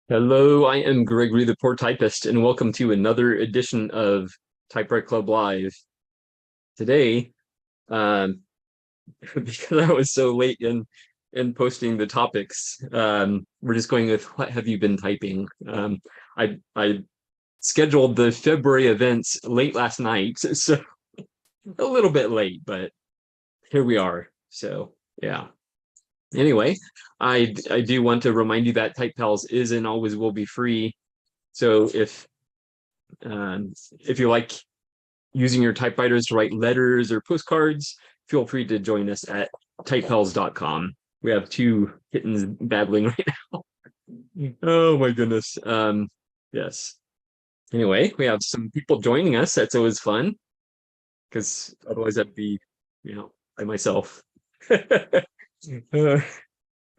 Hello, I am Gregory the Poor Typist, and welcome to another edition of Typewriter Club Live. Today, um, because I was so late in posting the topics, we're just going with what have you been typing? I scheduled the February events late last night, so a little bit late, but here we are. So yeah. Anyway, I do want to remind you that Type Pals is and always will be free. So if you like using your typewriters to write letters or postcards, feel free to join us at typepals.com. We have two kittens battling right now. Oh my goodness. Yes. Anyway, we have some people joining us. That's always fun because otherwise I'd be, by myself. Uh,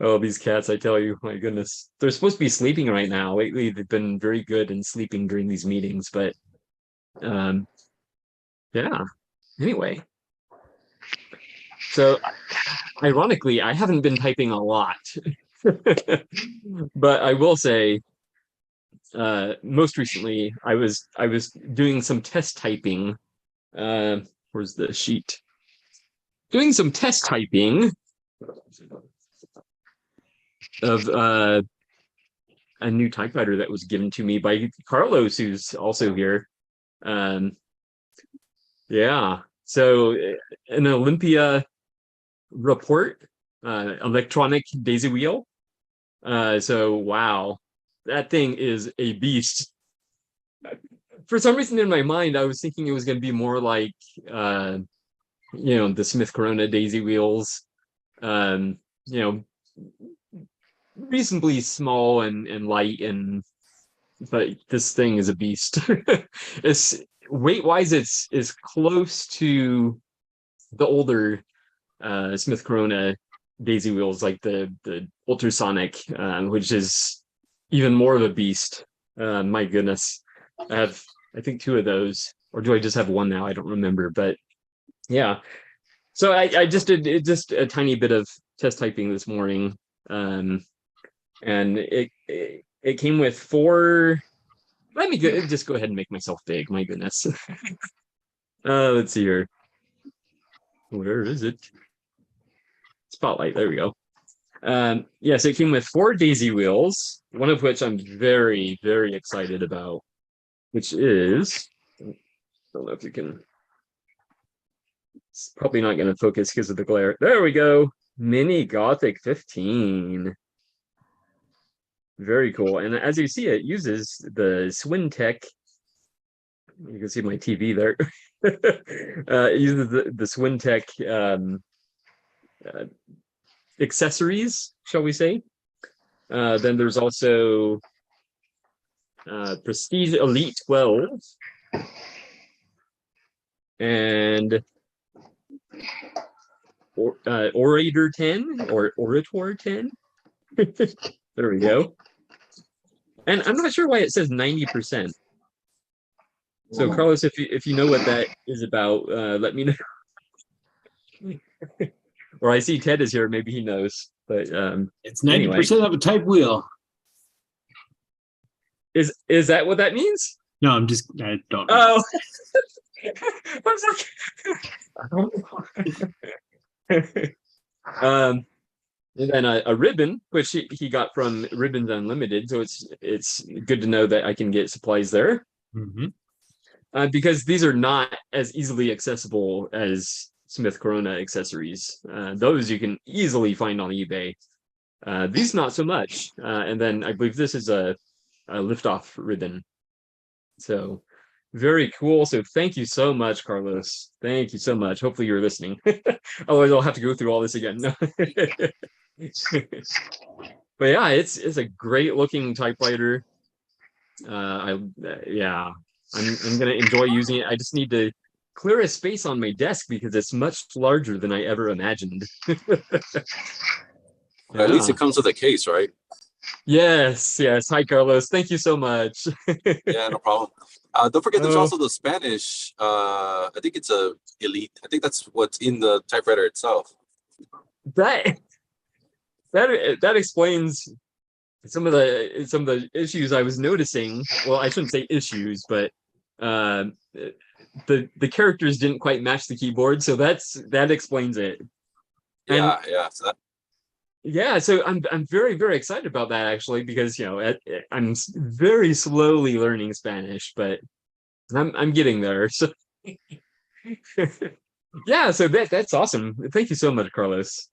oh, these cats, I tell you, my goodness. They're supposed to be sleeping right now. Lately, they've been very good in sleeping during these meetings, but um, yeah. Anyway, so ironically, I haven't been typing a lot, but I will say, most recently, I was doing some test typing. Where's the sheet? Doing some test typing of a new typewriter that was given to me by Carlos, who's also here. Um, yeah. So an Olympia report, electronic daisy wheel. So wow, that thing is a beast. For some reason in my mind, I was thinking it was going to be more like, the Smith Corona daisy wheels, um, you know, reasonably small and light, but this thing is a beast. It's weight wise, it's is close to the older Smith Corona daisy wheels, like the ultrasonic, which is even more of a beast. My goodness, I have I think two of those, or do I just have one now? I don't remember, but yeah. So I just did just a tiny bit of test typing this morning, um, and it came with four. Let me just go ahead and make myself big. My goodness. Let's see here. Where is it? Spotlight. There we go. Yes, it came with four daisy wheels, one of which I'm very, very excited about, which is, I don't know if you can, it's probably not going to focus because of the glare. There we go. Mini Gothic 15. Very cool. And as you see, it uses the Swintech. You can see my TV there. It uses the Swintech uh, accessories, shall we say. Then there's also Prestige Elite 12 and Orator 10 or Orator 10. There we go. And I'm not sure why it says 90%. So Carlos, if you know what that is about, let me know. Or I see Ted is here, maybe he knows. But it's 90% of a type wheel. Is that what that means? No, I don't know. Oh. I was like, and then a ribbon, which he got from Ribbons Unlimited. So it's good to know that I can get supplies there. Mm-hmm. Because these are not as easily accessible as Smith Corona accessories. Those you can easily find on eBay. These not so much. And then I believe this is a lift-off ribbon. So very cool. So thank you so much, Carlos. Thank you so much. Hopefully you're listening. Otherwise, I'll have to go through all this again. But yeah, it's a great looking typewriter. Yeah, I'm gonna enjoy using it. I just need to clear a space on my desk because it's much larger than I ever imagined. Yeah. At least it comes with a case, right? Yes. Hi, Carlos. Thank you so much. Yeah, no problem. Don't forget, there's also the Spanish. I think it's a Elite. I think that's what's in the typewriter itself. That explains some of the issues I was noticing. Well, I shouldn't say issues, but uh, the characters didn't quite match the keyboard, so that explains it. And Yeah. So that, yeah, so I'm very very excited about that actually because I'm very slowly learning Spanish, but I'm getting there. So yeah, so that's awesome. Thank you so much, Carlos.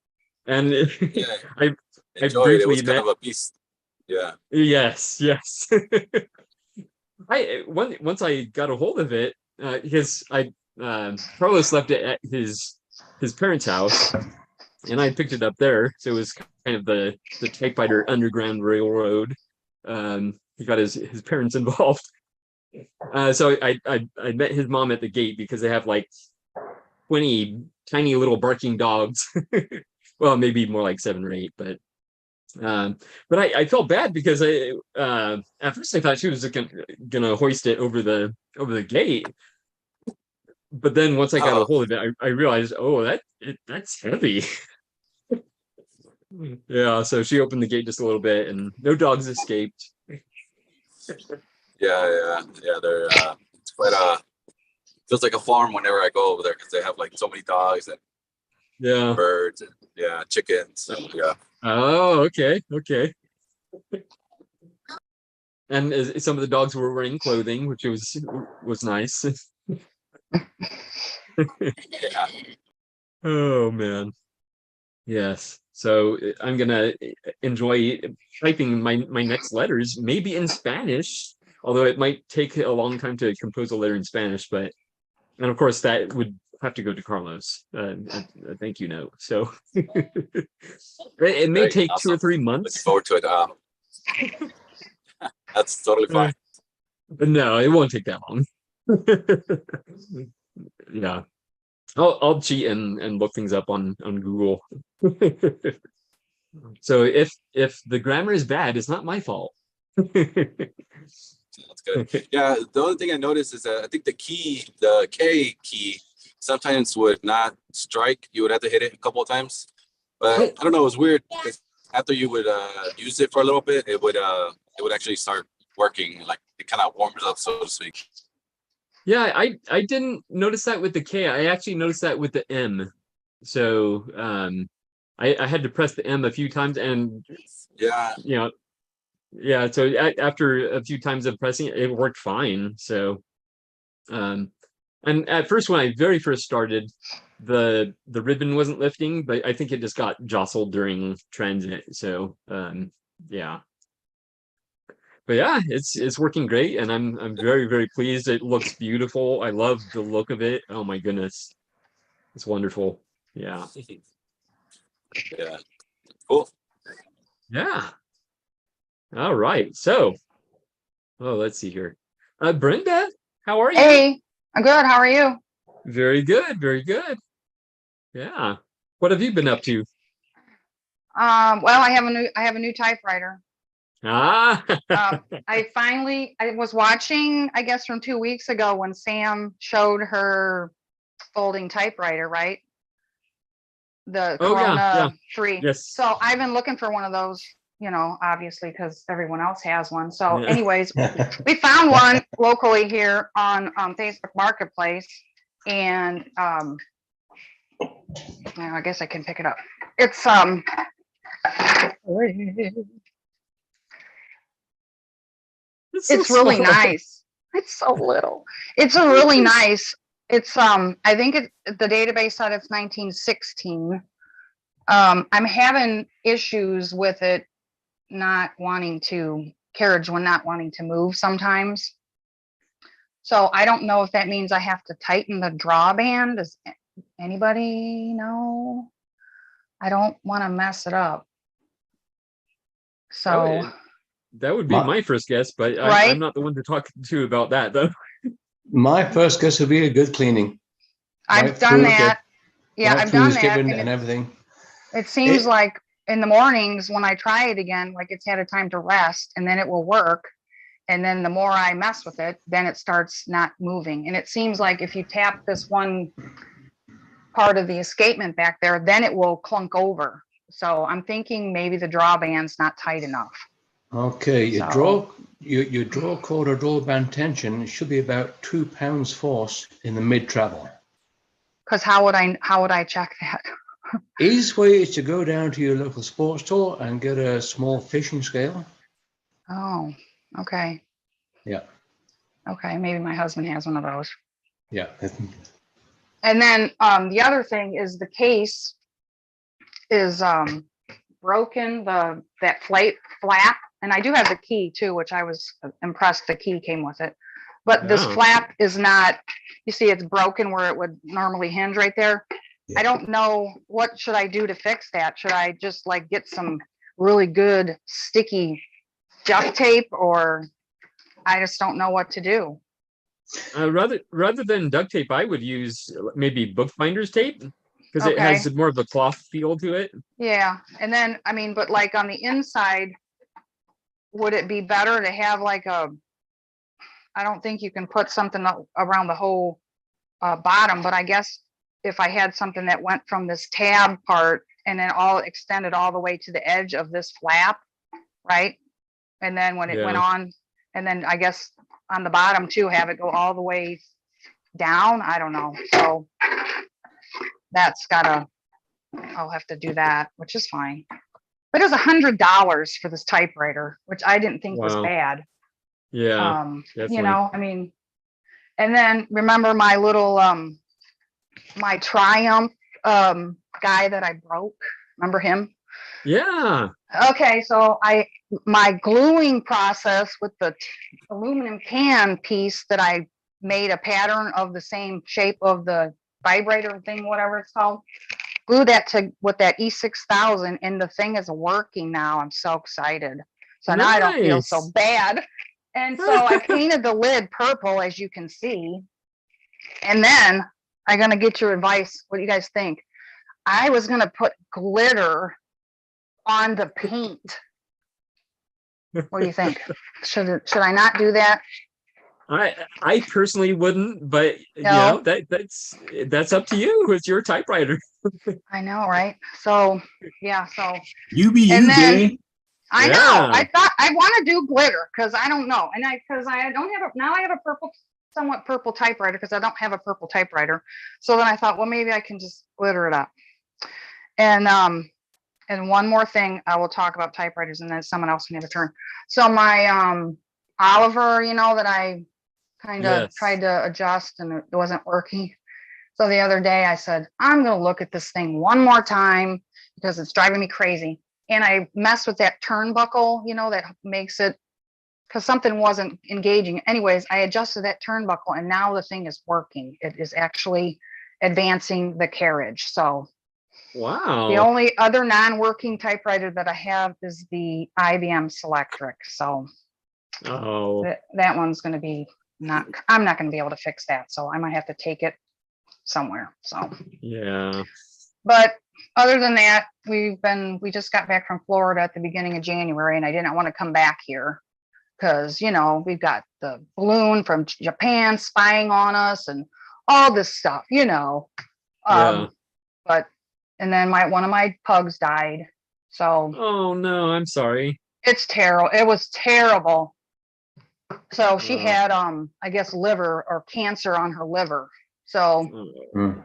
And yeah, I I enjoy it. It was briefly kind met. of a beast. Yeah. Yes. Once I got a hold of it, because I Carlos left it at his parents' house, and I picked it up there. So it was kind of the Typewriter Underground Railroad. He got his parents involved. So I met his mom at the gate because they have like 20 tiny little barking dogs. Well, maybe more like 7 or 8, but I felt bad because at first I thought she was gonna hoist it over the gate, but then once I got a Oh, hold of it, I realized, oh, that's heavy. Yeah, so she opened the gate just a little bit, and no dogs escaped. yeah. They're it's quite feels like a farm whenever I go over there because they have like so many dogs and Yeah. birds and yeah, chickens. So yeah. Oh, okay. And some of the dogs were wearing clothing, which was nice. Yeah. Oh man. Yes. So I'm gonna enjoy typing my next letters, maybe in Spanish, although it might take a long time to compose a letter in Spanish. But and of course that would have to go to Carlos. A thank you note. So it may Great. take two or Awesome. three Looking months. forward to it. That's totally Uh, fine. but no, it won't take that long. Yeah. I'll cheat and look things up on Google. So if the grammar is bad, it's not my fault. That's good. Yeah, the only thing I noticed is that I think the K key, sometimes would not strike. You would have to hit it a couple of times. But I don't know, it was weird because after you would use it for a little bit, it would actually start working. Like it kind of warms up, so to speak. Yeah, I didn't notice that with the K. I actually noticed that with the M. So I had to press the M a few times, and Yeah, you know, yeah. So after a few times of pressing it, it worked fine. So um, and at first when I very first started, the ribbon wasn't lifting, but I think it just got jostled during transit. So yeah. But yeah, it's working great, and I'm very very pleased. It looks beautiful. I love the look of it. Oh my goodness, it's wonderful. Yeah, yeah, cool. yeah. All right. So, oh, let's see here. Brenda, how are you? Hey, I'm good. How are you? Very good, very good. Yeah. What have you been up to? Well, I have a new typewriter. Ah, I was watching, I guess from 2 weeks ago when Sam showed her folding typewriter, right? The oh yeah, Corona 3. yes. So I've been looking for one of those, obviously because everyone else has one. So Yeah. anyways, we found one locally here on Facebook Marketplace, and now I guess I can pick it up. It's so it's really small. nice. It's so little. It's a really nice. It's I think the database said it's 1916. I'm having issues with it not wanting to carriage when not wanting to move sometimes. So I don't know if that means I have to tighten the drawband. Does anybody know? I don't want to mess it up. So That would be my first guess, but I'm right. not the one to talk to about that though. My first guess would be a good cleaning. I've done that. Yeah, Right I've through done the that. ribbon And and everything. it seems It- like in the mornings when I try it again, like it's had a time to rest and then it will work. And then the more I mess with it, then it starts not moving. And it seems like if you tap this one part of the escapement back there, then it will clunk over. So I'm thinking maybe the drawband's not tight enough. Okay, your So- draw chord or draw band tension should be about 2 pounds force in the mid travel. Because how would I check that? Easiest way is to go down to your local sports store and get a small fishing scale. Oh, okay. Yeah, Okay, maybe my husband has one of those. yeah. And then the other thing is the case is broken, that flap, and I do have the key too, which I was impressed the key came with it. But this Oh. flap is not, you see it's broken where it would normally hinge right there. Yeah. I don't know, what should I do to fix that? Should I just like get some really good sticky duct tape, or I just don't know what to do. Rather than duct tape, I would use maybe bookbinder's tape because it Okay. has more of a cloth feel to it. Yeah, and then, I mean, but like on the inside, would it be better to have like I don't think you can put something around the whole bottom, but I guess if I had something that went from this tab part and then all extended all the way to the edge of this flap, right? And then when it went Yeah. on, and then I guess on the bottom too, have it go all the way down. I don't know. So I'll have to do that, which is fine. But it was $100 for this typewriter, which I didn't think was Wow. bad. Yeah, You definitely. know, I mean, and then remember my little my Triumph guy that I broke. Remember him? Yeah. Okay, so my gluing process with the aluminum can piece that I made a pattern of the same shape of the vibrator thing, whatever it's called. Glue that with that E6000, and the thing is working now. I'm so excited. So now I don't feel so Nice. bad. And so I painted the lid purple, as you can see. And then I'm gonna get your advice. What do you guys think? I was gonna put glitter on the paint. What do you think? Should I not do that? I personally wouldn't, but No. that's up to you. It's your typewriter. I know, right? So yeah, so You be And you, then- Jay. I know. Yeah. I thought I want to do glitter because I don't know, and because I don't have now I have a somewhat purple typewriter because I don't have a purple typewriter. So then I thought, well, maybe I can just glitter it up. And one more thing, I will talk about typewriters, and then someone else can have a turn. So my Oliver, that I kind of Yes. tried to adjust and it wasn't working. So the other day I said, I'm going to look at this thing one more time because it's driving me crazy. And I messed with that turnbuckle, that makes it, because something wasn't engaging. Anyways, I adjusted that turnbuckle and now the thing is working. It is actually advancing the carriage. So Wow. the only other non-working typewriter that I have is the IBM Selectric. So Oh, that one's going to be I'm not going to be able to fix that. So I might have to take it somewhere. So, yeah. but other than that, we just got back from Florida at the beginning of January, and I didn't want to come back here because, we've got the balloon from Japan spying on us and all this stuff, Yeah. But, and then one of my pugs died. So Oh no, I'm sorry. it's terrible. It was terrible. So she Oh. had, I guess, liver or cancer on her liver. So Oh,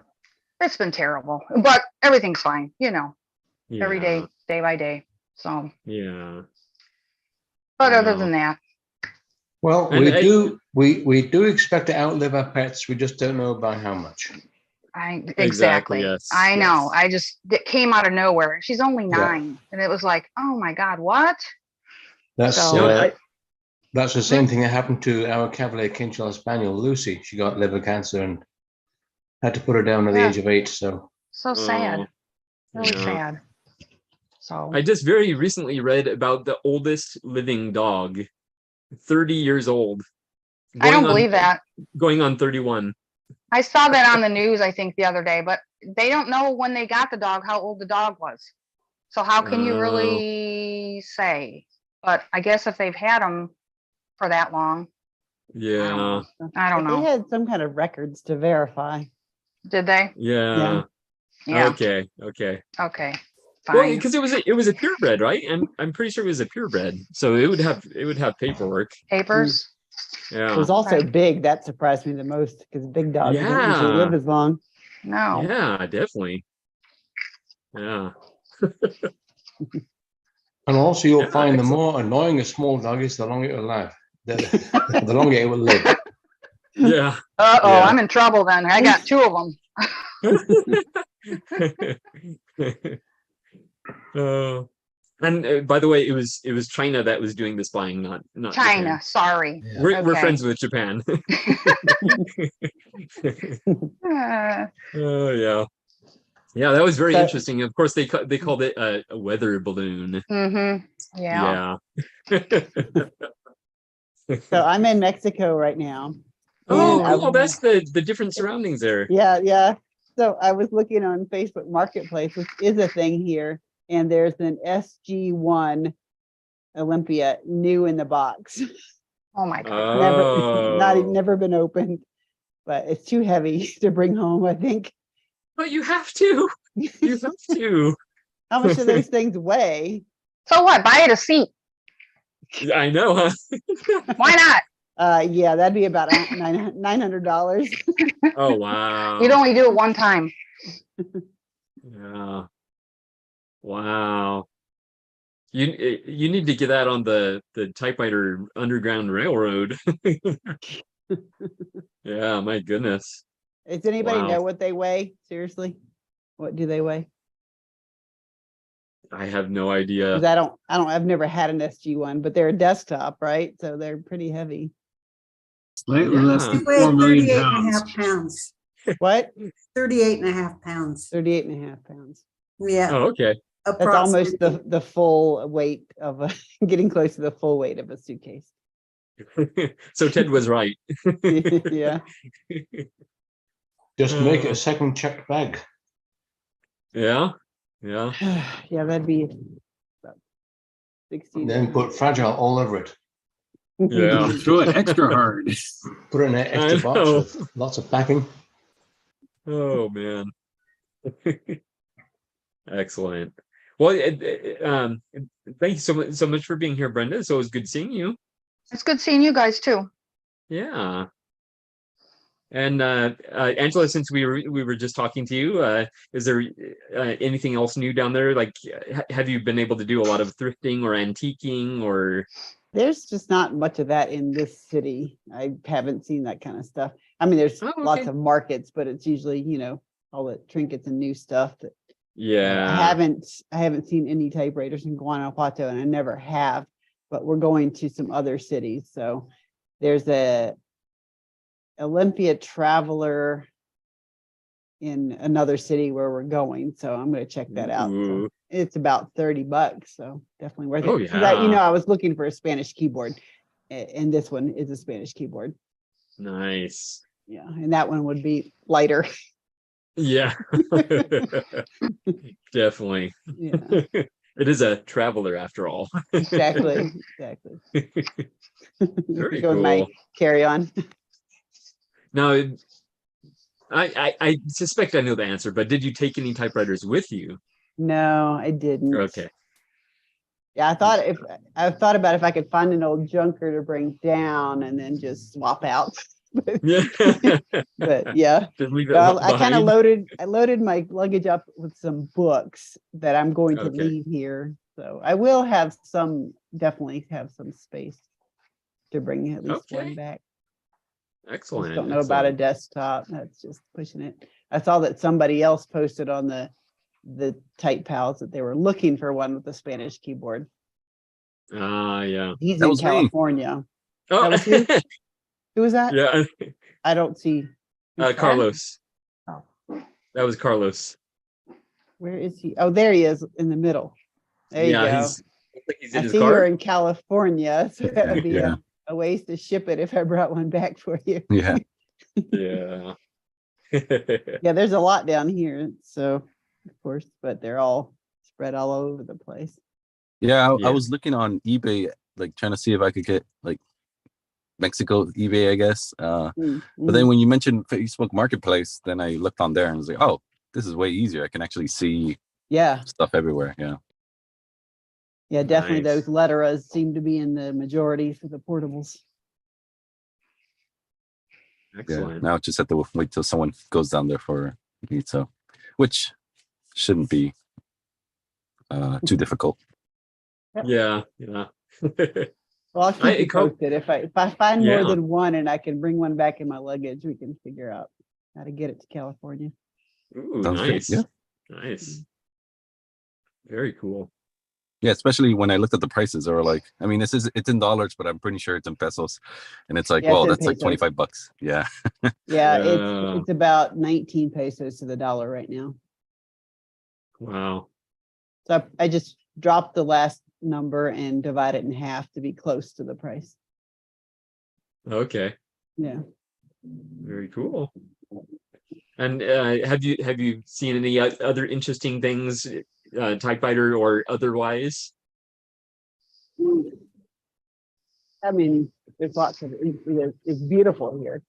it's been terrible, but everything's fine, every yeah. day by day. So, Yeah. but other Wow. than that, Well, And we do expect to outlive our pets. We just don't know by how much. exactly. yes, I know. yes. It came out of nowhere. She's only Yeah. 9, and it was like, oh my God, what? That's So- that's the same thing that happened to our Cavalier King Charles Spaniel, Lucy. She got liver cancer and had to put her down at the Yeah. age of 8. So So sad, really yeah. sad. So I just very recently read about the oldest living dog, 30 years old. I don't Going on- believe that. Going on 31. I saw that on the news, I think, the other day, but they don't know when they got the dog how old the dog was. So how can you Oh. really say? But I guess if they've had them for that long, Yeah. I don't They know. had some kind of records to verify. Did they? Yeah. Yeah. Okay. Okay. Okay. Well, Fine. because it was a purebred, right? And I'm pretty sure it was a purebred, so it would have paperwork. Papers. It Yeah, was also Okay. big. That surprised me the most because big dogs don't usually live Yeah. as long. No. yeah, definitely. Yeah, And also, you'll Yeah, find the excellent. more annoying a small dog is, the longer it will live. The longer it will live. yeah. Uh-oh, Yeah. I'm in trouble then. I got 2 of them. And by the way, it was China that was doing the spying, not China, Japan. sorry. Yeah. We're Okay. friends with Japan. Oh yeah, yeah. That was very So- interesting. Of course, they called it a weather balloon. Yeah. Yeah. So I'm in Mexico right now. Oh, And I- cool. That's the different surroundings there. Yeah. So I was looking on Facebook Marketplace, which is a thing here, and there's an SG1 Olympia new in the box. Oh my God. Oh, Never been opened, but it's too heavy to bring home, I think. but you have to. You have to. How much do those things weigh? So what? Buy it a seat. I know, huh? Why not? Yeah, that'd be about $900. Oh wow. You'd only do it one time. Yeah. Wow. You need to get that on the Typewriter Underground Railroad. Yeah, my goodness. Does anybody Wow. know what they weigh? Seriously? What do they weigh? I have no idea. Because I've never had an SG1, but they're a desktop, right? So they're pretty heavy. Slightly less Yeah. than They weigh 4 million 38 and a pounds. half pounds. What? 38 and a half pounds. 38 and a half pounds. Yeah. Oh, okay. That's almost approximately. the full weight of a, getting close to the full weight of a suitcase. So Ted was right. Yeah. Just make it a second checked bag. Yeah. Yeah. Yeah, that'd be about 60. Then put fragile all over it. Yeah. Throw it extra hard. Put it in an extra I box know. with lots of packing. Oh man. Excellent. Well, thank you so much for being here, Brenda. So it was good seeing you. It's good seeing you guys too. Yeah. And Angela, since we were just talking to you, is there anything else new down there? Like, have you been able to do a lot of thrifting or antiquing or? There's just not much of that in this city. I haven't seen that kind of stuff. I mean, there's Oh, lots okay. of markets, but it's usually, all the trinkets and new stuff that Yeah. I haven't seen any typewriters in Guanajuato, and I never have, but we're going to some other cities. So there's a Olympia Traveler in another city where we're going. So I'm going to check that out. So Ooh. it's about $30. So definitely worth Oh, it. 'Cause I yeah. was looking for a Spanish keyboard, and this one is a Spanish keyboard. Nice. Yeah. And that one would be lighter. Yeah. Definitely. Yeah, It is a traveler after all. exactly. Very Go with my cool. carry-on. Now, I suspect I know the answer, but did you take any typewriters with you? No, I didn't. Okay. Yeah, I thought about if I could find an old junker to bring down and then just swap out. Yeah. But yeah, Just leave it well, I kind of behind. loaded my luggage up with some books that I'm going to Okay. leave here. So I will have definitely have some space to bring at least Okay. one back. Excellent. Just don't know about a excellent. desktop. That's just pushing it. I saw that somebody else posted on the Type Pals that they were looking for one with a Spanish keyboard. Ah, yeah. He's That in was me. California. Oh, was you? Who was that? yeah. I don't see. who's that? Carlos. Oh. That was Carlos. Where is he? Oh, there he is in the middle. There you Yeah, go. looks like he's in I his see you're car. in California, so that would be Yeah. a ways to ship it if I brought one back for you. Yeah. Yeah. Yeah, there's a lot down here, so of course, but they're all spread all over the place. Yeah. I Yeah. was looking on eBay, like trying to see if I could get like Mexico eBay, I guess. But then when you mentioned Facebook Marketplace, then I looked on there and was like, oh, this is way easier. I can actually see Yeah, stuff everywhere. Yeah. yeah, definitely Nice. those letteras seem to be in the majority for the portables. Yeah. Excellent. Now just have to wait till someone goes down there for pizza, which shouldn't be too difficult. Yeah, yeah. Well, I'll keep you Cope. posted. If I find more Yeah. than one and I can bring one back in my luggage, we can figure out how to get it to California. Ooh, Sounds good, nice. yeah. Nice. Very cool. Yeah, especially when I looked at the prices, they were like, I mean, it's in dollars, but I'm pretty sure it's in pesos, and it's like, Yeah, it's whoa, in that's like pesos. $25. Yeah. Yeah, Uh, it's about 19 pesos to the dollar right now. Wow. So I just dropped the last number and divide it in half to be close to the price. Okay. Yeah. Very cool. And have you seen any other interesting things, typewriter or otherwise? I mean, there's lots of it's beautiful here.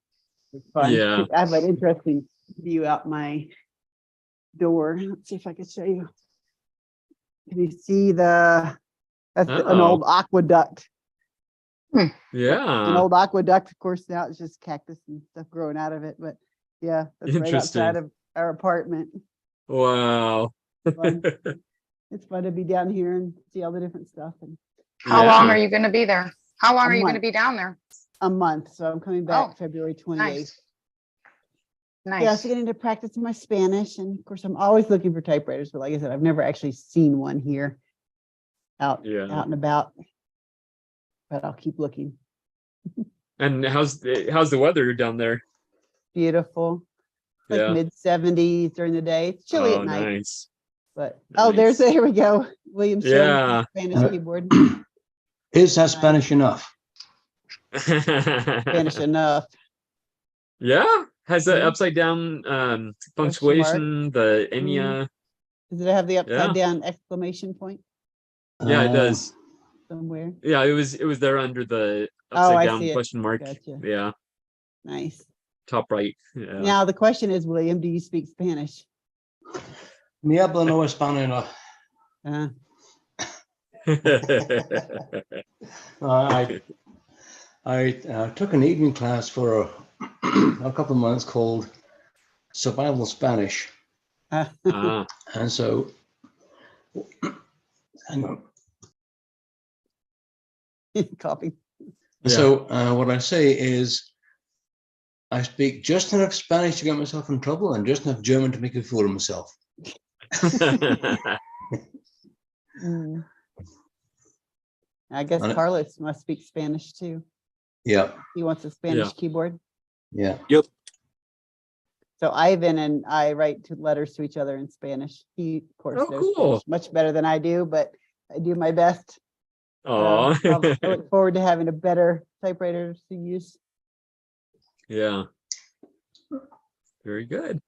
It's fun. Yeah. I have an interesting view out my door. Let's see if I can show you. Can you see that's an Uh-oh. old aqueduct? An Yeah. old aqueduct, of course, now it's just cactus and stuff growing out of it. But yeah, that's right outside Interesting. of our apartment. Wow. Fun. It's fun to be down here and see all the different stuff. And How long Yeah. are you going to be there? How long A are you going to month. be down there? a month, so I'm coming back Oh, February 28th. Nice. Yeah, Nice. so getting to practice my Spanish, and of course, I'm always looking for typewriters. But like I said, I've never actually seen one here, out Yeah. and about. But I'll keep looking. And how's the weather down there? Beautiful, like Yeah. mid-70s during the day. It's chilly Oh, at night, nice. but oh, Nice. there we go. William showing Yeah. Spanish keyboard. Is that Spanish enough? Spanish enough. Yeah. Has the Mhm. upside down Question punctuation, the Enya. Does it have the upside Yeah. down exclamation point Yeah, it does. somewhere? Yeah, it was there under the Oh, upside I down see it. question mark. Gotcha. Yeah, Nice. top right. Yeah. Now the question is, William, do you speak Spanish? Mi hablo no español. I took an evening class for a couple of months called Survival Spanish, Ah, and so hang on. Copy. Yeah. So what I say is, I speak just enough Spanish to get myself in trouble, and just enough German to make a fool of myself. Mm. I guess And- Carlos must speak Spanish too. Yeah, He wants a Spanish Yeah. keyboard. yeah. So Ivan and I write letters to each other in Spanish. He, of course, Oh, knows cool. Spanish much better than I do, but I do my best. Oh, I look forward to having a better typewriter to use. yeah. Very good.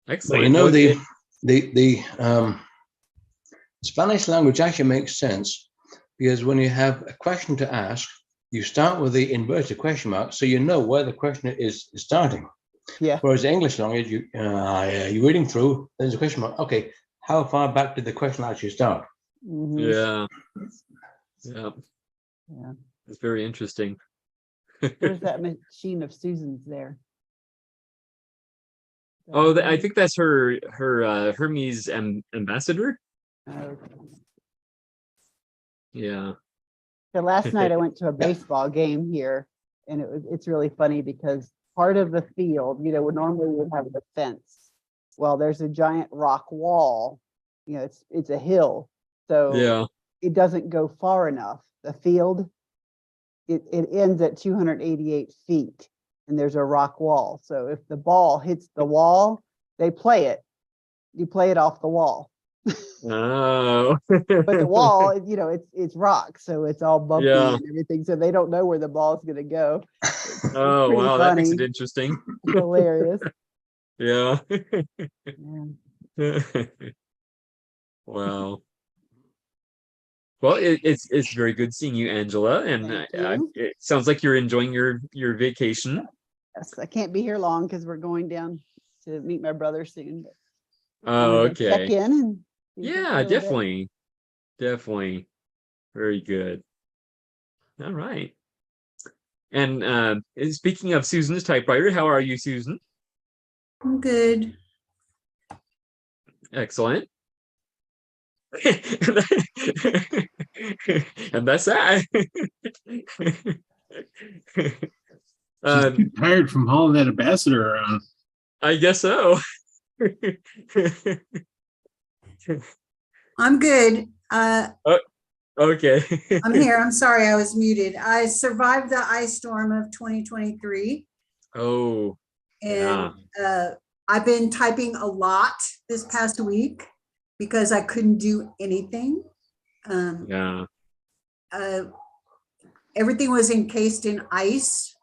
Well, Excellent. you know, Well, the Spanish language actually makes sense, because when you have a question to ask, you start with the inverted question mark, so you know where the question is starting. Yeah. Whereas the English language, you're reading through, there's a question mark. Okay, how far back did the question actually start? Mhm. yeah. Yeah. Yeah. It's very interesting. Where's that machine of Susan's there? Oh, I think that's her Hermes ambassador. Okay. Yeah. So last night I went to a baseball game here, and it's really funny because part of the field, normally we would have a fence. Well, there's a giant rock wall. It's a hill, so Yeah. it doesn't go far enough. The field, it ends at 288 feet, and there's a rock wall. So if the ball hits the wall, they play it. You play it off the wall. Oh. But the wall, it's rock, so it's all bumpy Yeah. and everything. So they don't know where the ball's gonna go. Oh, pretty wow, that makes it funny. interesting. It's hilarious. Yeah. Yeah. Wow. Well, it's very good seeing you, Angela, and Thank you. it sounds like you're enjoying your vacation. Yes, I can't be here long because we're going down to meet my brother soon. But Oh, wanna go check okay. in and see if it's Yeah, still there. definitely. Definitely. Very good. All right. And speaking of Susan's typewriter, how are you, Susan? I'm good. Excellent. And that's that. She's too tired from hauling that ambassador around. I guess so. I'm good. Okay. I'm here. I'm sorry I was muted. I survived the ice storm of 2023, Oh, and yeah. I've been typing a lot this past week because I couldn't do anything. Yeah. Everything was encased in ice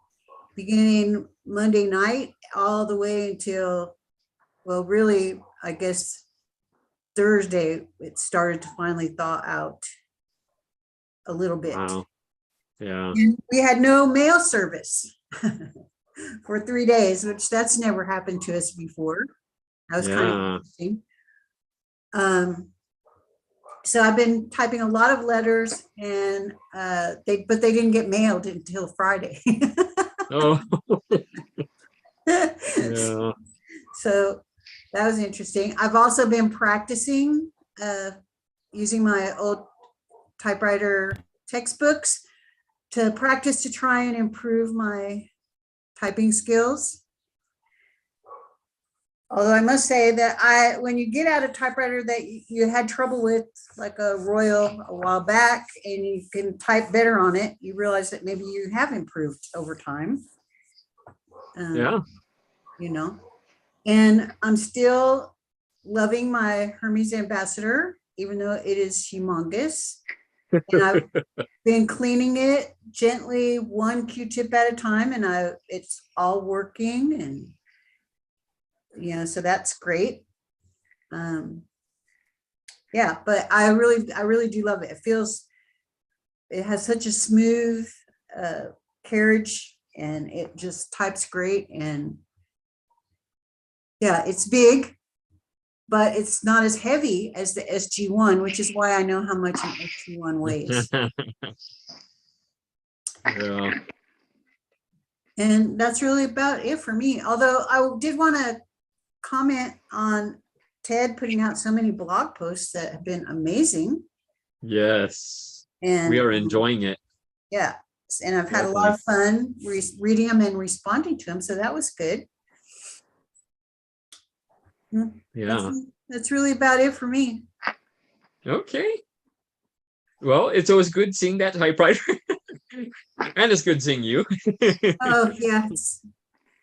beginning Monday night all the way until, well, really, I guess Thursday, it started to finally thaw out a little bit. Wow. Yeah. And we had no mail service for 3 days, which that's never happened to us before. That was kind of Yeah. interesting. So I've been typing a lot of letters, and they didn't get mailed until Friday. Oh, yeah. So that was interesting. I've also been practicing using my old typewriter textbooks to practice to try and improve my typing skills. Although I must say that when you get out a typewriter that you had trouble with, like a Royal a while back, and you can type better on it, you realize that maybe you have improved over time. Yeah. You know, and I'm still loving my Hermes Ambassador, even though it is humongous. And I've been cleaning it gently, one Q-tip at a time, and it's all working, and so that's great. Yeah, but I really do love it. It has such a smooth carriage, and it just types great. And yeah, it's big, but it's not as heavy as the SG1, which is why I know how much an SG1 weighs. Yeah. And that's really about it for me. Although I did want to comment on Ted putting out so many blog posts that have been amazing. Yes. And We are enjoying it. yeah, and I've had a lot of fun reading them and responding to them. So that was good. Yeah. That's really about it for me. Okay. Well, it's always good seeing that typewriter. And it's good seeing you. Oh, yeah.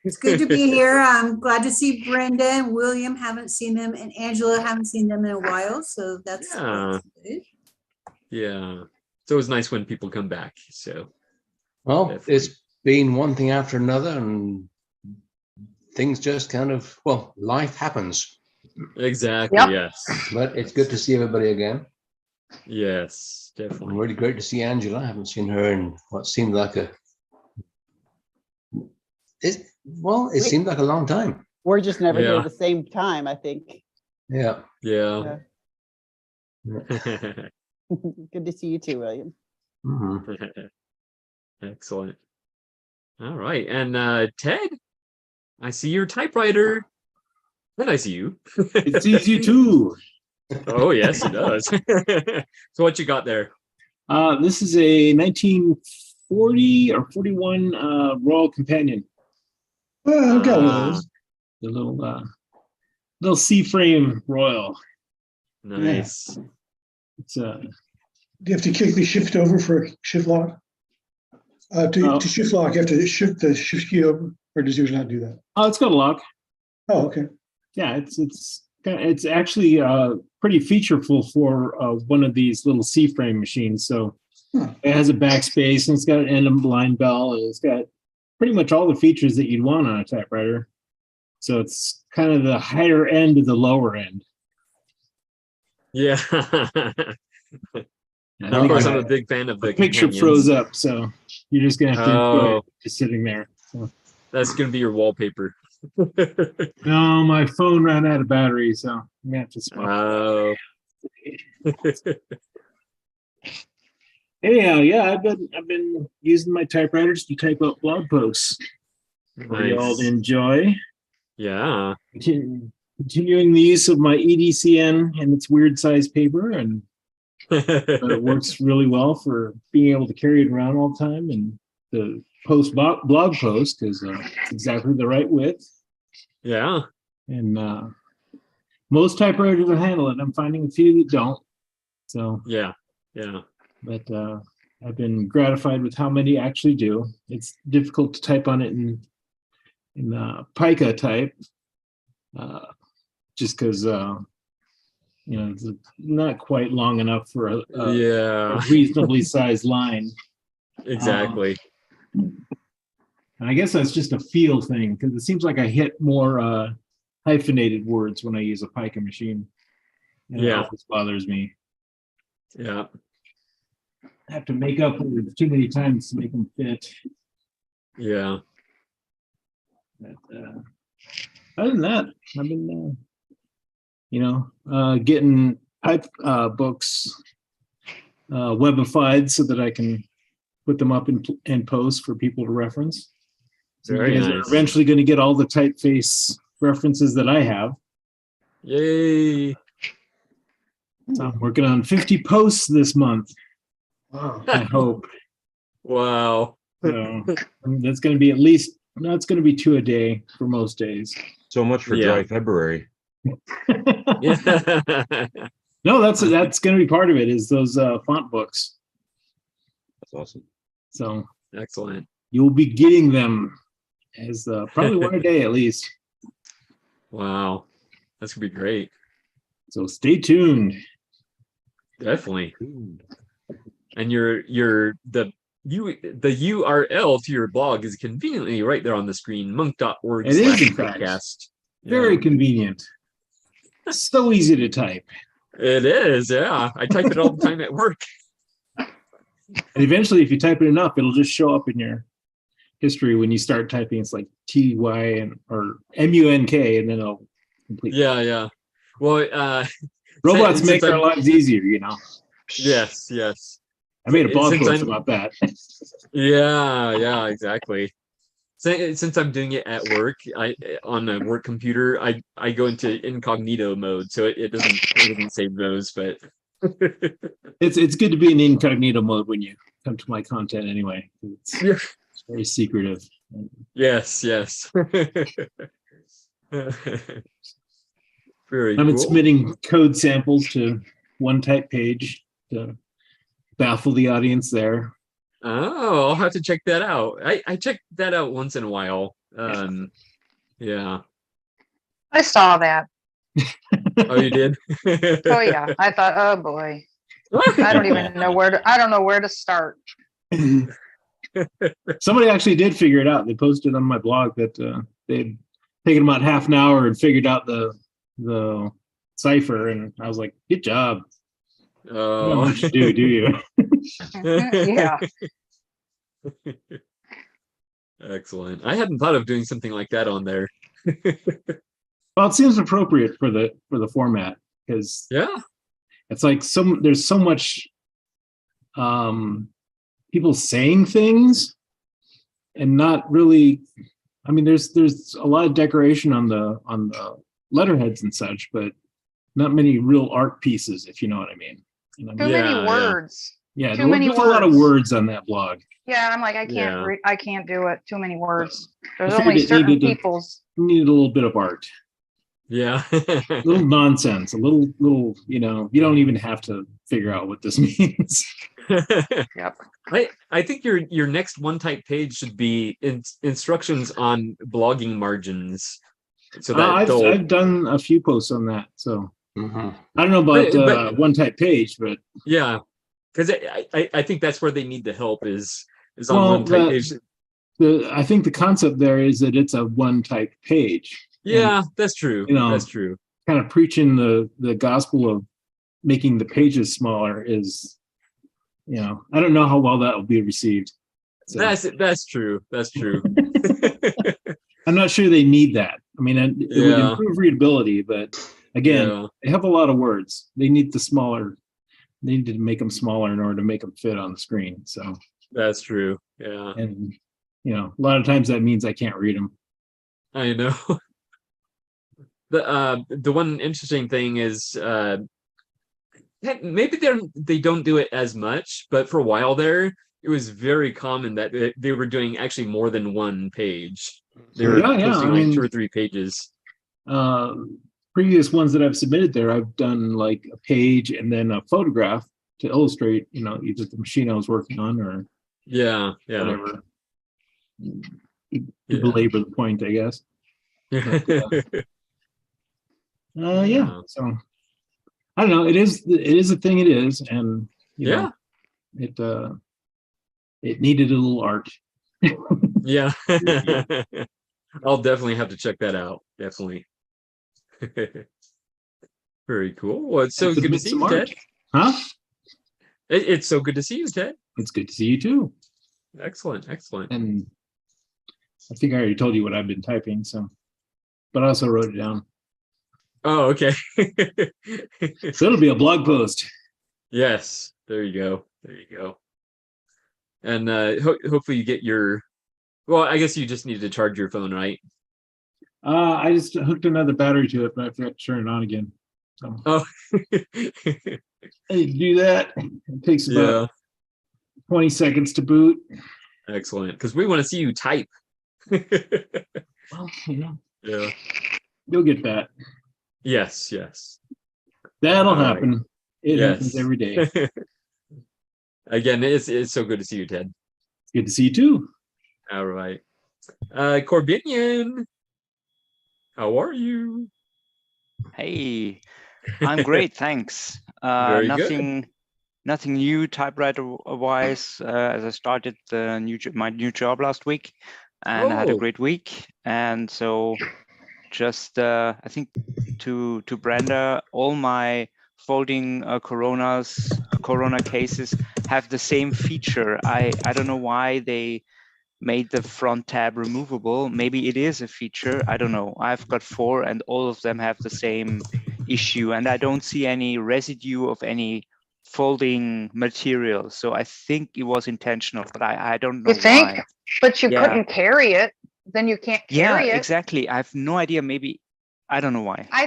It's good to be here. I'm glad to see Brenda and William. Haven't seen them, and Angela, haven't seen them in a while. So that's good. Yeah. It's always nice when people come back. So, Well, definitely. it's been one thing after another, and things just kind of, well, life happens. Exactly. Yep. Yes. But it's good to see everybody again. Yes, definitely. Really great to see Angela. I haven't seen her in what seemed like it seemed like a long time. We're just never here Yeah. at the same time, I think. Yeah. Yeah. Good to see you too, William. Mhm. Excellent. All right. And Ted, I see your typewriter. And I see you. It sees you too. Oh, yes, it does. So what you got there? This is a 1940 or 41 Royal Companion. Well, I've got one of Ah, those. The little C-frame Royal. nice. It's Do you have to kick the shift over for a shift lock? To shift lock, you have to shift the shift key over, or does yours not do that? it's got a lock. Oh, okay. Yeah, it's actually pretty featureful for one of these little C-frame machines. So it has a backspace, and it's got an end and blind bell, and it's got pretty much all the features that you'd want on a typewriter. So it's kind of the higher end of the lower end. Yeah. And Of course, I'm a big fan of the picture companions. froze up, so you're just gonna have to enjoy Oh. it just sitting there. So That's gonna be your wallpaper. No, my phone ran out of battery, so I'm gonna have to swap. Oh. Anyhow, yeah, I've been using my typewriters to type up blog posts for y'all to Nice. enjoy. Yeah. Continuing the use of my EDCN and its weird size paper, and it works really well for being able to carry it around all the time and the blog post because it's exactly the right width. Yeah. And most typewriters will handle it. I'm finding a few that don't. So, Yeah. Yeah. but I've been gratified with how many actually do. It's difficult to type on it in pica type, just because it's not quite long enough for a Yeah. reasonably sized line. Exactly. And I guess that's just a feel thing because it seems like I hit more hyphenated words when I use a pica machine. And it Yeah. always bothers me. Yeah. I have to make up words too many times to make them fit. Yeah. But, other than that, I've been, getting type books webified so that I can put them up in post for people to reference. So Very you guys nice. are eventually going to get all the typeface references that I have. Yay. So I'm working on 50 posts this month. Wow. I hope. Wow. So that's going to be at least, no, it's going to be 2 a day for most days. So much for Yeah. dry February. Yeah. No, that's going to be part of it is those font books. That's awesome. So Excellent. you'll be getting them as probably 1 a day at least. Wow. That's gonna be great. So stay tuned. Definitely. And the URL to your blog is conveniently right there on the screen, monk.org. It is, in fact. podcast. Very convenient. So easy to type. It is, yeah. I type it all the time at work. And eventually, if you type it enough, it'll just show up in your history when you start typing. It's like TY or MUNK, and then it'll complete. Yeah. Well, robots since make our I'm- lives easier, Yes. I made a blog Since post I'm- about that. Yeah, exactly. Since I'm doing it at work, on a work computer, I go into incognito mode, so it doesn't save those, but It's good to be in incognito mode when you come to my content anyway. It's Yeah. very secretive. yes. Very I've been cool. submitting code samples to one type page to baffle the audience there. Oh, I'll have to check that out. I check that out once in a while. Yeah. I saw that. Oh, you did? Oh yeah. I thought, oh boy. I don't even know I don't know where to start. Somebody actually did figure it out. They posted on my blog that they'd taken about half an hour and figured out the cipher, and I was like, "Good job! You don't know Oh. what to do you?" Yeah. Excellent. I hadn't thought of doing something like that on there. Well, it seems appropriate for the format because Yeah. it's like there's so much people saying things and not really. I mean, there's a lot of decoration on the letterheads and such, but not many real art pieces, if you know what I mean. You know what I Too mean? many Yeah. words. Yeah, too many there's a lot of words. words on that blog. Yeah, I'm like, I can't Yeah. I can't do it. Too many words. There's I figured only it certain needed to- people's. You need a little bit of art, Yeah. a little nonsense, a little, you don't even have to figure out what this means. Yep. I think your next one type page should be instructions on blogging margins. So that I've done a few posts on that, so Mhm. I don't know about But- one type page, but yeah, because I think that's where they need the help is on Well, one type that- page. I think the concept there is that it's a one type page. Yeah, that's true. you know, That's true. Kind of preaching the gospel of making the pages smaller is, I don't know how well that will be received. So That's true. That's true. I'm not sure they need that. I mean, it would Yeah. improve readability, but again, Yeah. they have a lot of words. They need they need to make them smaller in order to make them fit on the screen. So, That's true. Yeah. and a lot of times that means I can't read them. I know. The one interesting thing is maybe they don't do it as much, but for a while there, it was very common that they were doing actually more than one page. They were Yeah, posting I like mean, 2 or 3 pages. Previous ones that I've submitted there, I've done like a page and then a photograph to illustrate, either the machine I was working on or Yeah. Yeah. whatever. To Yeah. belabor the point, I guess. But, yeah. Yeah. So I don't know. It is a thing. It is, and Yeah. it needed a little art. Yeah. I'll definitely have to check that out. Definitely. Very cool. Well, it's so It's a good to bit see you, smart. Ted. Huh? It's so good to see you, Ted. It's good to see you too. Excellent. Excellent. And I think I already told you what I've been typing, but I also wrote it down. Oh, okay. So it'll be a blog post. Yes. There you go. There you go. And hopefully you get well, I guess you just need to charge your phone, right? I just hooked another battery to it, but I forgot to turn it on again. So Oh. I need to do that. It takes about Yeah. 20 seconds to boot. Excellent. Because we want to see you type. Well, Yeah. you'll get that. Yes. Yes. That'll All right. happen. It happens every day. Again, it's so good to see you, Ted. Good to see you too. All right. Corbinian, how are you? Hey, I'm great, thanks. Very good. Nothing new typewriter wise. As I started my new job last week, and I had a Oh. great week. And so, just I think to Brenda, all my folding corona cases have the same feature. I don't know why they made the front tab removable. Maybe it is a feature. I don't know. I've got 4 and all of them have the same issue, and I don't see any residue of any folding material. So I think it was intentional, but I don't know You think? why. But you Yeah. couldn't carry it. Then you can't carry it. Exactly. I have no idea. Maybe I don't know why. I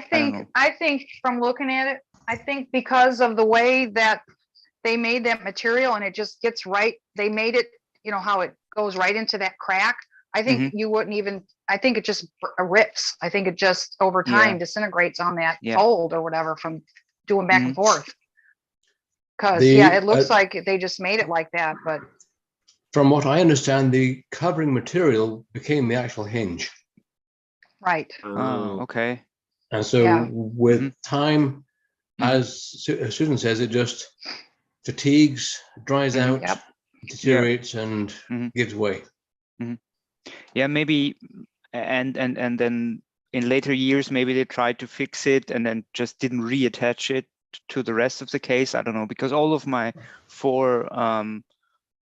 think from looking at it, I think because of the way that they made that material and it just gets right. They made it, how it goes right into that crack. I think you wouldn't even, I think it just rips. I think it just over time disintegrates on that fold or whatever from doing back and forth. Cause it looks like they just made it like that, but. From what I understand, the covering material became the actual hinge. Right. Oh, okay. And so with time, as Susan says, it just fatigues, dries out, deteriorates, and gives way. Yeah, maybe, and then in later years, maybe they tried to fix it and then just didn't reattach it to the rest of the case. I don't know, because all of my 4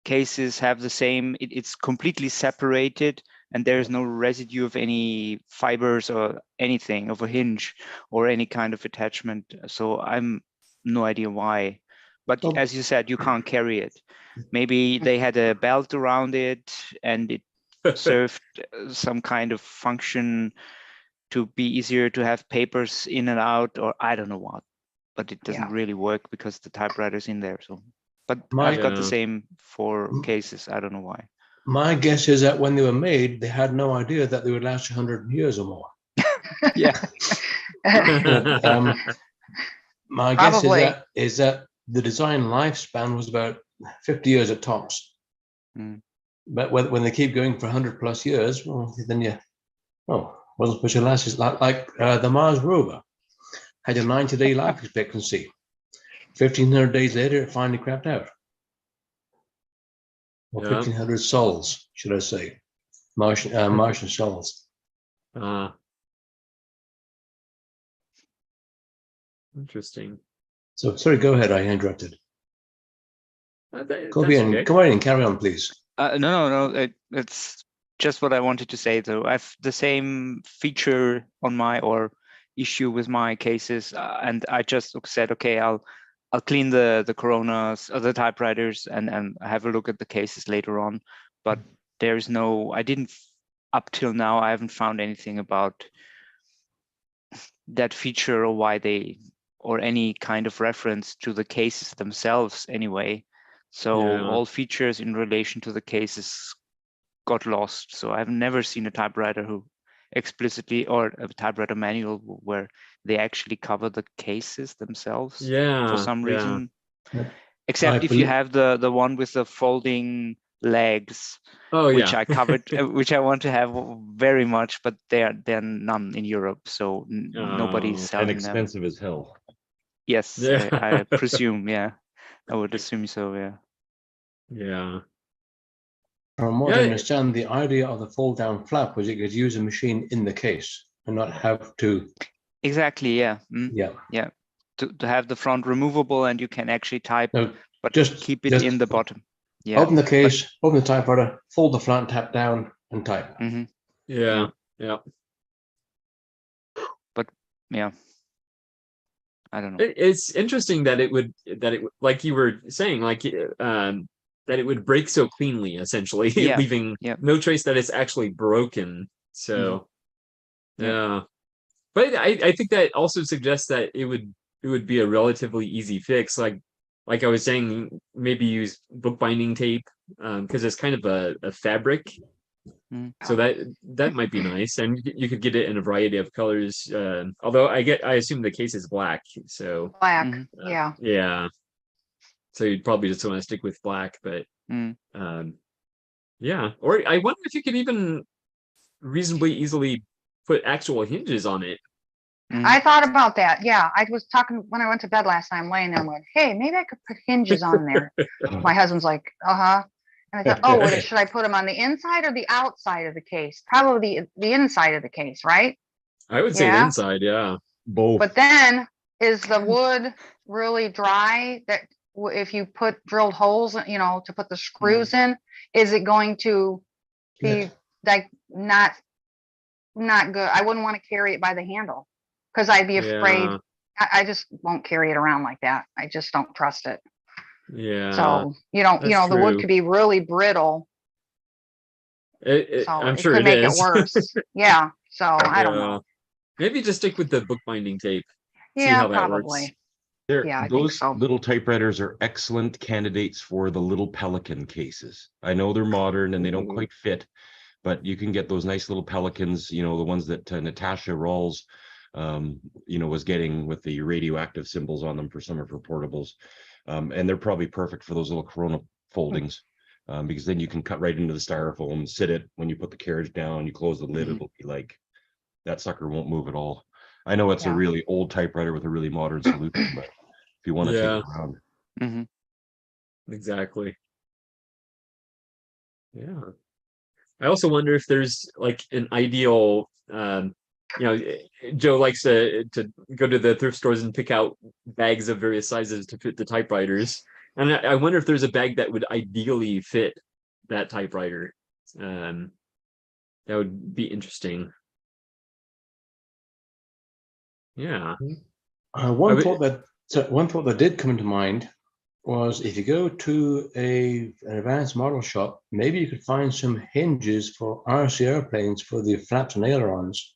cases have the same, it's completely separated and there's no residue of any fibers or anything of a hinge or any kind of attachment. So I'm no idea why, but as you said, you can't carry it. Maybe they had a belt around it and it served some kind of function to be easier to have papers in and out, or I don't know what, but it doesn't really work because the typewriter's in there. So, but I've got the same 4 cases. I don't know why. My guess is that when they were made, they had no idea that they would last 100 years or more. Yeah. My guess is that the design lifespan was about 50 years at tops. But when they keep going for 100+ years, well, then wasn't supposed to last. It's like the Mars rover had a 90-day life expectancy. 1,500 days later, it finally crapped out. Or 1,500 sols, should I say? Martian sols. Interesting. So sorry, go ahead. I interrupted. Come on and carry on, please. No. It's just what I wanted to say though. I've the same feature on my or issue with my cases, and I just said, okay, I'll clean the Coronas or the typewriters and have a look at the cases later on. But there's no, I didn't up till now, I haven't found anything about that feature or why they, or any kind of reference to the cases themselves anyway. So Yeah. all features in relation to the cases got lost. So I've never seen a typewriter who explicitly, or a typewriter manual where they actually cover the cases themselves Yeah. for some yeah. reason. Yeah. Except I if you believe- have the one with the folding legs, Oh which yeah. I covered, which I want to have very much, but they're none in Europe, so nobody's Oh, selling And them. expensive as hell. Yes, Yeah. I presume, yeah, I would assume so, yeah. Yeah. From what I Yeah. understand, the idea of the fold down flap was you could use a machine in the case and not have to, Exactly, yeah. yeah. To have the front removable and you can actually type, No, but just- keep it just in the bottom. Yeah. Open the case, open the typewriter, fold the flap, tap down, and type. Mhm. Yeah. Yeah. But yeah, I don't know. It's interesting that it would like you were saying, like that it would break so cleanly, essentially, Yeah, leaving yeah. no trace that it's actually broken. So Yeah. yeah. But I think that also suggests that it would be a relatively easy fix. Like I was saying, maybe use bookbinding tape, because it's kind of a fabric. Mm. So that might be nice, and you could get it in a variety of colors. Although I assume the case is black, so Black, Mhm. yeah. yeah. So you'd probably just want to stick with black, but Mm. yeah. Or I wonder if you could even reasonably easily put actual hinges on it. Mhm. I thought about that. Yeah, I was talking when I went to bed last night. I'm laying there and went, hey, maybe I could put hinges on there. My husband's like, uh-huh. And I thought, oh, should I put them on the inside or the outside of the case? Probably the inside of the case, right? I would say the Yeah. inside, yeah. Both. But then is the wood really dry that if you put drilled holes, to put the screws in, is it going to be like not good? I wouldn't want to carry it by the handle because I'd be afraid. Yeah. I just won't carry it around like that. I just don't trust it. Yeah. So, that's the wood true. could be really brittle. So I'm it sure could it make is. it worse. Yeah. So I don't Yeah. know. Maybe just stick with the bookbinding tape. See Yeah, how that works. probably. There, Yeah, I think those so. little typewriters are excellent candidates for the little Pelican cases. I know they're modern and they don't quite fit, but you can get those nice little Pelicans, the ones that Natasha Rawls, was getting with the radioactive symbols on them for some of her portables. And they're probably perfect for those little Corona foldings, because then you can cut right into the styrofoam, sit it when you put the carriage down, you close the lid, Mhm. it'll be like, that sucker won't move at all. I know it's a Yeah. really old typewriter with a really modern solution, but if you want to Yeah. take it around. Mhm. Exactly. Yeah. I also wonder if there's like an ideal, Joe likes to go to the thrift stores and pick out bags of various sizes to fit the typewriters. And I wonder if there's a bag that would ideally fit that typewriter. That would be interesting. Yeah. One would- thought that did come to mind was if you go to an advanced model shop, maybe you could find some hinges for RC airplanes for the flaps and ailerons,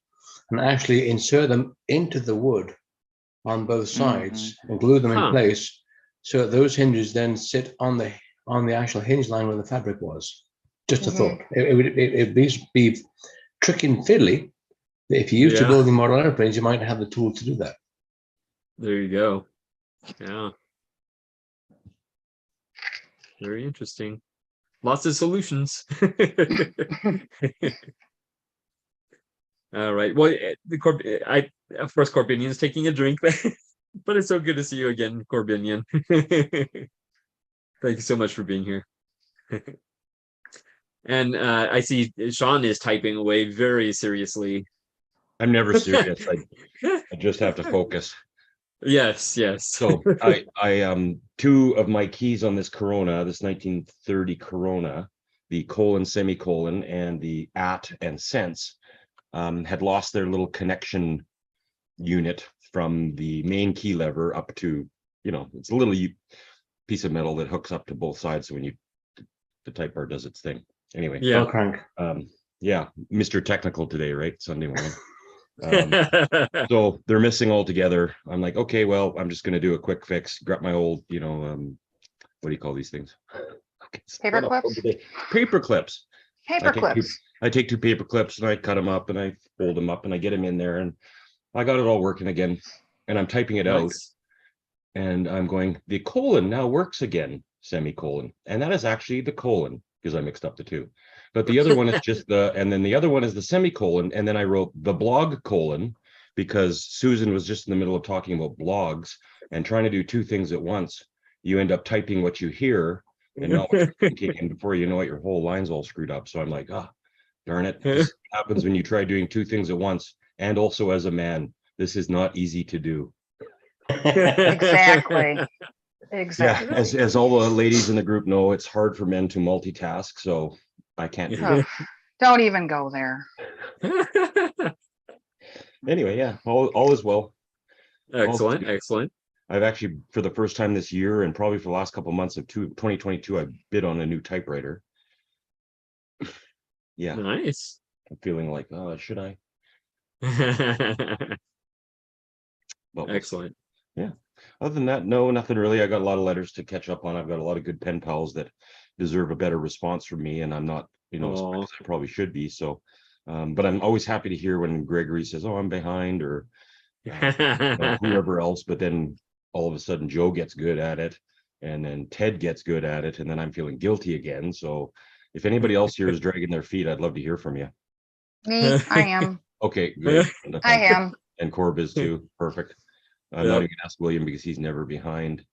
and actually insert them into the wood on both sides and glue them in Huh. place, so that those hinges then sit on the actual hinge line where the fabric was. Just a Mhm. thought. It'd be tricky and fiddly. If you used to Yeah. building model airplanes, you might have the tool to do that. There you go. Yeah. Very interesting. Lots of solutions. All right. Well, of course, Corbinian's taking a drink, but it's so good to see you again, Corbinian. Thank you so much for being here. And I see Sean is typing away very seriously. I'm never serious. I just have to focus. Yes, yes. So I two of my keys on this Corona, this 1930 Corona, the colon, semicolon, and the at and sense had lost their little connection unit from the main key lever up to, it's a little piece of metal that hooks up to both sides. So when the type bar does its thing. Anyway. Yeah. Crank. Yeah. Mr. Technical today, right? Sunday morning. So they're missing altogether. I'm like, okay, well, I'm just going to do a quick fix. Grab my old, what do you call these things? Paper clips? Paper clips. Paper clips. I take two paper clips and I cut them up and I fold them up and I get them in there and I got it all working again. And I'm typing it out and I'm going, the colon now works again, semicolon. And that is actually the colon because I mixed up the two. But the other one is just and then the other one is the semicolon. And then I wrote the blog colon because Susan was just in the middle of talking about blogs and trying to do two things at once. You end up typing what you hear and not what you're thinking. And before you know it, your whole line's all screwed up. So I'm like, darn it. This happens when you try doing two things at once. And also as a man, this is not easy to do. Exactly. Yeah, as all the ladies in the group know, it's hard for men to multitask. So I can't do it. Don't even go there. Anyway, yeah, all is well. Excellent, excellent. I've actually, for the first time this year, and probably for the last couple of months of 2022, I've bid on a new typewriter. Yeah. Nice. I'm feeling like, should I? But Excellent. Yeah. Other than that, no, nothing really. I got a lot of letters to catch up on. I've got a lot of good pen pals that deserve a better response from me, and I'm not, as quick as I probably should be. So, but I'm always happy to hear when Gregory says, "Oh, I'm behind," or whoever else. But then all of a sudden, Joe gets good at it, and then Ted gets good at it, and then I'm feeling guilty again. So, if anybody else here is dragging their feet, I'd love to hear from you. Me, I am. Okay, great. I am. And Corb is too. Perfect. I'm not even gonna ask William because he's never behind.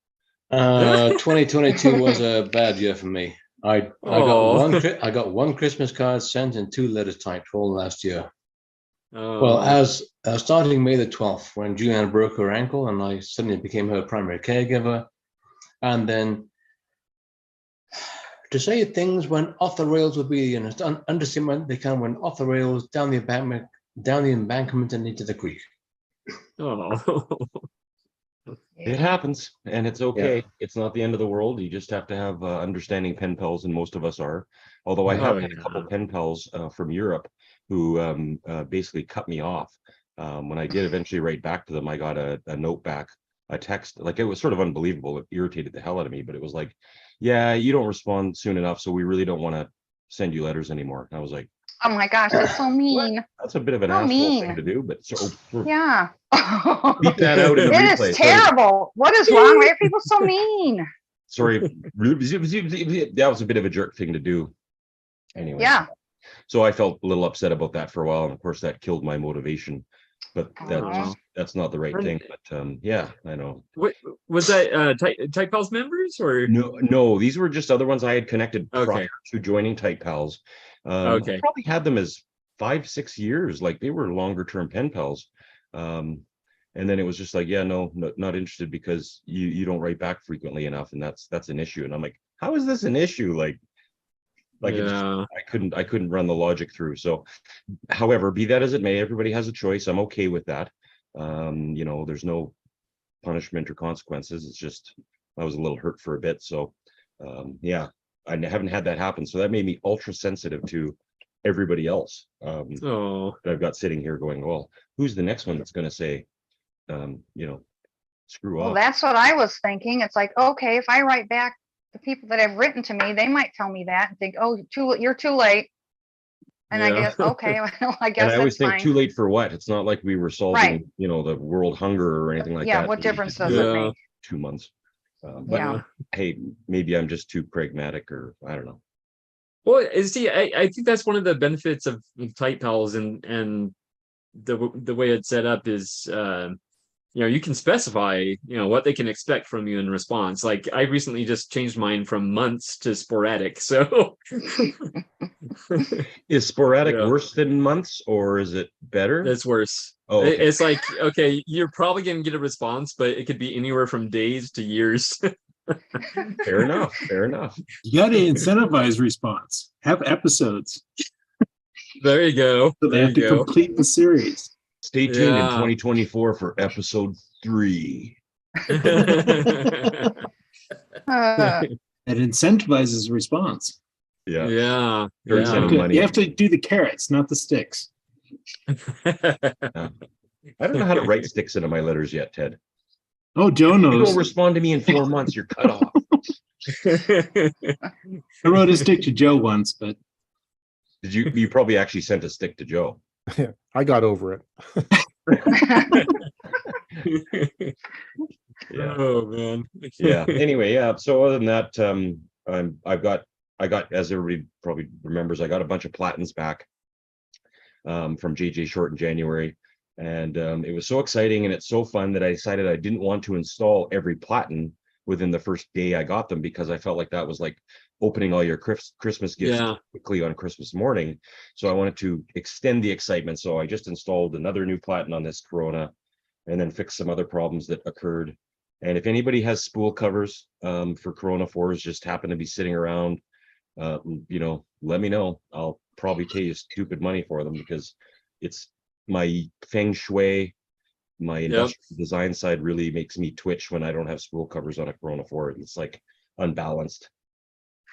2022 was a bad year for me. I got one Christmas card sent and 2 letters typed all last year. Well, as starting May the 12th, when Julianne broke her ankle and I suddenly became her primary caregiver, and then to say things went off the rails would be an understatement. They kind of went off the rails down the embankment and into the creek. Oh. It happens, and it's okay. It's not the end of the world. You just have to have understanding pen pals, and most of us are. Although I have had a couple pen pals from Europe who basically cut me off. When I did eventually write back to them, I got a note back, a text. Like, it was sort of unbelievable. It irritated the hell out of me, but it was like, yeah, you don't respond soon enough, so we really don't want to send you letters anymore. And I was like, oh my gosh, that's so mean. That's a bit of an asshole thing to do, but yeah. Beat that out in the replay. It is terrible. What is wrong? Why are people so mean? Sorry, that was a bit of a jerk thing to do. Anyway. Yeah. So I felt a little upset about that for a while, and of course that killed my motivation. But that's not the right thing. But yeah, I know. What was that? Type Pals members or no? These were just other ones I had connected prior to joining Type Pals. I probably had them as 5-6 years. Like, they were longer term pen pals. And then it was just like, yeah, no, not interested because you don't write back frequently enough, and that's an issue. And I'm like, how is this an issue? Like I couldn't run the logic through. So, however, be that as it may, everybody has a choice. I'm okay with that. There's no punishment or consequences. It's just I was a little hurt for a bit. So yeah, I haven't had that happen. So that made me ultra sensitive to everybody else that I've got sitting here going, well, who's the next one that's going to say, screw off? Well, that's what I was thinking. It's like, okay, if I write back the people that have written to me, they might tell me that and think, oh, you're too late. And I guess, okay, well, I guess and I always think fine. too late for what? It's not like we were solving, the world hunger or anything like that. Yeah, what difference does it make? 2 months. But hey, maybe I'm just too pragmatic, or I don't know. Well, see, I think that's one of the benefits of Type Pals, and the way it's set up is, you can specify, what they can expect from you in response. Like, I recently just changed mine from months to sporadic. So is sporadic worse than months, or is it better? It's worse. Oh, okay. It's like, okay, you're probably going to get a response, but it could be anywhere from days to years. Fair enough. Fair enough. You got to incentivize response. Have episodes. There you go. So they There have you to go. complete the series. Stay tuned in Yeah. 2024 for episode 3. That incentivizes response. Yeah. Yeah. Start Yeah. sending money. You have to do the carrots, not the sticks. I don't know how to write sticks into my letters yet, Ted. Oh, Joe If you knows. don't respond to me in 4 months, you're cut off. I wrote a stick to Joe once, but Did you probably actually sent a stick to Joe. I got over it. Yeah. Oh man. Yeah. Anyway, yeah. So other than that, I got, as everybody probably remembers, I got a bunch of platens back from JJ Short in January. And it was so exciting and it's so fun that I decided I didn't want to install every platen within the first day I got them, because I felt like that was like opening all your Christmas gifts Yeah. quickly on Christmas morning. So I wanted to extend the excitement. So I just installed another new platen on this Corona and then fixed some other problems that occurred. And if anybody has spool covers for Corona 4s just happen to be sitting around, let me know. I'll probably pay you stupid money for them, because it's my feng shui, my industrial design side really makes me twitch when I don't have spool covers on a Corona 4. It's like unbalanced.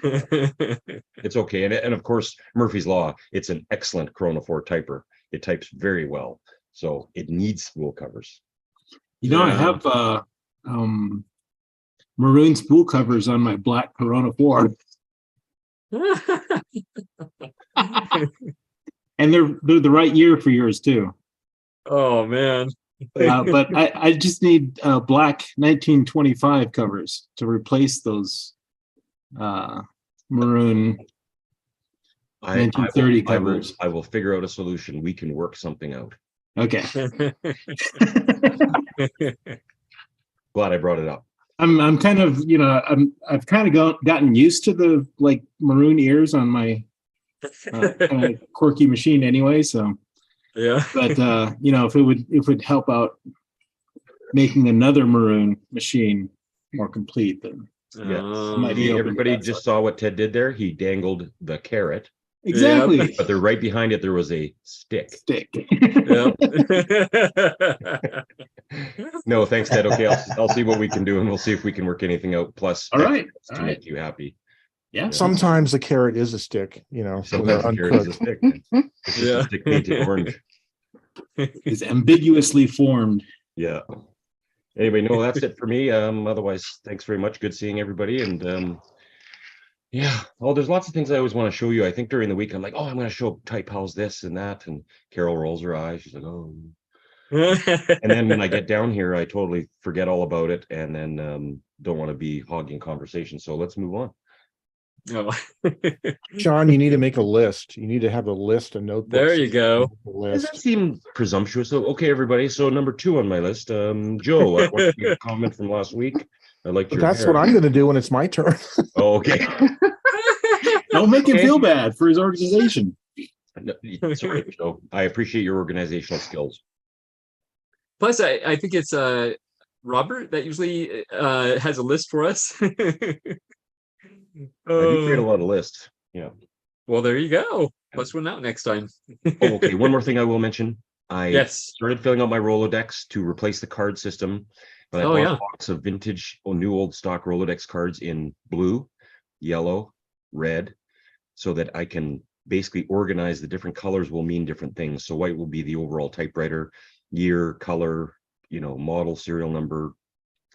It's okay. And of course, Murphy's Law, it's an excellent Corona 4 typer. It types very well. So it needs spool covers. I have maroon spool covers on my black Corona 4. And they're the right year for yours too. Oh man. But I just need black 1925 covers to replace those maroon 1930 covers. I will figure out a solution. We can work something out. Okay. Glad I brought it up. I'm kind of, I've kind of gotten used to the like maroon ears on my kind of quirky machine anyway. So yeah. But if it would help out making another maroon machine more complete, then Everybody just saw what Ted did there. He dangled the carrot. Exactly. Yep. But right behind it, there was a stick. Yep. No, thanks, Ted. Okay, I'll see what we can do, and we'll see if we can work anything out. Plus, all right, to make you happy. Yeah. Sometimes the carrot is a stick, Sometimes the carrot is a stick. It's just a stick painted orange. It's ambiguously formed. Yeah. Anyway, no, that's it for me. Otherwise, thanks very much. Good seeing everybody. And there's lots of things I always want to show you. I think during the week, I'm like, I'm going to show Type Pals this and that. And Carol rolls her eyes. She's like, oh. And then when I get down here, I totally forget all about it, and then don't want to be hogging conversation. So let's move on. Oh. Sean, you need to make a list. You need to have a list, a notebook. There you go. Does that seem presumptuous? So, okay, everybody. So number 2 on my list, Joe, I want you to comment from last week. I liked your That's hair. what I'm going to do when it's my turn. Oh, okay. Don't make him feel bad for his organization. No, it's okay, Joe. I appreciate your organizational skills. Plus, I think it's Robert that usually has a list for us. I do create a lot of lists. Yeah. Well, there you go. Plus one out next time. Oh, okay. One more thing I will mention. I Yes. started filling out my Rolodex to replace the card system. But I bought a box of vintage new old stock Rolodex cards in blue, yellow, red, so that I can basically organize the different colors will mean different things. So white will be the overall typewriter, year, color, model, serial number,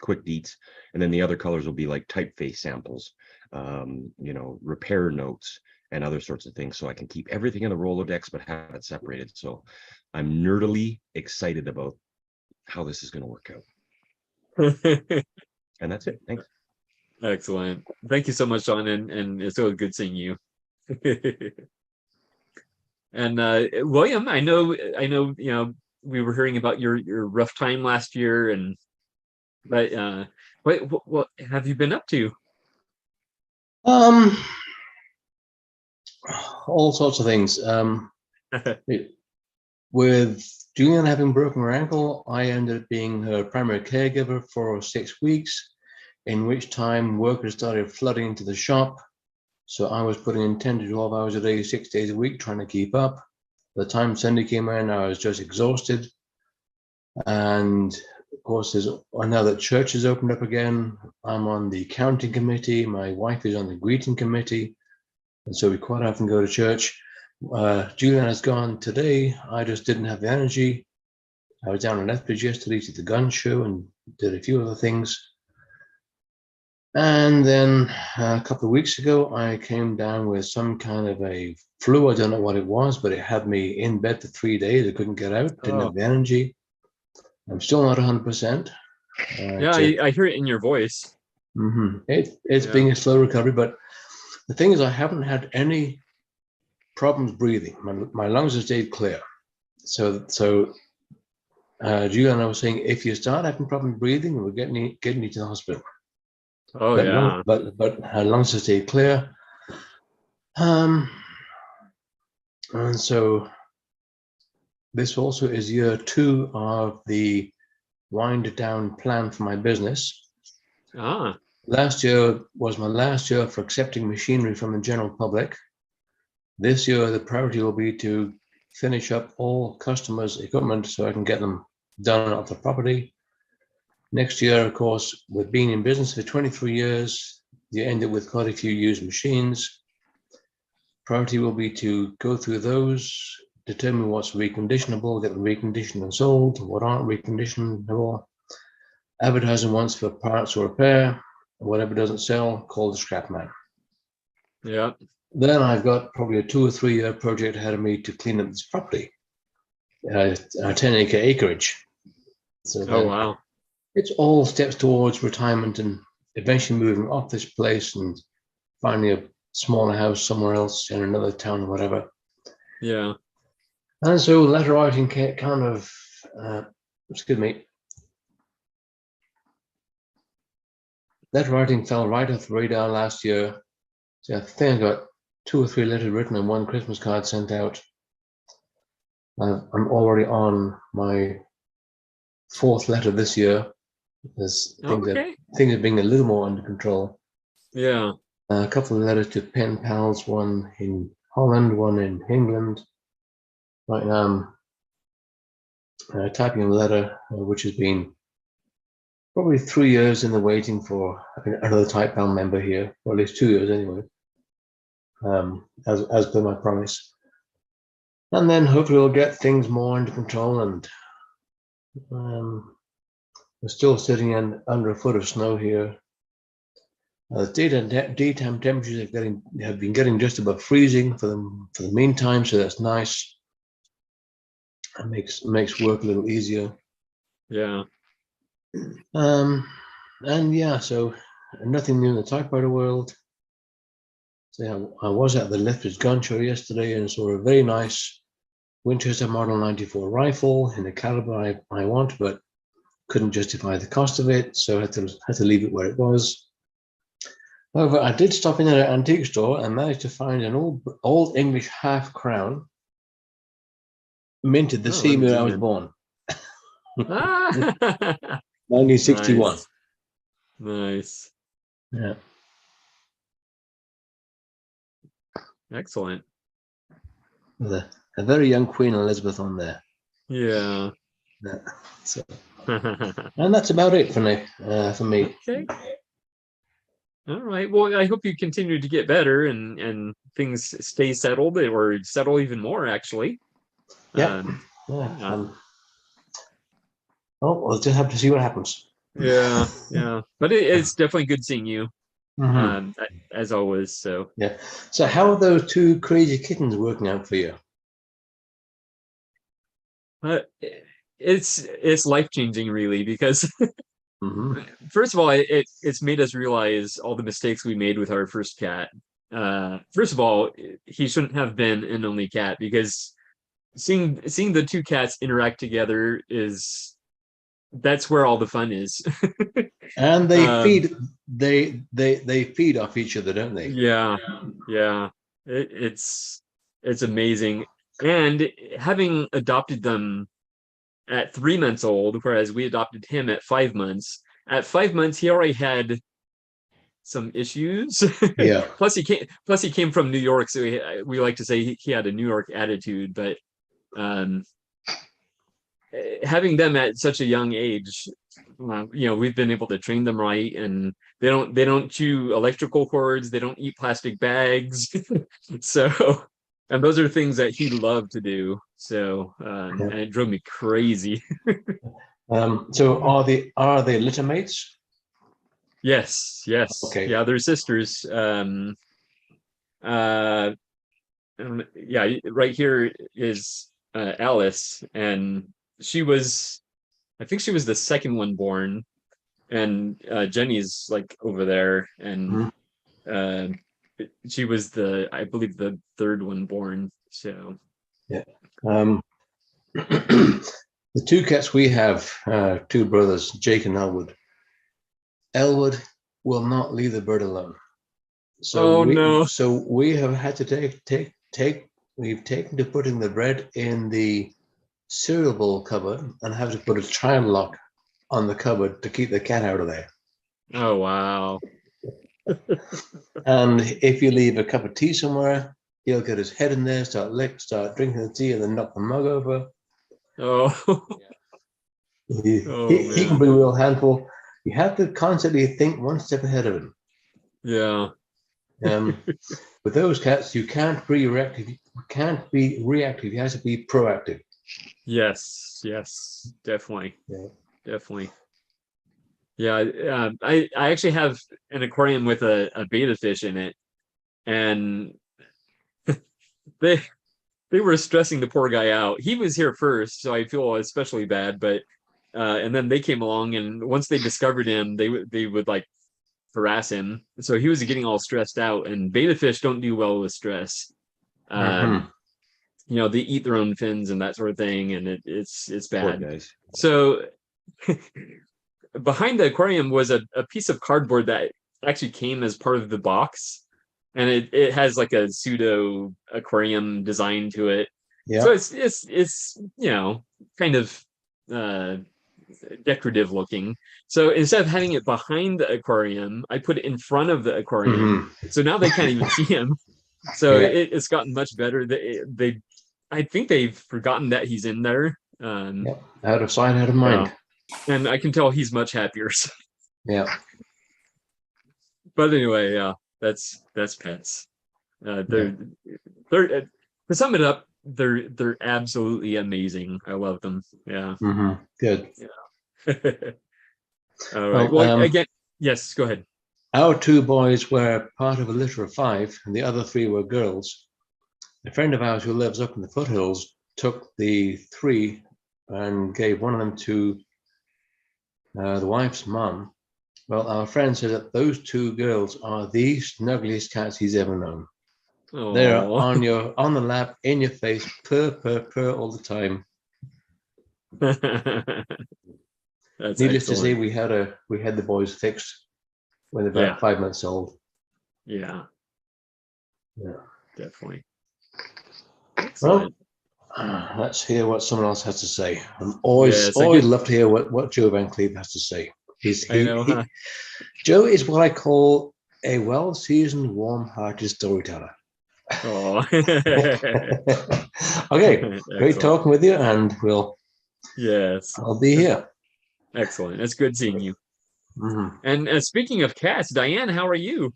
quick deets. And then the other colors will be like typeface samples, repair notes and other sorts of things. So I can keep everything in the Rolodex, but have it separated. So I'm nerdily excited about how this is going to work out. And that's it. Thanks. Excellent. Thank you so much, John, and it's so good seeing you. And William, I know, we were hearing about your rough time last year, but what have you been up to? All sorts of things. With Julian having broken her ankle, I ended up being her primary caregiver for 6 weeks. in which time workers started flooding into the shop. So I was putting in 10 to 12 hours a day, 6 days a week, trying to keep up. By the time Sunday came in, I was just exhausted. And of course, now that church has opened up again, I'm on the counting committee. My wife is on the greeting committee. And so we quite often go to church. Julian has gone today. I just didn't have the energy. I was down in Lethbridge yesterday to the gun show and did a few other things. And then a couple of weeks ago, I came down with some kind of a flu. I don't know what it was, but it had me in bed for 3 days. I couldn't get out, didn't have the energy. I'm still not 100%. Yeah, I hear it in your voice. It's been a slow recovery, but the thing is, I haven't had any problems breathing. My lungs have stayed clear. So Julia and I were saying, if you start having problems breathing, we're getting you to the hospital. Oh, yeah. But her lungs have stayed clear. And so this also is year 2 of the wind down plan for my business. Last year was my last year for accepting machinery from the general public. This year, the priority will be to finish up all customers' equipment so I can get them done off the property. Next year, of course, with being in business for 23 years, you end up with quite a few used machines. Priority will be to go through those, determine what's reconditionable, get them reconditioned and sold, what aren't reconditionable, advertising once for parts or repair, whatever doesn't sell, call the scrap man. Yeah. Then I've got probably a 2 or 3 year project ahead of me to clean up this property, a 10-acre acreage. So wow. It's all steps towards retirement and eventually moving off this place and finding a smaller house somewhere else in another town or whatever. Yeah. And so letter writing kind of, letter writing fell right off the radar last year. So I think I got 2 or 3 letters written and 1 Christmas card sent out. I'm already on my 4th letter this year. There's things are being a little more under control. Yeah. A couple of letters to pen pals, one in Holland, one in England. Right now I'm typing a letter which has been probably 3 years in the waiting for another type pal member here, or at least 2 years anyway, as per my promise. And then hopefully we'll get things more under control, and we're still sitting under a foot of snow here. Daytime temperatures have been getting just above freezing for the meantime, so that's nice. It makes work a little easier. Yeah. And yeah, so nothing new in the typewriter world. So yeah, I was at the Lethbridge gun show yesterday and saw a very nice Winchester Model 94 rifle in the caliber I want, but couldn't justify the cost of it, so I had to leave it where it was. However, I did stop in at an antique store and managed to find an old English half crown, minted the same year I was born. 1961. Nice. Yeah. Excellent. With a very young Queen Elizabeth on there. Yeah. So, and that's about it for me. Okay. All right. Well, I hope you continue to get better and things stay settled or settle even more, actually. Yeah. Well, we'll just have to see what happens. Yeah. But it's definitely good seeing you, as always. So yeah. So how are those 2 crazy kittens working out for you? It's life-changing, really, because first of all, it's made us realize all the mistakes we made with our first cat. First of all, he shouldn't have been an only cat, because seeing the 2 cats interact together that's where all the fun is. And they feed they feed off each other, don't they? Yeah. It's amazing. And having adopted them at 3 months old, whereas we adopted him at 5 months. At 5 months, he already had some issues. Yeah. Plus he came from New York, so we like to say he had a New York attitude. But having them at such a young age, we've been able to train them right, and they don't chew electrical cords, they don't eat plastic bags. So, and those are things that he loved to do. So, and it drove me crazy. So are they litter mates? Yes. Okay. Yeah, they're sisters. Right here is Alice, and I think she was the second one born, and Jenny's like over there, and she was I believe the third one born. So yeah. The two cats we have, two brothers, Jake and Elwood. Elwood will not leave the bird alone. So we have had to we've taken to putting the bread in the cereal bowl cupboard and have to put a trial lock on the cupboard to keep the cat out of there. Oh, wow. And if you leave a cup of tea somewhere, he'll get his head in there, start drinking the tea, and then knock the mug over. Oh. He can bring a real handful. You have to constantly think one step ahead of him. Yeah. With those cats, you can't be reactive. You can't be reactive. You have to be proactive. Yes, definitely. Yeah. Definitely. Yeah, I actually have an aquarium with a betta fish in it, and they were stressing the poor guy out. He was here first, so I feel especially bad. But and then they came along, and once they discovered him, they would like harass him. So he was getting all stressed out. And betta fish don't do well with stress. They eat their own fins and that sort of thing, and it's bad. So behind the aquarium was a piece of cardboard that actually came as part of the box, and it has like a pseudo aquarium design to it. Yeah. So it's kind of decorative looking. So instead of having it behind the aquarium, I put it in front of the aquarium. So now they can't even see him. So it's gotten much better. I think they've forgotten that he's in there. Out of sight, out of mind. And I can tell he's much happier. Yeah. But anyway, that's pets. They're to sum it up, they're absolutely amazing. I love them. Yeah. Good. Yeah. All right. Well, again, yes, go ahead. Our two boys were part of a litter of 5, and the other 3 were girls. A friend of ours who lives up in the foothills took the 3 and gave one of them to the wife's mum. Well, our friend said that those 2 girls are the snuggliest cats he's ever known. Aww. They're on the lap, in your face, purr all the time. Needless to say, we had the boys fixed when they're about 5 months old. Yeah. Definitely. Excellent. Well, let's hear what someone else has to say. I'm always love to hear what Joe Van Cleve has to say. Joe is what I call a well-seasoned, warm-hearted storyteller. Oh. Okay, great talking with you, and I'll be here. Excellent. It's good seeing you. And speaking of cats, Diane, how are you?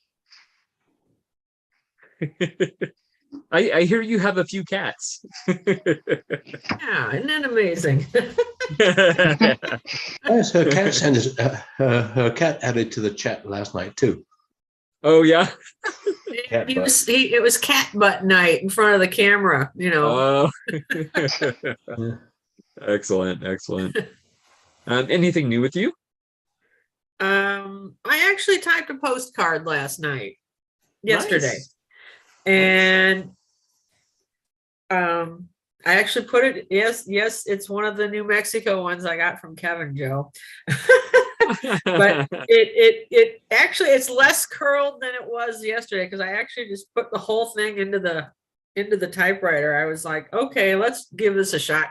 I hear you have a few cats. Yeah, isn't that amazing? Yes, her cat added to the chat last night too. Oh yeah. It was cat butt night in front of the camera, Oh. Excellent. Anything new with you? I actually typed a postcard yesterday. Nice. And I actually put it, yes, it's one of the New Mexico ones I got from Kevin, Joe. But it actually, it's less curled than it was yesterday, because I actually just put the whole thing into the typewriter. I was like, okay, let's give this a shot.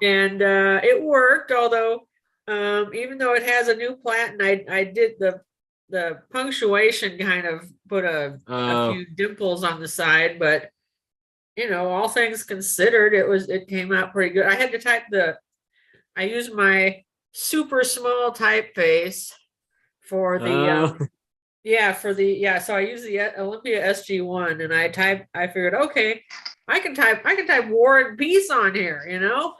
And it worked, although even though it has a new plat, and I did the punctuation kind of put a few dimples on the side, but you know, all things considered, it came out pretty good. I had to type I used my super small typeface for the so I used the Olympia SG1, and I figured, okay, I can type War and Peace on here, you know.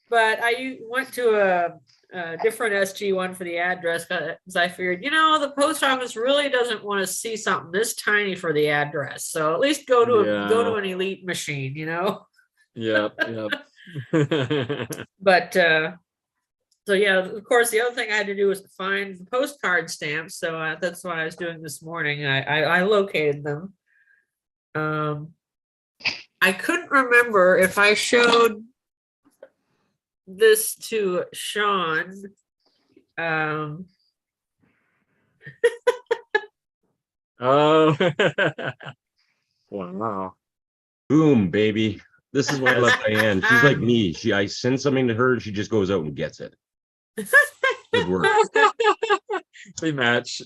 But I went to a different SG1 for the address because I figured, you know, the post office really doesn't want to see something this tiny for the address, so at least go to an elite machine, you know. Yep. But so yeah, of course, the other thing I had to do was find the postcard stamps. So that's what I was doing this morning. I located them. I couldn't remember if I showed this to Sean. Oh, wow. Boom, baby. This is why I love Diane. She's like me. I send something to her and she just goes out and gets it. Good work. They match.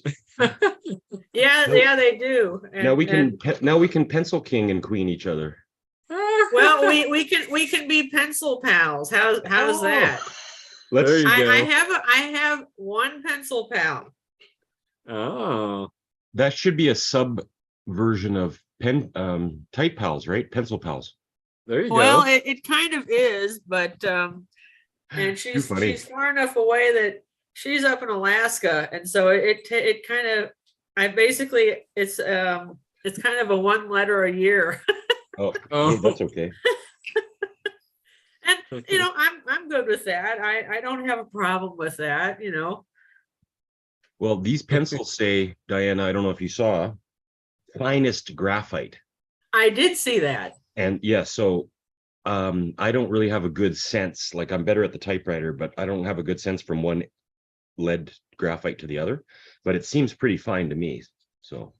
Yeah, they do. Now we can pencil king and queen each other. Well, we can be pencil pals. How's that? There you go. I have one pencil pal. Oh, that should be a sub version of type pals, right? Pencil pals. There you go. Well, it kind of is, but and she's far enough away that she's up in Alaska, and so it kind of it's kind of a one letter a year. Oh, that's okay. And you know, I'm good with that. I don't have a problem with that, you know. Well, these pencils say, Diana, I don't know if you saw, finest graphite. I did see that. And yeah, so I don't really have a good sense. Like, I'm better at the typewriter, but I don't have a good sense from one lead graphite to the other. But it seems pretty fine to me. So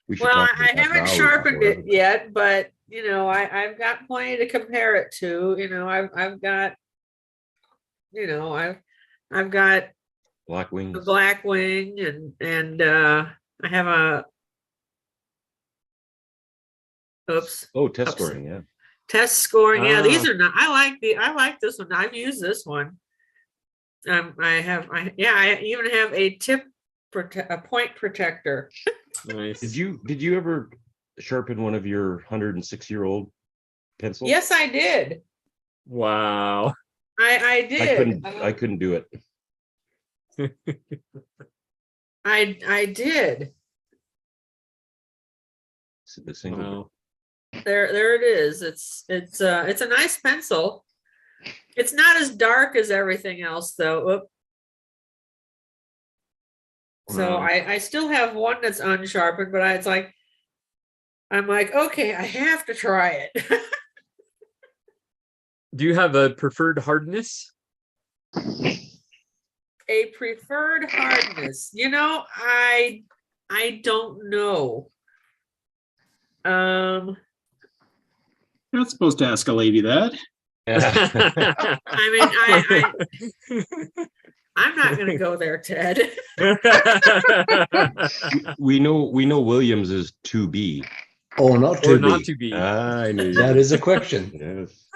we should. Well, I haven't sharpened it yet, but you know, I've got plenty to compare it to. You know, I've got, you know, I've got black wing, the black wing, and I have a test scoring, yeah. Test scoring, yeah. These are not. I like this one. I've used this one. I even have a point protector. Nice. Did you ever sharpen one of your 106-year-old pencils? Yes, I did. Wow. I did. I couldn't do it. I did. The single. Wow. There it is. It's a nice pencil. It's not as dark as everything else, though. Oop. So I still have one that's unsharpened, but I'm like, okay, I have to try it. Do you have a preferred hardness? A preferred hardness? You know, I don't know. You're not supposed to ask a lady that. I mean, I'm not going to go there, Ted. we know Williams is 2B. Oh, not Or 2B. not to be. I knew That is a question. Yes.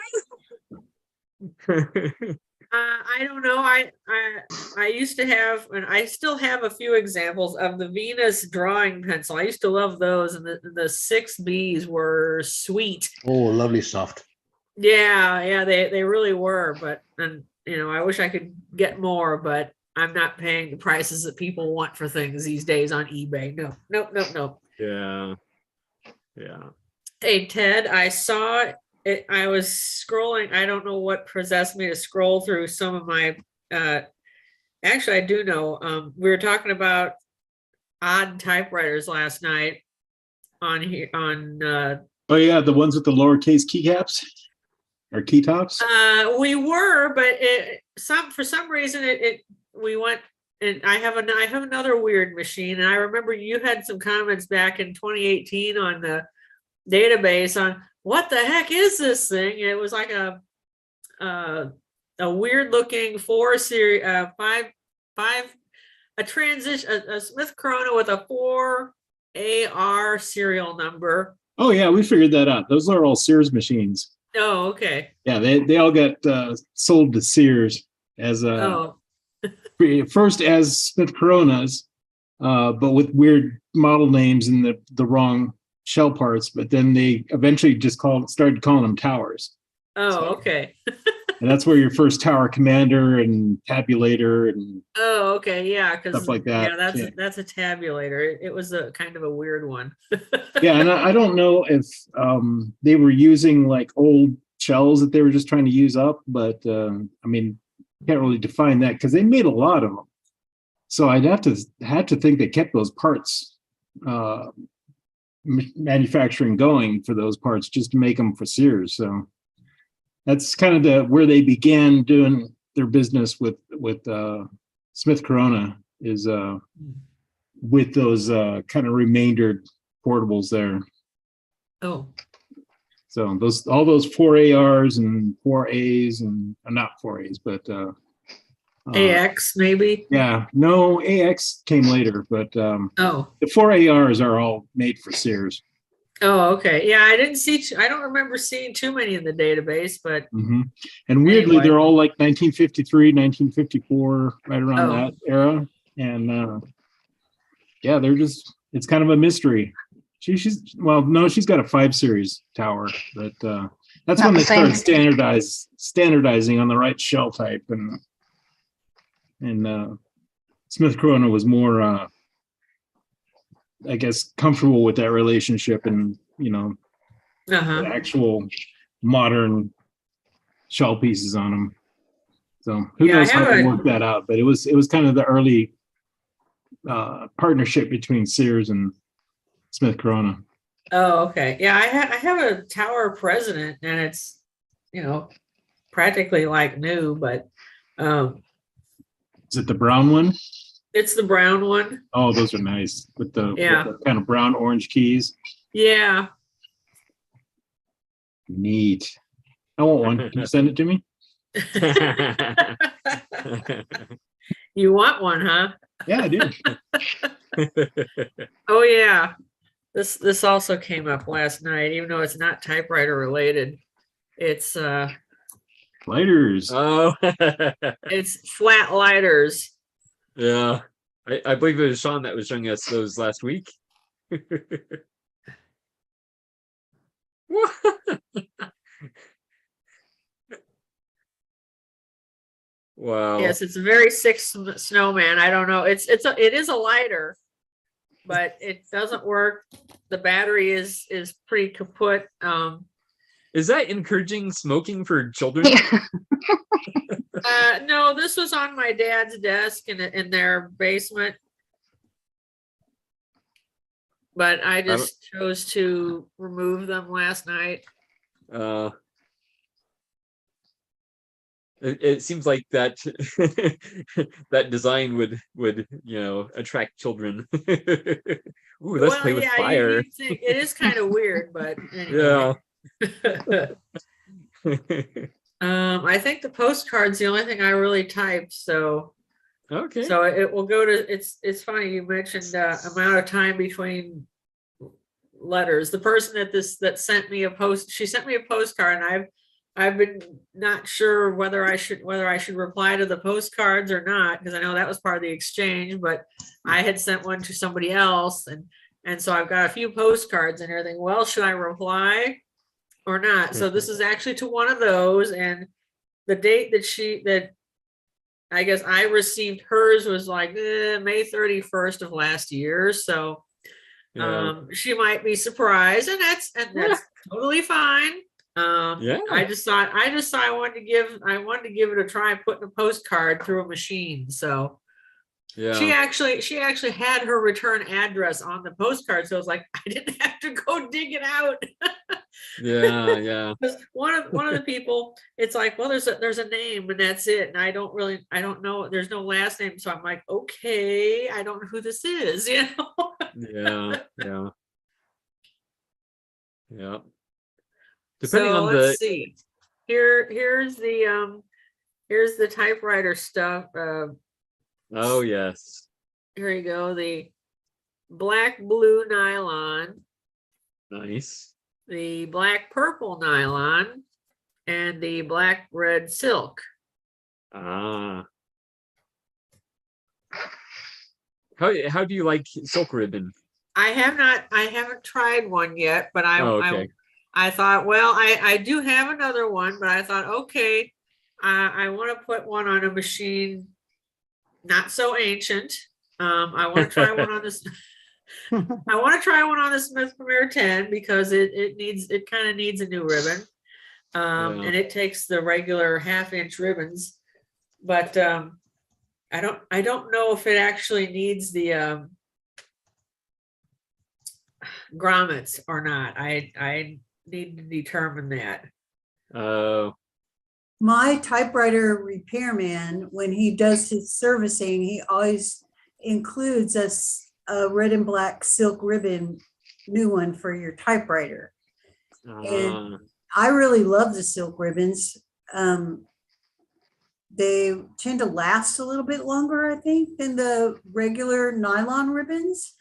I don't know. I used to have, and I still have a few examples of the Venus drawing pencil. I used to love those, and the 6Bs were sweet. Oh, lovely soft. Yeah, they really were. But you know, I wish I could get more, but I'm not paying the prices that people want for things these days on eBay. No. Yeah. Hey, Ted, I saw it. I was scrolling. I don't know what possessed me to scroll through some of my, actually, I do know. We were talking about odd typewriters last night on here Oh yeah, the ones with the lowercase keycaps or key tops. we were, but for some reason we went, and I have another weird machine, and I remember you had some comments back in 2018 on the database on what the heck is this thing. It was like a a weird looking 4 series, a transition, a Smith Corona with a 4 AR serial number. Oh yeah, we figured that out. Those are all Sears machines. Oh, okay. Yeah, they all got sold to Sears as first as Smith Coronas, but with weird model names and the wrong shell parts. But then they eventually just started calling them towers. Oh, okay. And that's where your first tower commander and tabulator and Oh, okay, yeah, because stuff like that. Yeah, that's a tabulator. It was a kind of a weird one. Yeah, and I don't know if they were using like old shells that they were just trying to use up, but I mean, can't really define that because they made a lot of them. So I'd had to think they kept those parts manufacturing going for those parts just to make them for Sears. So that's kind of where they began doing their business with Smith Corona is with those kind of remaindered portables there. Oh. So all those 4 ARs and 4 A's and not 4 A's, but AX maybe. Yeah, no, AX came later, but the 4 ARs are all made for Sears. Oh, okay. Yeah, I don't remember seeing too many in the database, but and weirdly, anyway. they're all like 1953, 1954, right around that era. And yeah, it's kind of a mystery. She's got a 5 series tower, but that's Not when the they same. started standardizing on the right shell type, and Smith Corona was more I guess comfortable with that relationship and the actual modern shell pieces on them. So who knows how to work that out, but it was kind of the early partnership between Sears and Smith Corona. Oh, okay. Yeah, I have a tower president and it's, practically like new, but is it the brown one? It's the brown one. Oh, those are nice with the kind of brown orange keys. Yeah. Neat. I want one. Can you send it to me? You want one, huh? Yeah, I do. Oh yeah. This also came up last night, even though it's not typewriter related. It's lighters. Oh. It's flat lighters. Yeah. I believe it was Sean that was showing us those last week. Wow. Yes, it's a very sick snowman. I don't know. It is a lighter, but it doesn't work. The battery is pretty kaput. Is that encouraging smoking for children? No, this was on my dad's desk in their basement. But I just chose to remove them last night. It seems like that that design would attract children. Ooh, let's play with fire. You'd think it is kind of weird, but anyway. Yeah. I think the postcard's the only thing I really typed, so okay. So it will go to it's funny you mentioned amount of time between letters. The person that sent me she sent me a postcard, and I've been not sure whether I should reply to the postcards or not, because I know that was part of the exchange, but I had sent one to somebody else, and so I've got a few postcards and everything. Well, should I reply or not? So this is actually to one of those, and the date that I guess I received hers was like May 31st of last year. So she might be surprised, and that's totally fine. I just thought I wanted to give it a try putting a postcard through a machine. So she actually had her return address on the postcard, so it was like I didn't have to go dig it out. Yeah. Because one of the people, it's like, well, there's a name and that's it, and I don't know, there's no last name, so I'm like, okay, I don't know who this is, Yeah. Depending so on let's see. Here's here's the typewriter stuff. Oh yes. Here you go. The black blue nylon, Nice. the black purple nylon, and the black red silk. Ah. How do you like silk ribbon? I haven't tried one yet, but Oh, okay. I thought, well, I do have another one, but I thought, okay, I want to put one on a machine not so ancient. I want to try one on this. I want to try one on the Smith Premier 10 because it kind of needs a new ribbon. Yeah. And it takes the regular 1/2-inch ribbons, but I don't know if it actually needs the grommets or not. I need to determine that. Oh. My typewriter repairman, when he does his servicing, he always includes a red and black silk ribbon, new one for your typewriter. And I really love the silk ribbons. They tend to last a little bit longer, I think, than the regular nylon ribbons.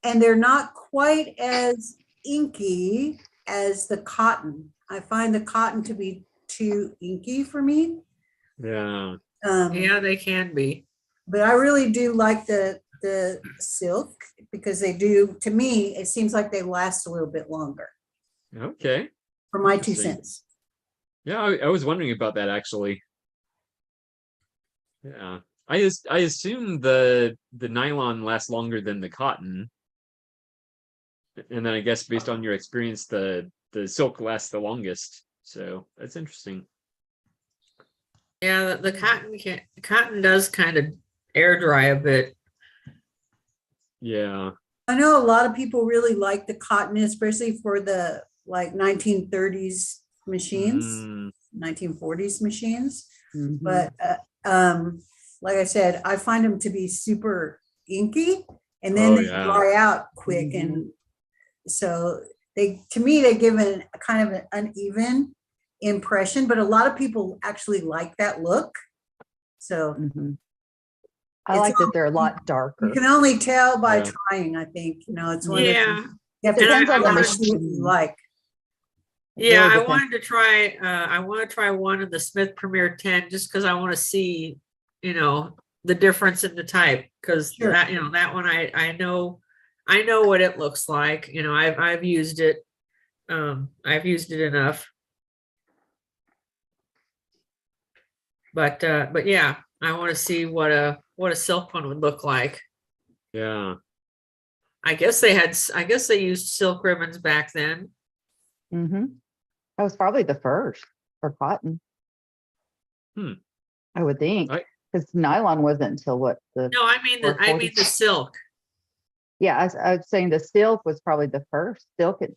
And they're not quite as inky as the cotton. I find the cotton to be too inky for me. Yeah. Yeah, they can be. But I really do like the silk because they do, to me, it seems like they last a little bit longer. Okay. For my 2 Interesting. cents. Yeah, I was wondering about that actually. Yeah. I assume the nylon lasts longer than the cotton. And then I guess based on your experience, the silk lasts the longest. So that's interesting. Yeah, the cotton does kind of air dry a bit. Yeah. I know a lot of people really like the cotton, especially for the like 1930s machines, 1940s machines. But like I said, I find them to be super inky, and then they dry out quick, and so to me they give a kind of an uneven impression. But a lot of people actually like that look. So I like that they're a lot darker. you can only tell by trying. I think it's one of the things. You have to Depends on the see what you like. Yeah, Really I wanted to try. I want to try one of the Smith Premier 10 just because I want to see, the difference in the type. Because that, that one I know what it looks like. I've used it. I've used it enough. But yeah, I want to see what a silk one would look like. Yeah. I guess they used silk ribbons back then. That was probably the first for cotton. I would think, because nylon wasn't until what the. No, I mean the silk. Yeah, I was saying the silk was probably the first. Silk and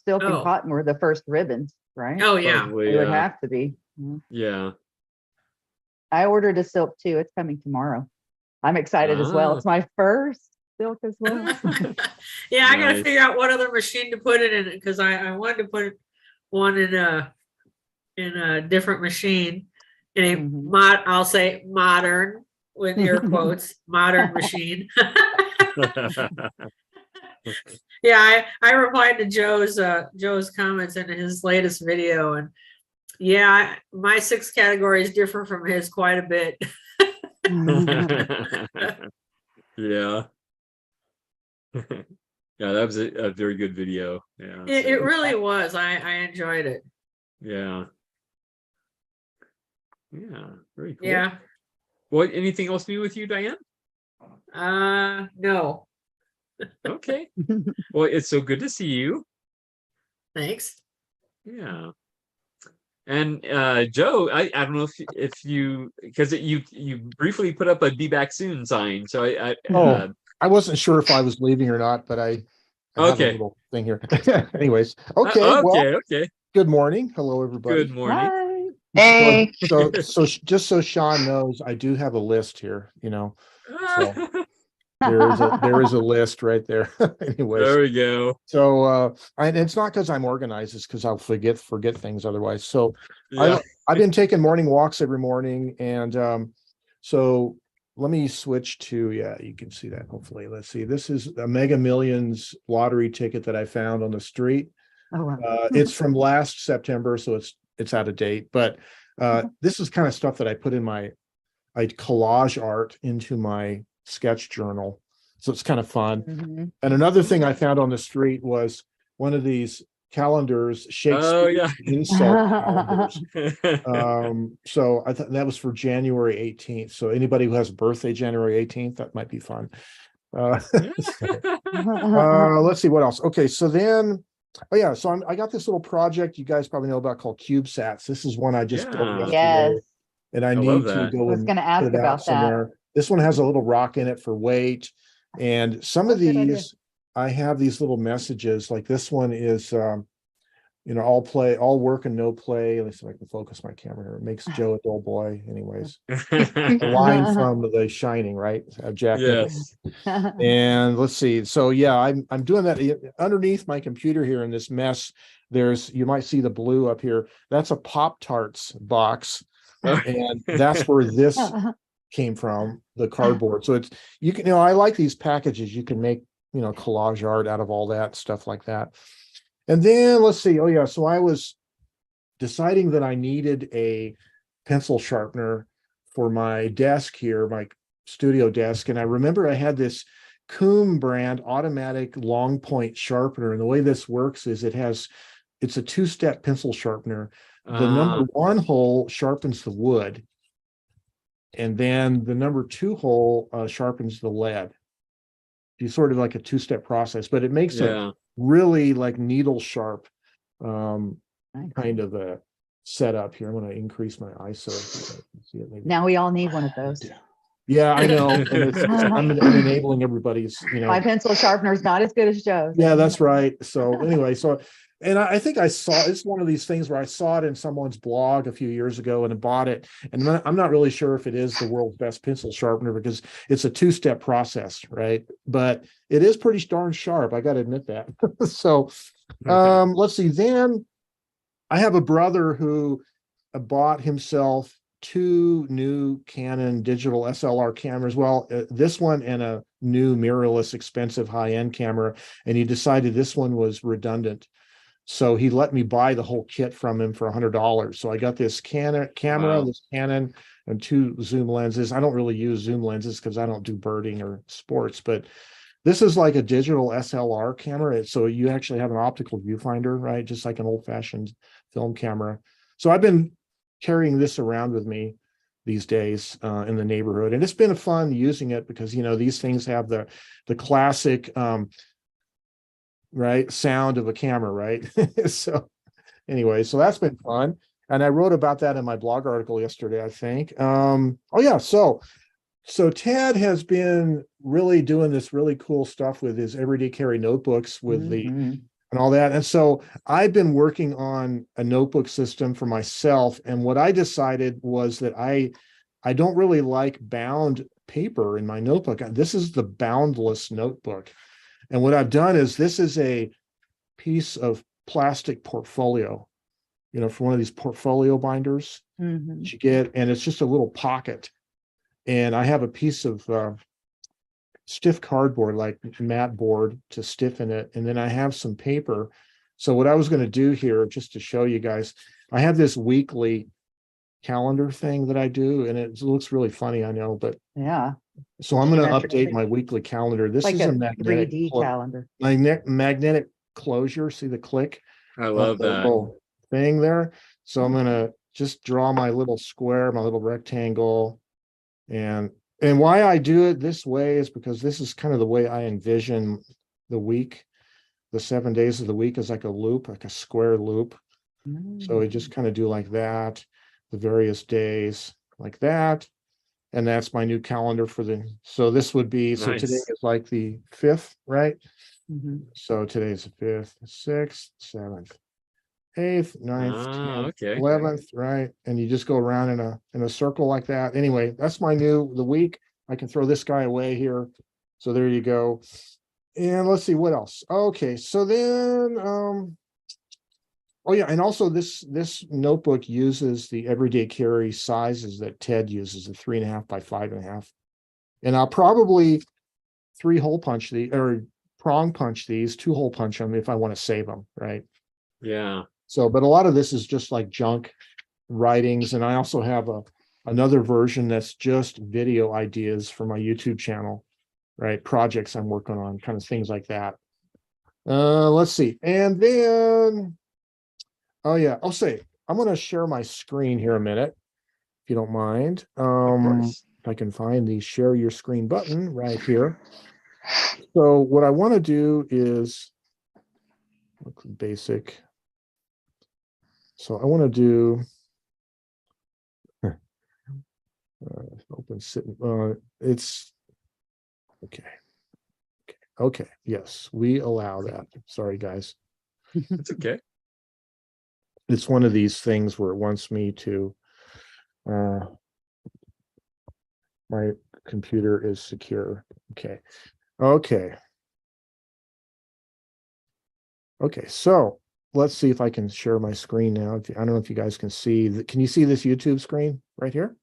cotton were the first ribbons, right? Oh yeah, probably, it would have to be. Yeah. I ordered a silk too. It's coming tomorrow. I'm excited as well. It's my first silk as well. Yeah, I got to figure out what other machine to put it in because I wanted to put one in a different machine in a I'll say modern with air quotes modern machine. Yeah, I replied to Joe's comments in his latest video, and yeah, my 6 categories differ from his quite a bit. Yeah. Yeah, that was a very good video. Yeah. It really was. I enjoyed it. Yeah. Yeah, very cool. Yeah. What? Anything else new with you, Diane? No. Okay. Well, it's so good to see you. Thanks. Yeah. And Joe, I don't know if you because you briefly put up a "Be Back Soon" sign, so I wasn't sure if I was leaving or not, but I have a little thing here. Anyways, okay. Okay. Good morning. Hello, everybody. Good morning. Hi. Hey. So just so Sean knows, I do have a list here. So there is a list right there. Anyways, There we go. so and it's not because I'm organized, it's because I'll forget things otherwise. So Yeah. I've been taking morning walks every morning, and so let me switch to, yeah, you can see that hopefully. Let's see. This is a Mega Millions lottery ticket that I found on the street. Oh, wow. It's from last September, so it's out of date. But this is kind of stuff that I put in I collage art into my sketch journal. So it's kind of fun. Mhm. And another thing I found on the street was one of these calendars, Oh Shakespeare yeah. insult calendars. So I thought that was for January 18th. So anybody who has a birthday January 18th, that might be fun. Let's see what else. Okay, so then, oh yeah, so I got this little project you guys probably know about called CubeSats. This is one I just built Yeah. yesterday, Yes, and I I love need to that. go I was and gonna put ask it out about that. somewhere. This one has a little rock in it for weight, and some Oh, of good idea. these I have these little messages. Like this one is, all work and no play. Let's see if I can focus my camera here. It makes Joe a dull boy. Anyways, a line from The Shining, right? Jack Nicholson. Yes. And let's see. So yeah, I'm doing that underneath my computer here in this mess. You might see the blue up here. That's a Pop-Tarts box, and that's where this came from, the cardboard. So I like these packages. You can make, collage art out of all that stuff like that. And then let's see. Oh yeah, so I was deciding that I needed a pencil sharpener for my desk here, my studio desk. And I remember I had this Coom brand automatic long point sharpener. And the way this works is it's a two-step pencil sharpener. The number one hole sharpens the wood, and then the number two hole sharpens the lead. You sort of like a two-step process, but it makes a really like needle sharp kind of a setup here. I'm going to increase my ISO. So I can see it maybe. Now we all need one of those. Yeah, I know. And I'm enabling everybody's, My pencil sharpener is not as good as Joe's. Yeah, that's right. So anyway, and I think it's one of these things where I saw it in someone's blog a few years ago and I bought it. And I'm not really sure if it is the world's best pencil sharpener because it's a two-step process, right? But it is pretty darn sharp. I got to admit that. So let's see. Then I have a brother who bought himself 2 new Canon digital SLR cameras. Well, this one and a new mirrorless, expensive high-end camera. And he decided this one was redundant. So he let me buy the whole kit from him for $100. So I got this camera, this Canon, and 2 zoom lenses. I don't really use zoom lenses because I don't do birding or sports, but this is like a digital SLR camera. So you actually have an optical viewfinder, right? Just like an old-fashioned film camera. So I've been carrying this around with me these days in the neighborhood, and it's been fun using it because these things have the classic right sound of a camera, right? So anyway, so that's been fun, and I wrote about that in my blog article yesterday, I think. Oh yeah, so Ted has been really doing this really cool stuff with his everyday carry notebooks with and all that. And so I've been working on a notebook system for myself. And what I decided was that I don't really like bound paper in my notebook. This is the boundless notebook. And what I've done is this is a piece of plastic portfolio, for one of these portfolio binders that you get. And it's just a little pocket. And I have a piece of stiff cardboard, like mat board, to stiffen it. And then I have some paper. So what I was going to do here, just to show you guys, I have this weekly calendar thing that I do, and it looks really funny, I know, but yeah. So I'm going to update my weekly calendar. This like is a magnetic 3D calendar. Magnetic closure. See the click? I love the that little thing there. So I'm going to just draw my little square, my little rectangle, and why I do it this way is because this is kind of the way I envision the week. The 7 days of the week is like a loop, like a square loop. So we just kind of do like that, the various days like that. And that's my new calendar so this would be, so today is like the 5th, right? So today's the 5th, 6th, 7th, 8th, 9th, 10th, 11th, right? And you just go around in a circle like that. Anyway, that's the week. I can throw this guy away here So there you go. And let's see what else. Okay, so then oh yeah, and also this notebook uses the everyday carry sizes that Ted uses, the 3.5 by 5.5. And I'll probably 3-hole punch the or prong punch these, 2-hole punch them if I want to save them, right? Yeah. So, but a lot of this is just like junk writings, and I also have another version that's just video ideas for my YouTube channel, right? Projects I'm working on, kind of things like that. Let's see. And then, oh yeah, I'll say, I'm going to share my screen here a minute, if you don't mind. If I can find the share your screen button right here. So what I want to do is basic. So I want to do open sitting. It's okay. Okay. Yes, we allow that. Sorry, guys. It's okay. It's one of these things where it wants me to. My computer is secure. Okay. Okay. Okay. So let's see if I can share my screen now. I don't know if you guys can see. Can you see this YouTube screen right here?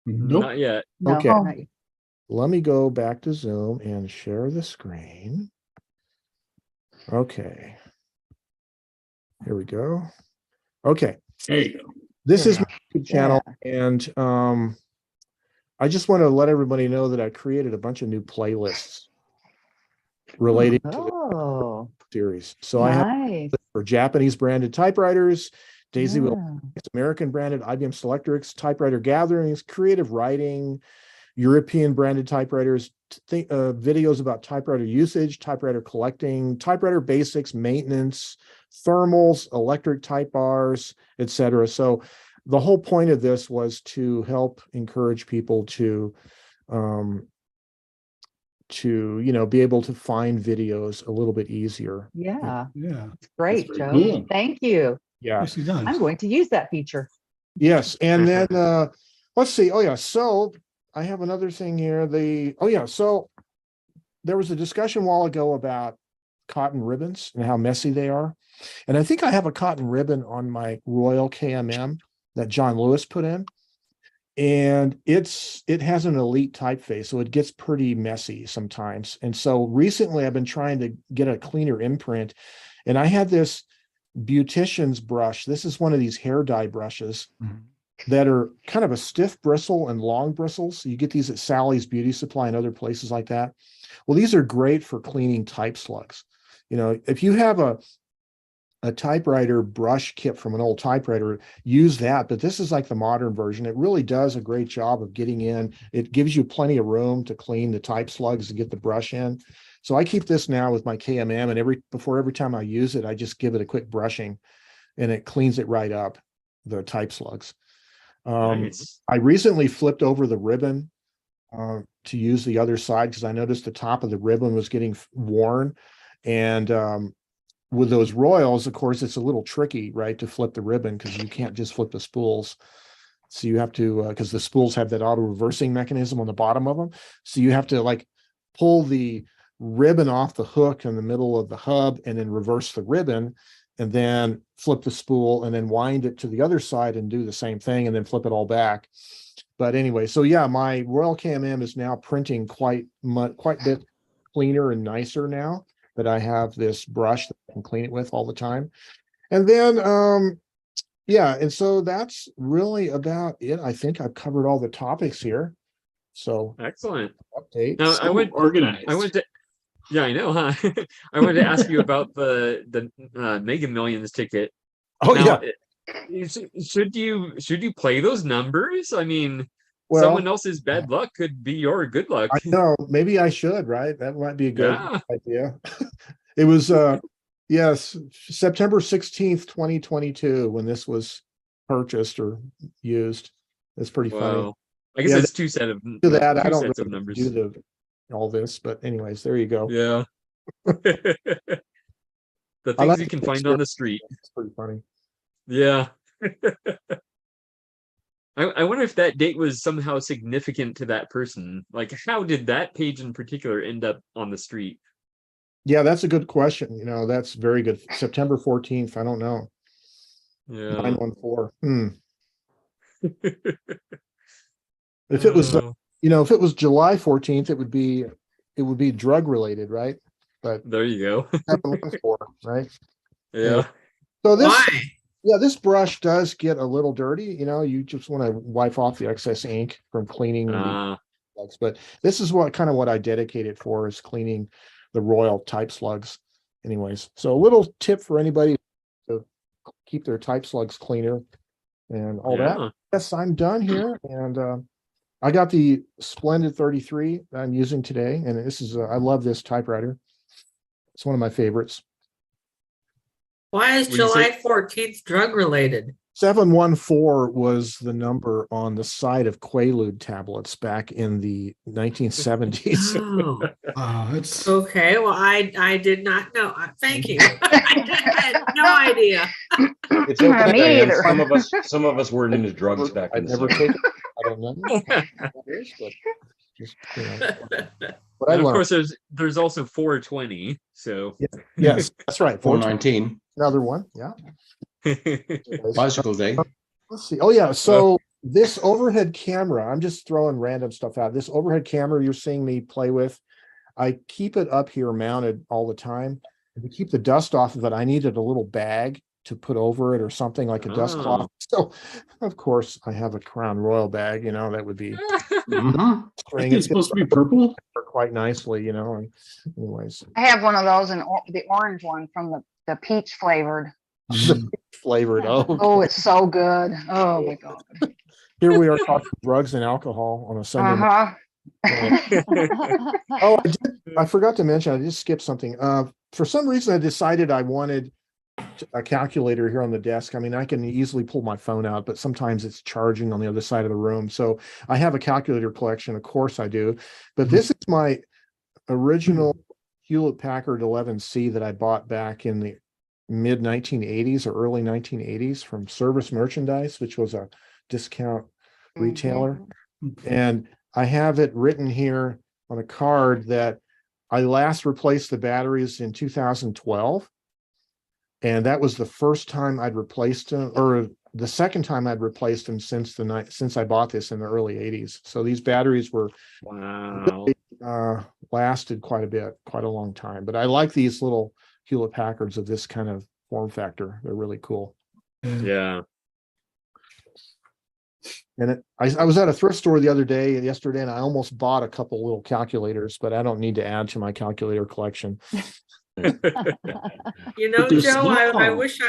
Nope. Not yet. No, Okay. not yet. Let me go back to Zoom and share the screen. Okay. Here we go. Okay. There you go. This is Yeah. my YouTube channel, and I just want to let everybody know that I created a bunch of new playlists relating to the Oh, series. So I have nice. for Japanese branded typewriters, Daisy Will Yeah. American branded IBM Selectrix, typewriter gatherings, creative writing, European branded typewriters, videos about typewriter usage, typewriter collecting, typewriter basics, maintenance, thermals, electric type bars, etc. So the whole point of this was to help encourage people to be able to find videos a little bit easier. Yeah, Yeah. great, very Joe. cool. Thank you. Yeah. Nicely done. I'm going to use that feature. Yes, and then let's see. Oh yeah, so I have another thing here. So there was a discussion a while ago about cotton ribbons and how messy they are. And I think I have a cotton ribbon on my Royal KMM that John Lewis put in. And it has an elite typeface, so it gets pretty messy sometimes. And so recently I've been trying to get a cleaner imprint, and I had this beautician's brush. This is one of these hair dye brushes that are kind of a stiff bristle and long bristles. You get these at Sally's Beauty Supply and other places like that. Well, these are great for cleaning type slugs. If you have a typewriter brush kit from an old typewriter, use that. But this is like the modern version. It really does a great job of getting in. It gives you plenty of room to clean the type slugs and get the brush in. So I keep this now with my KMM, and before every time I use it, I just give it a quick brushing, and it cleans it right up, the type slugs. Nice. I recently flipped over the ribbon to use the other side because I noticed the top of the ribbon was getting worn. And with those Royals, of course, it's a little tricky, right, to flip the ribbon because you can't just flip the spools. So you have to, because the spools have that auto reversing mechanism on the bottom of them. So you have to like pull the ribbon off the hook in the middle of the hub and then reverse the ribbon and then flip the spool and then wind it to the other side and do the same thing and then flip it all back. But anyway, so yeah, my Royal KMM is now printing quite a bit cleaner and nicer now that I have this brush that I can clean it with all the time. And then, yeah, and so that's really about it. I think I've covered all the topics here. So Excellent. update. Now Organized. Yeah, I know, huh? I wanted to ask you about the Mega Millions ticket. Oh Now, yeah. should you play those numbers? I mean, Well, someone else's bad luck could be your good luck. I know, maybe I should, right? That might be a good Yeah. idea. It was yes, September 16th, 2022, when this was purchased or used. It's pretty funny. Wow. I guess Yeah, it's two sets of really numbers. do all this, but anyways, there you go. Yeah. The I things like you can the find picture. on the street. It's pretty funny. Yeah. I wonder if that date was somehow significant to that person. Like, how did that page in particular end up on the street? Yeah, that's a good question. That's very good. September 14th. I don't know. Yeah. 914. If it was, Oh, if it was July 14th, it would be drug related, right? But there you go. 714, right? Yeah. So this, Why? yeah, this brush does get a little dirty. You just want to wipe off the excess ink from cleaning the Ah, slugs. But this is what I dedicate it for, is cleaning the royal type slugs. Anyways, so a little tip for anybody to keep their type slugs cleaner and all that. yeah. Yes, I'm done here, and I got the Splendid 33 that I'm using today, and this is I love this typewriter. It's one of my favorites. Why is When you say- July 14th drug related? 714 was the number on the side of Quaalude tablets back in the 1970s. Oh, Oh, that's okay. Well, I did not know. Thank you. I had no idea. It's okay. Me Diane. either. Some of us weren't into drugs back in I've the never 70s. taken. I don't know what that is, but just what I And of learned. course, there's also 420. So Yes, that's right. 419, Another one. Yeah. bicycle day. Let's see. Oh yeah. So this overhead camera, I'm just throwing random stuff out. This overhead camera you're seeing me play with, I keep it up here mounted all the time. And to keep the dust off of it, I needed a little bag to put over it or something like a dust Oh. cloth. So of course I have a Crown Royal bag, that would be Mhm. string. It's supposed to be purple. quite nicely, and anyways. I have one of those and the orange one from the peach flavored. Flavored. Oh, Oh, it's so good. Oh my God. here we are talking drugs and alcohol on a Sunday morning. Uh-huh. Oh, I forgot to mention, I just skipped something. For some reason, I decided I wanted a calculator here on the desk. I mean, I can easily pull my phone out, but sometimes it's charging on the other side of the room. So I have a calculator collection. Of course I do. But this is my original Hewlett Packard 11C that I bought back in the mid 1980s or early 1980s from Service Merchandise, which was a discount retailer. And I have it written here on a card that I last replaced the batteries in 2012. And that was the first time I'd replaced them, or the second time I'd replaced them since I bought this in the early 80s. So these batteries were Wow. lasted quite a long time. But I like these little Hewlett Packards of this kind of form factor. They're really cool. Yeah. And I was at a thrift store yesterday, and I almost bought a couple little calculators, but I don't need to add to my calculator collection. You know, they're Joe, I small. wish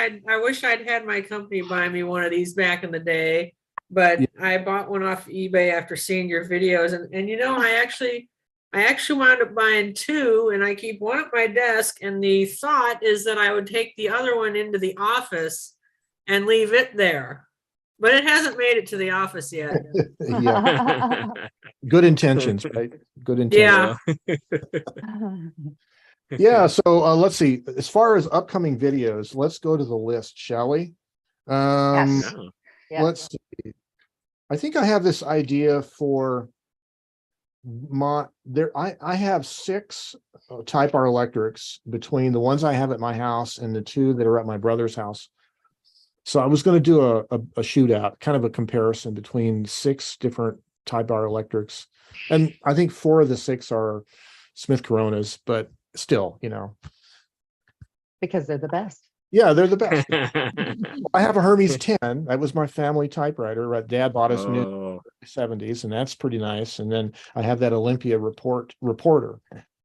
I'd had my company buy me one of these back in the day, but Yeah. I bought one off eBay after seeing your videos, and I actually wound up buying two, and I keep one at my desk, and the thought is that I would take the other one into the office and leave it there. But it hasn't made it to the office yet. Yeah, good intentions, right? Good intentions. Yeah. Yeah. So let's see. As far as upcoming videos, let's go to the list, shall we? Yes. Yeah. Let's see. I think I have this idea for I have 6 Type R electrics between the ones I have at my house and the 2 that are at my brother's house. So I was going to do a shootout, kind of a comparison between 6 different Type R electrics. And I think 4 of the 6 are Smith Coronas, but still, Because they're the best. yeah, they're the best. I have a Hermes 10. That was my family typewriter. Right? Dad bought us new Oh, 70s, and that's pretty nice. And then I have that Olympia reporter.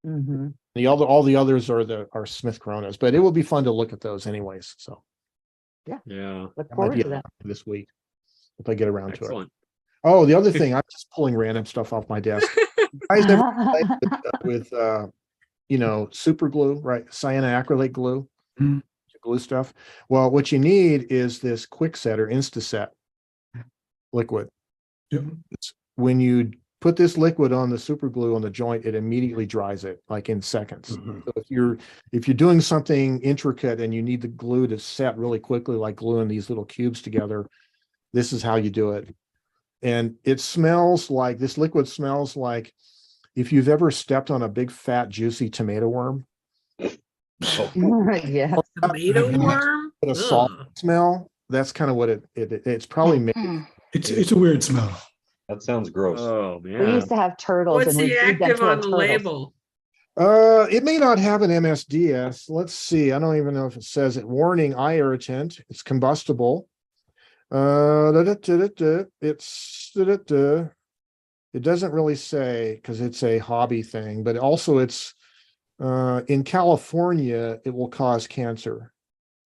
Mhm. All the others are Smith Coronas, but it will be fun to look at those anyways. So yeah. Look that might forward be to that. this week if I get around to it. Excellent. Oh, the other thing, I'm just pulling random stuff off my desk. You guys ever played with super glue, right? Cyanoacrylate glue, Mhm. glue stuff. Well, what you need is this quick set or Instaset liquid. Yep. When you put this liquid on the super glue on the joint, it immediately dries it like in seconds. Mhm. So if you're doing something intricate and you need the glue to set really quickly, like gluing these little cubes together, this is how you do it. And it smells like, this liquid smells like if you've ever stepped on a big fat juicy tomato worm. Yeah. Tomato worm? A salt Ugh. smell. That's kind of what it's probably made. It's a weird smell. That sounds gross. Oh We man. used to have turtles What's and we'd the feed them active to our on the turtles. label? It may not have an MSDS. Let's see. I don't even know if it says it. Warning, eye irritant. It's combustible. It doesn't really say because it's a hobby thing, but also it's in California, it will cause cancer.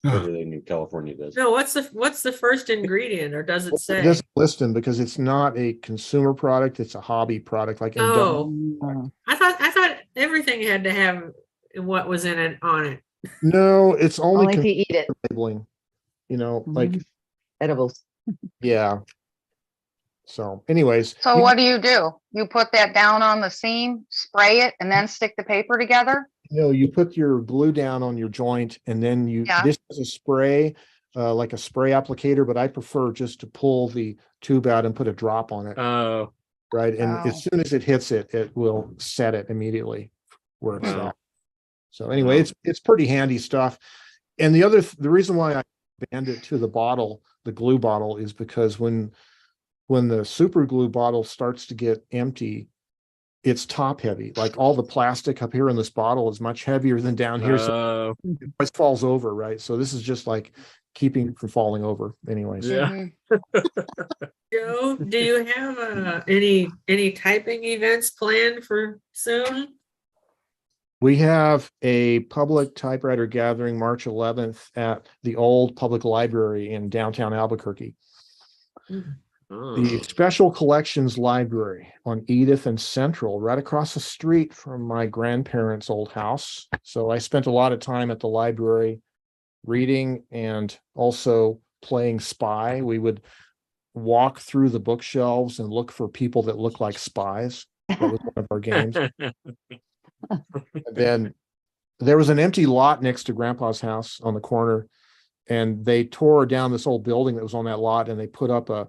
Everything in California does. No, what's the first ingredient, or does it It say? doesn't list them because it's not a consumer product, it's a hobby product. Like in Oh, Mm. I thought everything had to have what was in it on it. no, it's only Only if you eat it. labeling, you know, like, Mhm. Edibles. yeah. So anyways, So what do? You put that down on the seam, spray it, and then stick the paper together? you put your glue down on your joint and then Yeah. this is a spray, like a spray applicator, but I prefer just to pull the tube out and put a drop on it. Oh, Right. And Oh. as soon as it hits it, it will set it immediately where it's Wow. at. So anyway, it's pretty handy stuff. And the reason why I banned it to the bottle, the glue bottle, is because when the super glue bottle starts to get empty, it's top heavy. Like all the plastic up here in this bottle is much heavier than down here. So it always falls over, right? So this is just like keeping it from falling over. Anyways. yeah. Joe, do you have any typing events planned for soon? We have a public typewriter gathering March 11th at the old public library in downtown Albuquerque. The Special Collections Library on Edith and Central, right across the street from my grandparents' old house. So I spent a lot of time at the library reading and also playing spy. We would walk through the bookshelves and look for people that look like spies. That was one of our games. And then there was an empty lot next to Grandpa's house on the corner, and they tore down this old building that was on that lot, and they put up a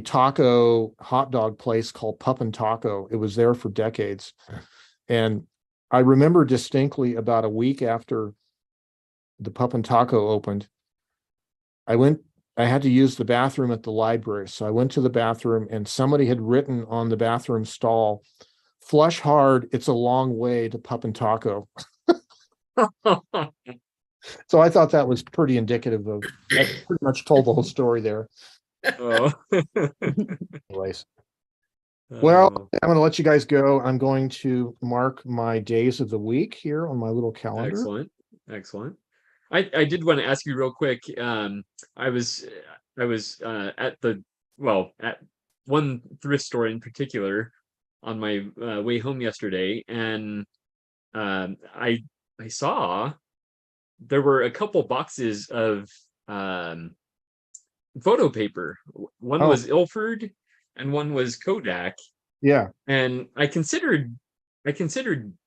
taco hot dog place called Pup and Taco. It was there for decades. And I remember distinctly about a week after the Pup and Taco opened, I had to use the bathroom at the library. So I went to the bathroom and somebody had written on the bathroom stall, "Flush hard, it's a long way to Pup and Taco." So I thought that was pretty indicative of, that pretty much told the whole story there. Oh. Anyways. Well, I'm going to let you guys go. I'm going to mark my days of the week here on my little calendar. Excellent. I did want to ask you real quick. I was at one thrift store in particular on my way home yesterday, and I saw there were a couple boxes of photo paper. One was Ilford and one was Kodak. Yeah. And I considered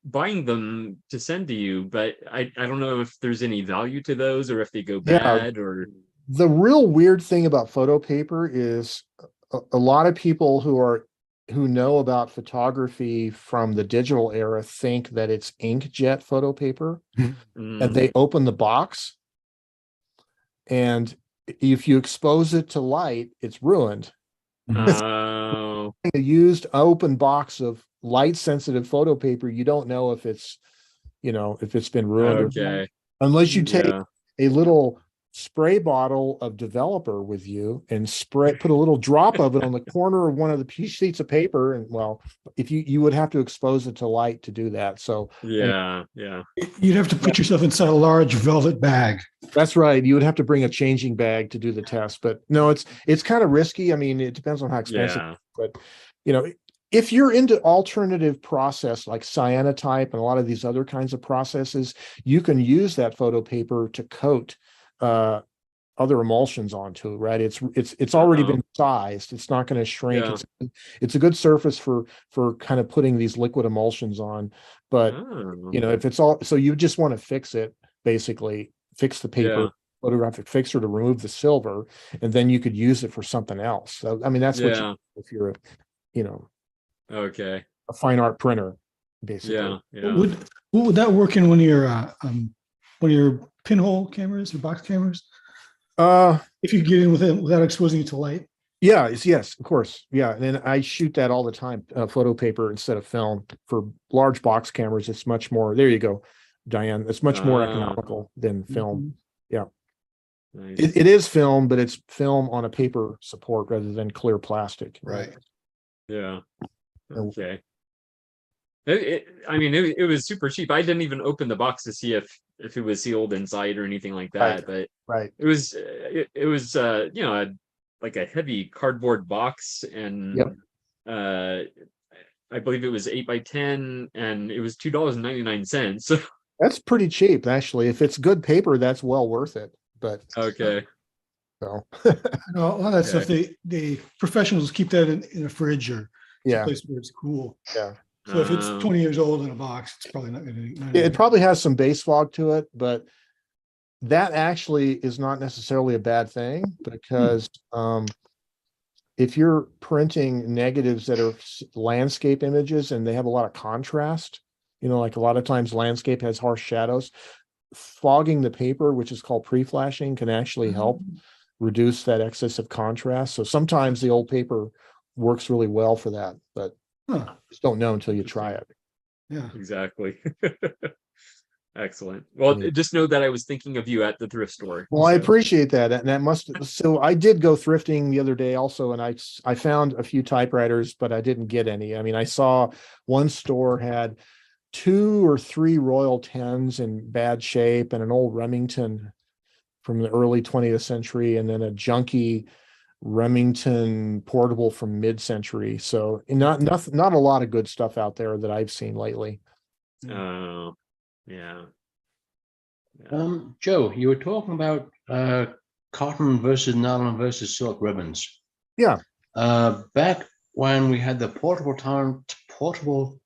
buying them to send to you, but I don't know if there's any value to those or if they go bad or. The real weird thing about photo paper is a lot of people who know about photography from the digital era think that it's inkjet photo paper, and they open the box, and if you expose it to light, it's ruined. Oh. A used open box of light sensitive photo paper, you don't know if it's been ruined or unless you take a little spray bottle of developer with you and put a little drop of it on the corner of one of the sheets of paper, and if you would have to expose it to light to do that. So yeah. You'd have to put yourself inside a large velvet bag. That's right. You would have to bring a changing bag to do the test, but no, it's kind of risky. I mean, it depends on how expensive, but if you're into alternative process like cyanotype and a lot of these other kinds of processes, you can use that photo paper to coat other emulsions onto it, right? It's already been sized. It's not going to shrink. It's a good surface for kind of putting these liquid emulsions on. But if it's all, so you just want to fix it, basically fix the paper photographic fixer to remove the silver, and then you could use it for something else. So, I mean, that's what Yeah. if you're Okay. a fine art printer, basically. Yeah. Yeah. Would that work in one of your pinhole cameras or box cameras? If you get in with it without exposing it to light? Yeah, yes, of course. Yeah. And I shoot that all the time, photo paper instead of film. For large box cameras, it's much more, there you go, Diane. It's much more economical than film. Yeah. Nice. It is film, but it's film on a paper support rather than clear plastic. Right. Yeah. Okay. I mean, it was super cheap. I didn't even open the box to see if it was sealed inside or anything like that. But it was you know, like a heavy cardboard box, and I believe it was 8x10, and it was $2.99. That's pretty cheap, actually. If it's good paper, that's well worth it. But okay. So No, a lot of that stuff, they professionals keep that in a fridge or yeah, place where it's cool. Yeah. So if it's 20 years old in a box, it's probably not going to. It probably has some base fog to it, but that actually is not necessarily a bad thing, because if you're printing negatives that are landscape images and they have a lot of contrast, like a lot of times landscape has harsh shadows, fogging the paper, which is called pre-flashing, can actually help reduce that excessive contrast. So sometimes the old paper works really well for that, but just don't know until you try it. Yeah, exactly. Excellent. Well, just know that I was thinking of you at the thrift store. Well, I appreciate that. And that so I did go thrifting the other day also, and I found a few typewriters, but I didn't get any. I mean, I saw one store had 2 or 3 Royal 10s in bad shape, and an old Remington from the early 20th century, and then a junky Remington portable from mid-century. So not a lot of good stuff out there that I've seen lately. Oh, yeah. Joe, you were talking about cotton versus nylon versus silk ribbons. Yeah. Back when we had the portable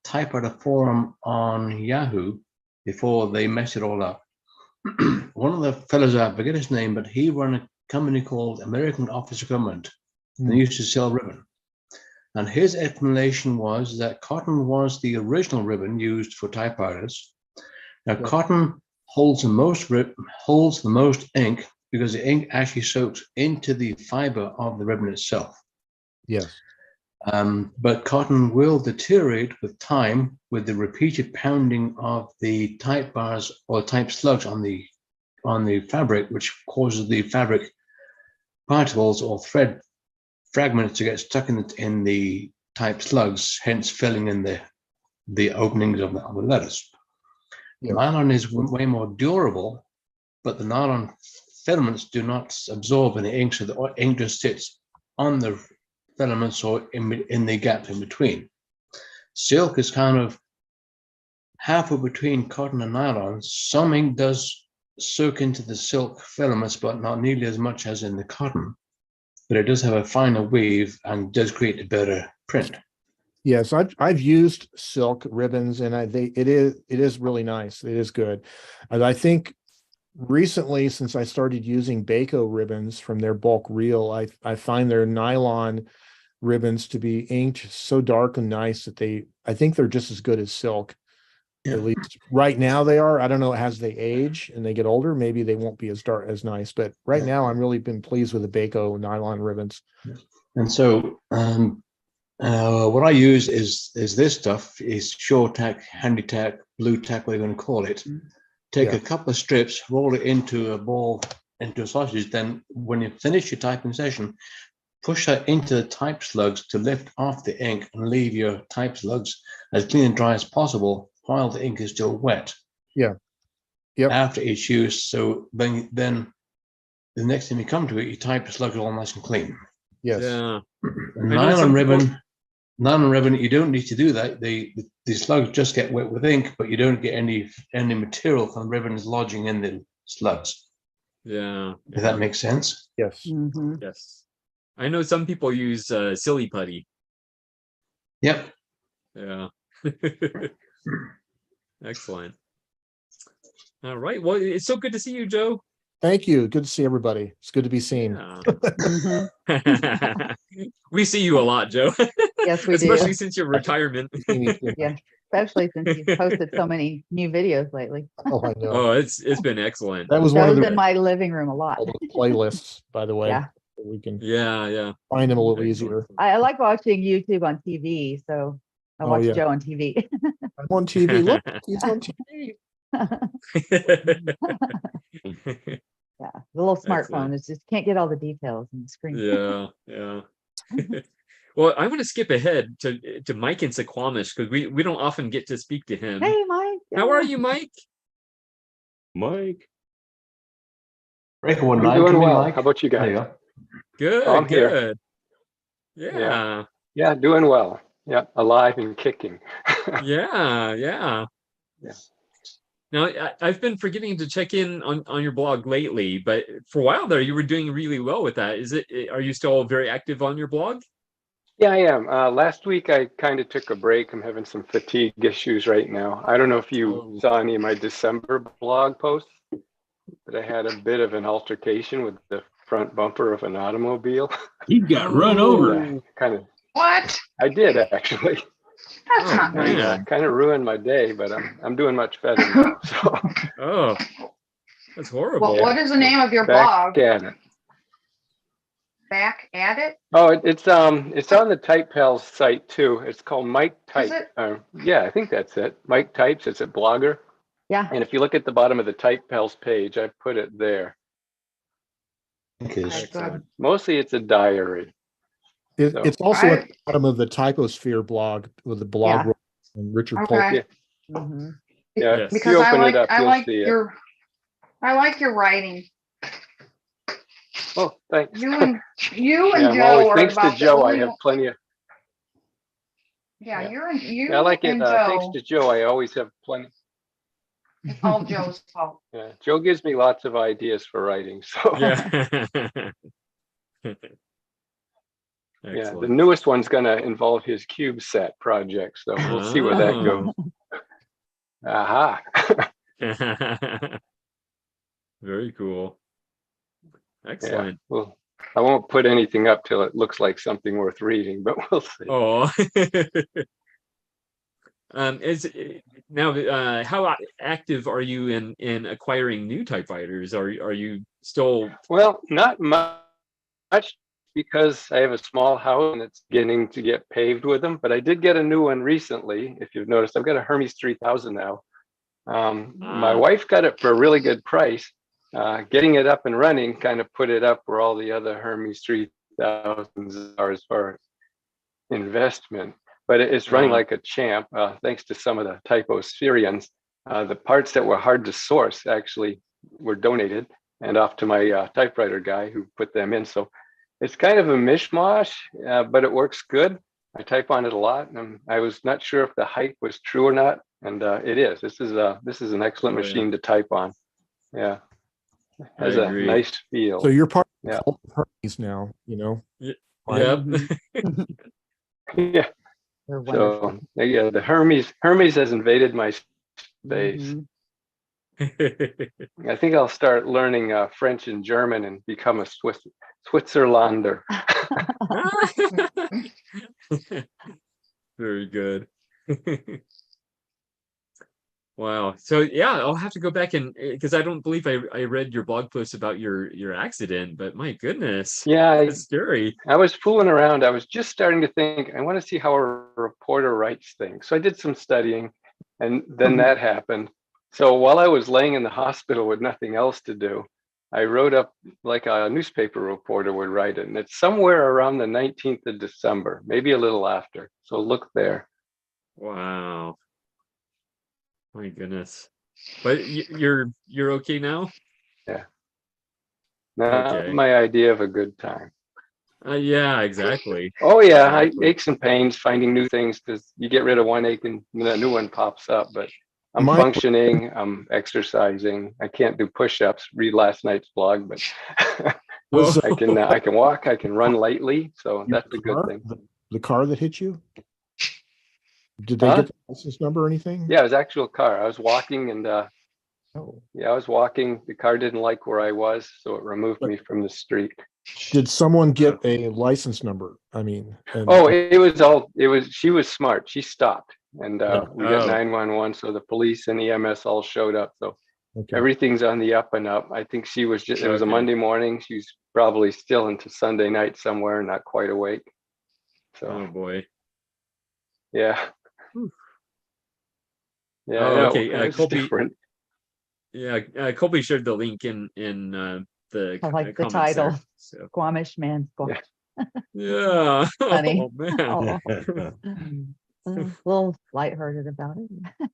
typewriter forum on Yahoo, before they messed it all up, one of the fellows, I forget his name, but he ran a company called American Office of Government, and used to sell ribbon. And his explanation was that cotton was the original ribbon used for typewriters. Now, cotton holds the most ink because the ink actually soaks into the fiber of the ribbon itself. Yes. But cotton will deteriorate with time with the repeated pounding of the type bars or type slugs on the fabric, which causes the fabric particles or thread fragments to get stuck in the type slugs, hence filling in the openings of the letters. Yes. Nylon is way more durable, but the nylon filaments do not absorb any ink, so the ink just sits on the filaments or in the gap in between. Silk is kind of halfway between cotton and nylon. Some ink does soak into the silk filaments, but not nearly as much as in the cotton. But it does have a finer weave and does create a better print. Yes, I've used silk ribbons, and it is really nice. It is good. And I think recently, since I started using Baco ribbons from their bulk reel, I find their nylon ribbons to be inked so dark and nice that I think they're just as good as silk. Yeah. At least right now they are. I don't know, as they age and they get older, maybe they won't be as dark, as nice. But right now, I'm really been pleased with the Baco nylon ribbons. And so, what I use is this stuff is short tack, handy tack, blue tack, whatever you want to call it. Take a couple of strips, roll it into a ball, into a sausage. Then when you finish your typing session, push that into the type slugs to lift off the ink and leave your type slugs as clean and dry as possible while the ink is still wet. Yeah. Yep. After each use, so then the next time you come to it, your type slugs are all nice and clean. Yes. Yeah. Nylon ribbon, you don't need to do that. The slugs just get wet with ink, but you don't get any material from ribbons lodging in the slugs. Yeah. Does that make sense? Yes. Mm-hmm. Yes. I know some people use silly putty. Yep. Yeah. Excellent. All right. Well, it's so good to see you, Joe. Thank you. Good to see everybody. It's good to be seen. Yeah. We see you a lot, Joe. Yes, we Especially do. since your retirement. Yeah, especially since you've posted so many new videos lately. Oh, I know. Oh, it's been excellent. That was one of Those the in my living room a lot. all those playlists, by the way. Yeah. We can Yeah. find them a little Excellent. easier. I like watching YouTube on TV, so I watch yeah. Joe on TV. I'm on TV. Look, he's on TV. Yeah, the little smartphone Excellent. is just can't get all the details in the screen. Yeah. Well, I'm going to skip ahead to Mike in Suquamish because we don't often get to speak to him. Hey, Mike. How are you, Mike? Mike. Break one I'm line doing to me, well. Mike. How about you There you guys? go. Good. Oh, I'm here. Good. Yeah. Yeah, doing well. Yeah, alive and kicking. Yeah. Yeah. Now, I've been forgetting to check in on your blog lately, but for a while there, you were doing really well with that. Are you still very active on your blog? Yeah, I am. Last week I kind of took a break. I'm having some fatigue issues right now. I don't know if you saw any of my December blog posts, but I had a bit of an altercation with the front bumper of an automobile. He got run over. Kind of. What? I did actually. That's not nice. man. Kind of ruined my day, but I'm doing much better now. So Oh, that's horrible. What is the name of your back blog? at it. Back at it? Oh, it's on the Type Pals site too. It's called Mike Type. Is it? Yeah, I think that's it. Mike Types. It's a blogger. Yeah. And if you look at the bottom of the Type Pals page, I put it there. Excellent. Mostly it's a diary. So- It's also at the bottom of the Typosphere blog with the blog Yeah. and Richard Okay. Polk. Mhm. Yeah, Yes. if Because you I open like it up, you'll see it. I like your writing. Oh, thanks. You and Yeah, I'm Joe always, are thanks to about the Joe, I only have one- plenty of. Yeah, Yeah. you I like it. and Thanks Joe. to Joe, I always have plenty. It's all Joe's fault. Yeah, Joe gives me lots of ideas for writing. So Yeah. yeah, the Excellent. newest one's going to involve his CubeSat project. So we'll see where that goes. Aha. Very cool. Yeah. Excellent. Well, I won't put anything up till it looks like something worth reading, but we'll see. Oh. How active are you in acquiring new typewriters? Are you still? Well, not much because I have a small house and it's beginning to get paved with them. But I did get a new one recently. If you've noticed, I've got a Hermes 3000 now. My wife got it for a really good price. Getting it up and running kind of put it up where all the other Hermes 3000s are as far as investment. But it's running like a champ, thanks to some of the Typosphereans. The parts that were hard to source actually were donated and off to my typewriter guy who put them in. So it's kind of a mishmash, but it works good. I type on it a lot, and I was not sure if the hype was true or not, and it is. This is an excellent machine to type on. Yeah, it has a nice feel. So you're part Yeah. of the Hermes now, you know. Yep. Yeah. So yeah, the Hermes has invaded my space. I think I'll start learning French and German and become a Switzerlander. Very good. Wow. So yeah, I'll have to go back and because I don't believe I read your blog post about your accident, but my goodness. Yeah, it's scary. I was fooling around. I was just starting to think, I want to see how a reporter writes things. So I did some studying, and then that happened. So while I was laying in the hospital with nothing else to do, I wrote up like a newspaper reporter would write it. And it's somewhere around the 19th of December, maybe a little after. So look there. Wow. My goodness. But you're okay now? Yeah. Not Okay. my idea of a good time. Yeah, exactly. Oh yeah, Exactly. aches and pains, finding new things because you get rid of one ache and a new one pops up. But I'm functioning, I'm exercising. I can't do push-ups. Read last night's blog, but I can walk, I can run lightly, so that's a good thing. The car that hit you? Did they get the license number or anything? Yeah, it was actual car. I was walking and Oh, Yeah, I was walking. The car didn't like where I was, so it removed me from the street. Did someone get a license number? I mean, Oh, she was smart. She stopped, and Yeah. we got Oh. 911. So the police and EMS all showed up. So okay. everything's on the up and up. I think she was it was a Okay. Monday morning. She's probably still into Sunday night somewhere, not quite awake. So Oh boy. yeah. Whew. Yeah, Oh, no, okay. it's Colby. different. Yeah, Colby shared the link in the I like the comments title, there. So Squamish Man Squash. yeah. Funny. Oh man. Oh. A little lighthearted about it.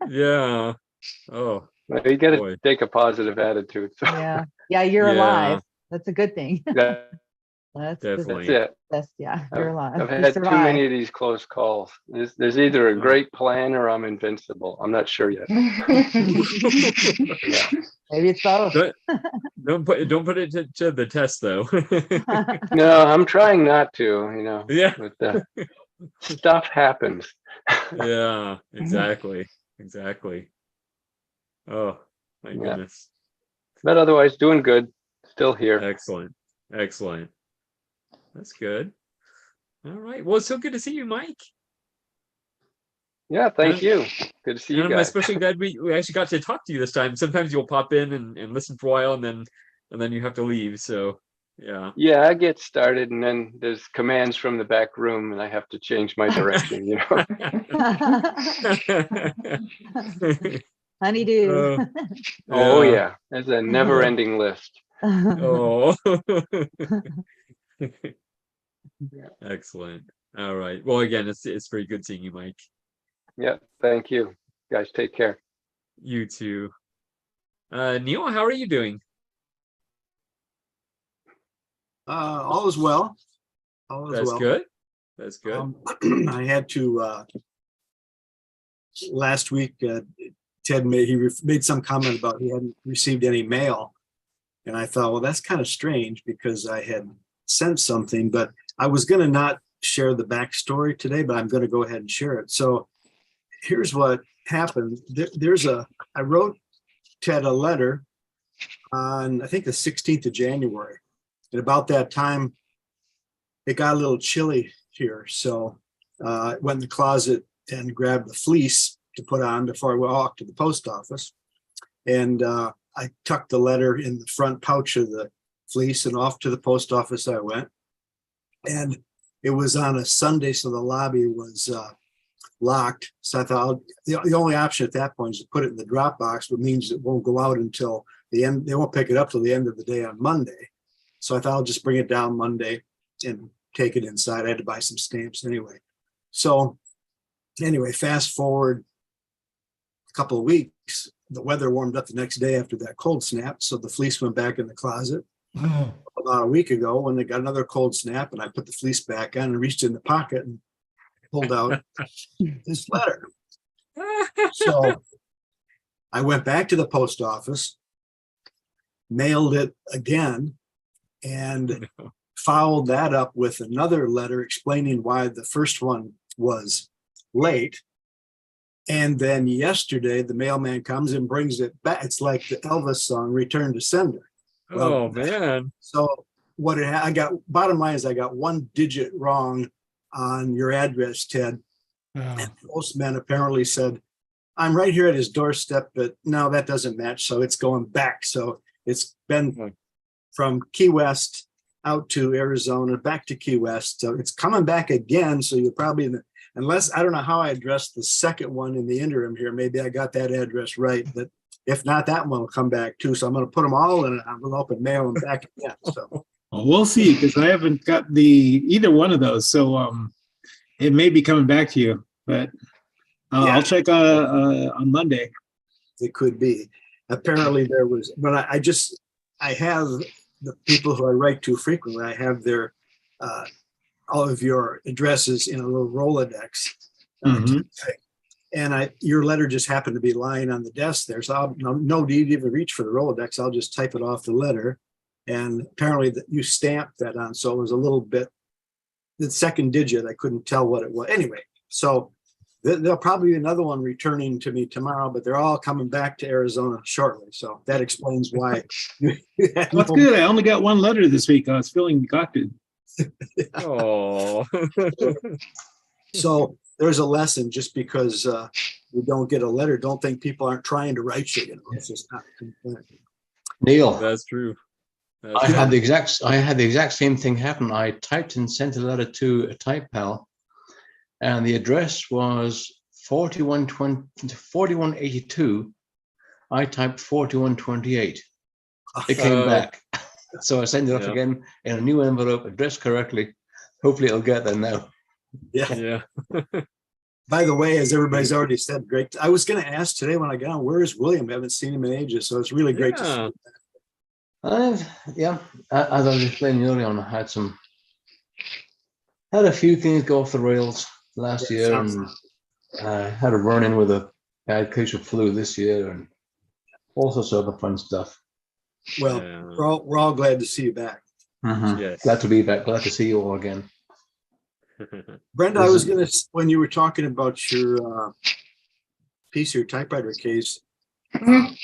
Yeah. Oh You got to boy. take a positive attitude. So Yeah. Yeah, you're Yeah, alive. That's a good thing. That's definitely. it. yeah, you're alive. I've You had too many survived. of these close calls. There's either a great plan or I'm invincible. I'm not sure yet. Yeah. Maybe it's both. Don't put it to the test though. No, I'm trying not to, Yeah. but stuff happens. Yeah, exactly. Exactly. Oh my Yeah. goodness. But otherwise doing good. Still here. Excellent. Excellent. That's good. All right. Well, it's so good to see you, Mike. Yeah, thank you. Good to see And you I'm guys. especially glad we actually got to talk to you this time. Sometimes you'll pop in and listen for a while and then you have to leave. So yeah. Yeah, I get started and then there's commands from the back room and I have to change my direction, Honeydew. Oh yeah, there's a never ending list. Oh. Excellent. All right. Well, again, it's very good seeing you, Mike. Yeah, thank you. Guys, take care. You too. Neil, how are you doing? All is well. All is That's well. good. That's good. I had to last week. Ted made some comment about he hadn't received any mail, and I thought, well, that's kind of strange because I had sent something, but I was going to not share the backstory today, but I'm going to go ahead and share it. So here's what happened. I wrote Ted a letter on, I think, the 16th of January. And about that time, it got a little chilly here. So I went in the closet and grabbed the fleece to put on before I walked to the post office. And I tucked the letter in the front pouch of the fleece and off to the post office I went. And it was on a Sunday, so the lobby was locked. So I thought the only option at that point is to put it in the drop box, which means it won't go out until the end. They won't pick it up till the end of the day on Monday. So I thought I'll just bring it down Monday and take it inside. I had to buy some stamps anyway. So anyway, fast forward a couple of weeks, the weather warmed up the next day after that cold snap. So the fleece went back in the closet. About a week ago when they got another cold snap, and I put the fleece back on and reached in the pocket and pulled out this letter. So I went back to the post office, mailed it again, and followed that up with another letter explaining why the first one was late. And then yesterday, the mailman comes and brings it back. It's like the Elvis song, Return to Sender. Well, Oh man. So what I got, bottom line is I got one digit wrong on your address, Ted. And the postman apparently said, I'm right here at his doorstep, but no, that doesn't match. So it's going back. So it's been from Key West out to Arizona, back to Key West. So it's coming back again. So you're probably unless I don't know how I addressed the second one in the interim here. Maybe I got that address right, but if not, that one will come back too. So I'm going to put them all in an envelope and mail them back again. So Well, we'll see, because I haven't got either one of those. So it may be coming back to you, but I'll check on Monday. It could be. Apparently there was, but I have the people who I write to frequently. I have their all of your addresses in a little Rolodex. And your letter just happened to be lying on the desk there. So I'll no need to even reach for the Rolodex. I'll just type it off the letter. And apparently that you stamped that on. So it was a little bit, the second digit, I couldn't tell what it was. Anyway, so There'll probably be another one returning to me tomorrow, but they're all coming back to Arizona shortly. So that explains why. That's good. I only got one letter this week. I was feeling neglected. Oh. So there's a lesson. Just because we don't get a letter, don't think people aren't trying to write you. You know, it's just not. Neil, That's true. I had the exact same thing happen. I typed and sent a letter to a type pal, and the address was 4182. I typed 4128. It came back. So I sent it off again in a new envelope, addressed correctly. Hopefully it'll get there now. Yeah. By the way, as everybody's already said, great. I was going to ask today when I got on, where is William? I haven't seen him in ages. So it's really great to see him. As I was explaining earlier on, I had a few things go off the rails last year, and had a run in with a bad case of flu this year, and all sorts of other fun stuff. Well, we're all glad to see you back. Yes. Glad to be back. Glad to see you all again. Brenda, I was going to, when you were talking about your piece, your typewriter case, I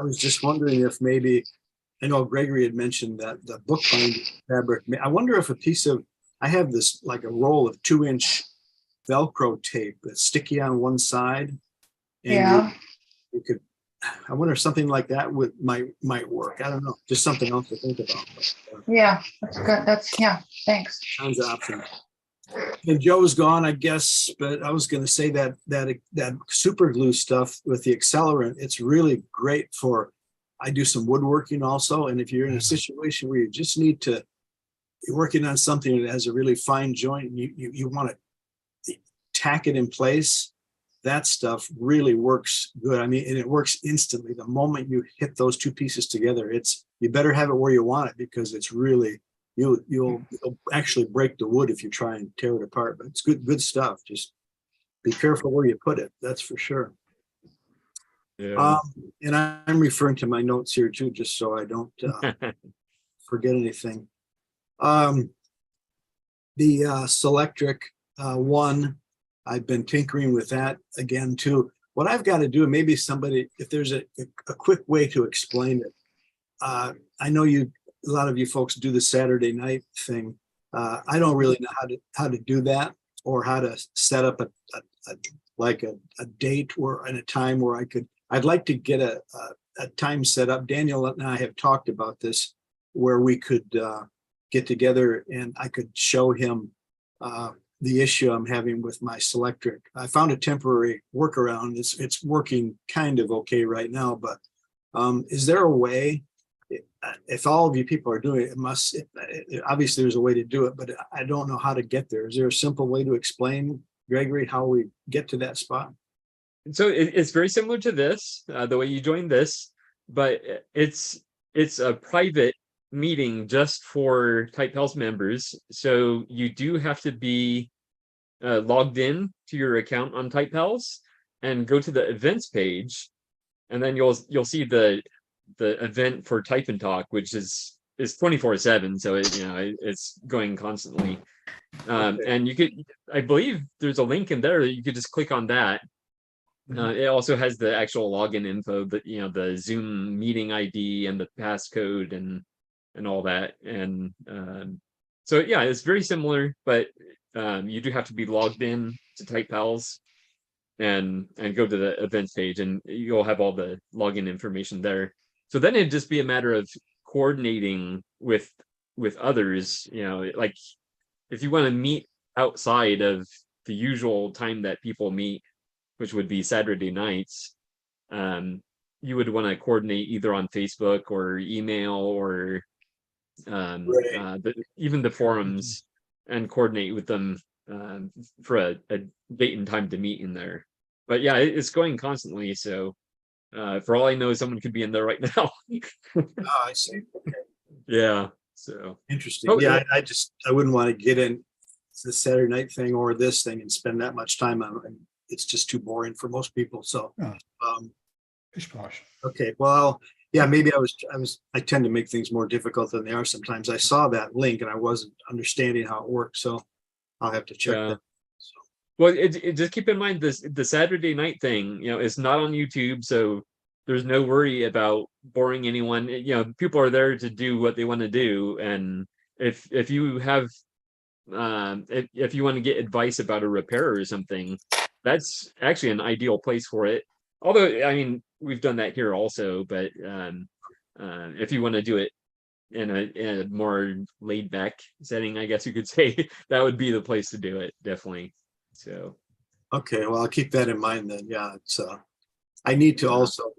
was just wondering if maybe, I know Gregory had mentioned that the bookbinding fabric. I wonder if a piece of, I have this like a roll of 2-inch Velcro tape that's sticky on one side. And you could, I wonder if something like that might work. I don't know, just something else to think about. But, yeah, that's good. Thanks. Sounds option. And Joe's gone, I guess, but I was going to say that super glue stuff with the accelerant, it's really great for, I do some woodworking also. And if you're in a situation where you just need to, you're working on something that has a really fine joint and you want to tack it in place, that stuff really works good. I mean, and it works instantly. The moment you hit those two pieces together, you better have it where you want it, because it's really, you'll actually break the wood if you try and tear it apart. But it's good stuff. Just be careful where you put it. That's for sure. Yeah. And I'm referring to my notes here too, just so I don't forget anything. The Selectric one, I've been tinkering with that again too. What I've got to do, maybe somebody, if there's a quick way to explain it. I know a lot of you folks do the Saturday night thing. I don't really know how to do that, or how to set up a date and a time where I'd like to get a time set up. Daniel and I have talked about this, where we could get together and I could show him the issue I'm having with my Selectric. I found a temporary workaround. It's working kind of okay right now, but is there a way, if all of you people are doing it, obviously there's a way to do it, but I don't know how to get there. Is there a simple way to explain, Gregory, how we get to that spot? So it's very similar to this, the way you join this, but it's a private meeting just for Type Pals members. So you do have to be logged in to your account on Type Pals and go to the events page, and then you'll see the event for Type and Talk, which is 24/7. So it's going constantly. And you could, I believe there's a link in there that you could just click on that. It also has the actual login info, but the Zoom meeting ID and the passcode and all that. And so yeah, it's very similar, but you do have to be logged in to Type Pals and go to the events page, and you'll have all the login information there. So then it'd just be a matter of coordinating with others. Like if you want to meet outside of the usual time that people meet, which would be Saturday nights, you would want to coordinate either on Facebook or email or even the forums, and coordinate with them for a date and time to meet in there. But yeah, it's going constantly. So for all I know, someone could be in there right now. Oh, I see. Okay. Yeah. So interesting. I wouldn't want to get in the Saturday night thing or this thing and spend that much time on it. It's just too boring for most people. So, okay. Well, yeah, maybe I tend to make things more difficult than they are sometimes. I saw that link and I wasn't understanding how it worked. So I'll have to check that. So. Well, just keep in mind the Saturday night thing, is not on YouTube, so there's no worry about boring anyone. People are there to do what they want to do, and if you have if you want to get advice about a repair or something, that's actually an ideal place for it. Although, I mean, we've done that here also, but if you want to do it in a more laid back setting, I guess you could say, that would be the place to do it, definitely. So Okay, well, I'll keep that in mind then. Yeah, it's I need to also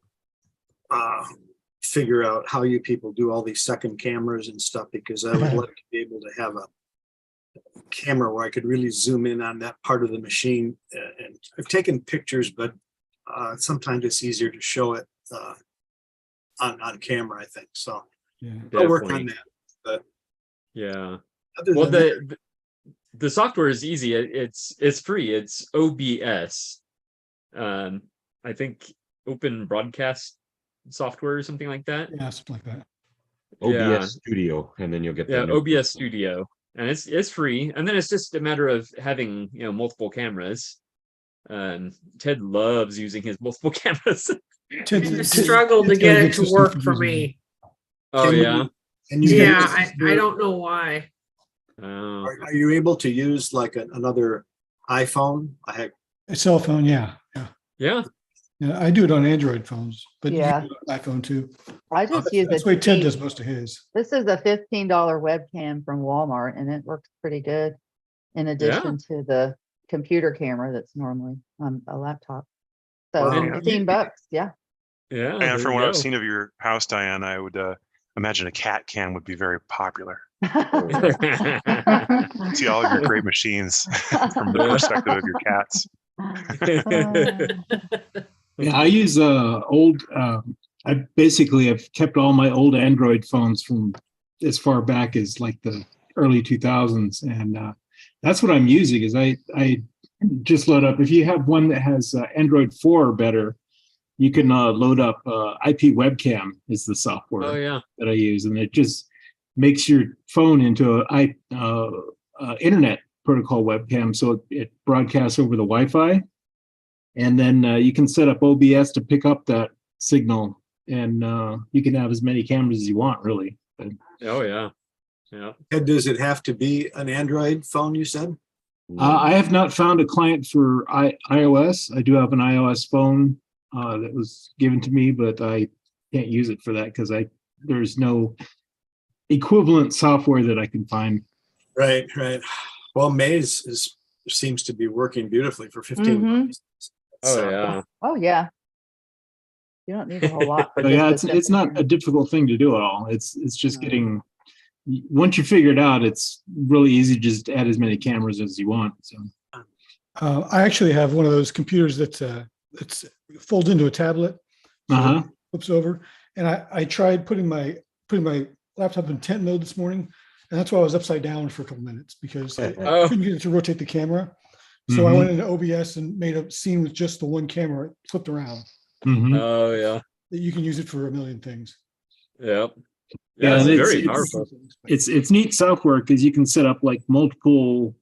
figure out how you people do all these second cameras and stuff, because I would like to be able to have a camera where I could really zoom in on that part of the machine. And I've taken pictures, but sometimes it's easier to show it on camera, I think. So I'll work on that. But yeah. other Well, than that, the software is easy. It's free. It's OBS. I think Open Broadcast Software or something like that. Yeah, something like that. OBS Studio, and then you'll get the OBS Studio, and it's free. And then it's just a matter of having multiple cameras. Ted loves using his multiple cameras. I struggled to get it to work for me. Oh yeah. I don't know why. are you able to use like another iPhone? A cell phone, yeah. Yeah. Yeah, I do it on Android phones, but Yeah. you can do it on iPhone too. I just use That's it. the way Ted does most of his. This is a $15 webcam from Walmart, and it works pretty good. In addition to the computer camera that's normally on a laptop. So Wow. 15 bucks, yeah. Yeah. And from what I've seen of your house, Diane, I would imagine a cat cam would be very popular. See all of your great machines from the perspective of your cats. Yeah, I use old. I basically have kept all my old Android phones from as far back as like the early 2000s, and that's what I'm using. Is I just load up. If you have one that has Android 4 or better, you can load up IP webcam is the software Oh yeah. that I use, and it just makes your phone into a internet protocol webcam, so it broadcasts over the Wi-Fi, and then you can set up OBS to pick up that signal, and you can have as many cameras as you want, really. But, Oh yeah. Yeah. And does it have to be an Android phone, you said? I have not found a client for iOS. I do have an iOS phone that was given to me, but I can't use it for that because there's no equivalent software that I can find. Right. Well, Maze seems to be working beautifully for 15 bucks. Oh yeah. Oh, yeah. You don't need a whole lot. For So, yeah, just a it's simple not a difficult thing to do at all. It's just getting, once you figure it out, it's really easy to just add as many cameras as you want. So I actually have one of those computers that's folds into a tablet, so it flips over. And I tried putting my laptop in tent mode this morning, and that's why I was upside down for a couple minutes because I couldn't get it to rotate the camera. So I went into OBS and made a scene with just the one camera flipped around. Oh yeah. You can use it for a million things. Yep. yeah, it's and very powerful. It's neat software because you can set up like multiple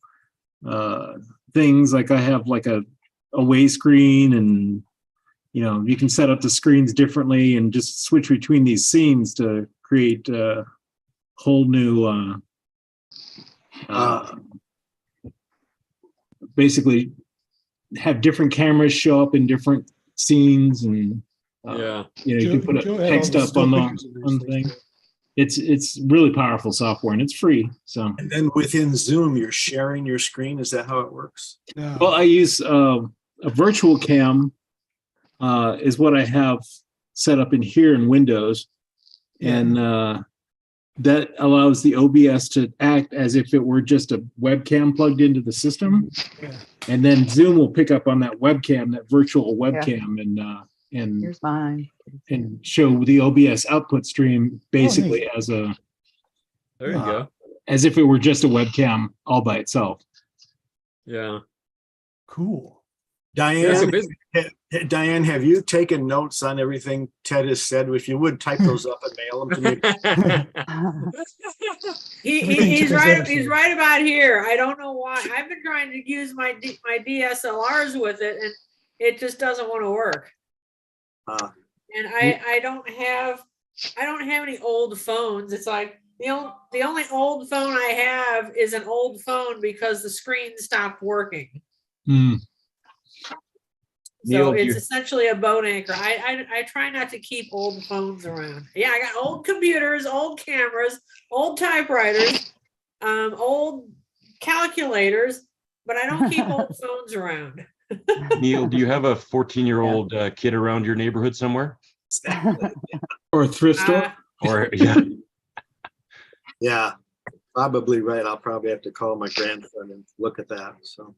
things. Like I have like a away screen, and you can set up the screens differently and just switch between these scenes to create a whole new basically have different cameras show up in different scenes, and you can put a text up on the thing. It's really powerful software, and it's free. So, and then within Zoom, you're sharing your screen. Is that how it works? well, I use a virtual cam is what I have set up in here in Windows, and that allows the OBS to act as if it were just a webcam plugged into the system, and then Zoom will pick up on that webcam, that virtual webcam, and Here's mine. and show the OBS output stream basically as a There you go. as if it were just a webcam all by itself. Yeah. Cool. Diane, Diane, have you taken notes on everything Ted has said? If you would type those up and mail them to me. He's right. He's right about here. I don't know why. I've been trying to use my DSLRs with it, and it just doesn't want to work. And I don't have any old phones. It's like the only old phone I have is an old phone because the screen stopped working. So it's essentially a boat anchor. I try not to keep old phones around. Yeah, I got old computers, old cameras, old typewriters, old calculators, but I don't keep old phones around. Neil, do you have a 14-year-old kid around your neighborhood somewhere? Or a thrift store? Or yeah. Yeah, probably right. I'll probably have to call my grandson and look at that. So.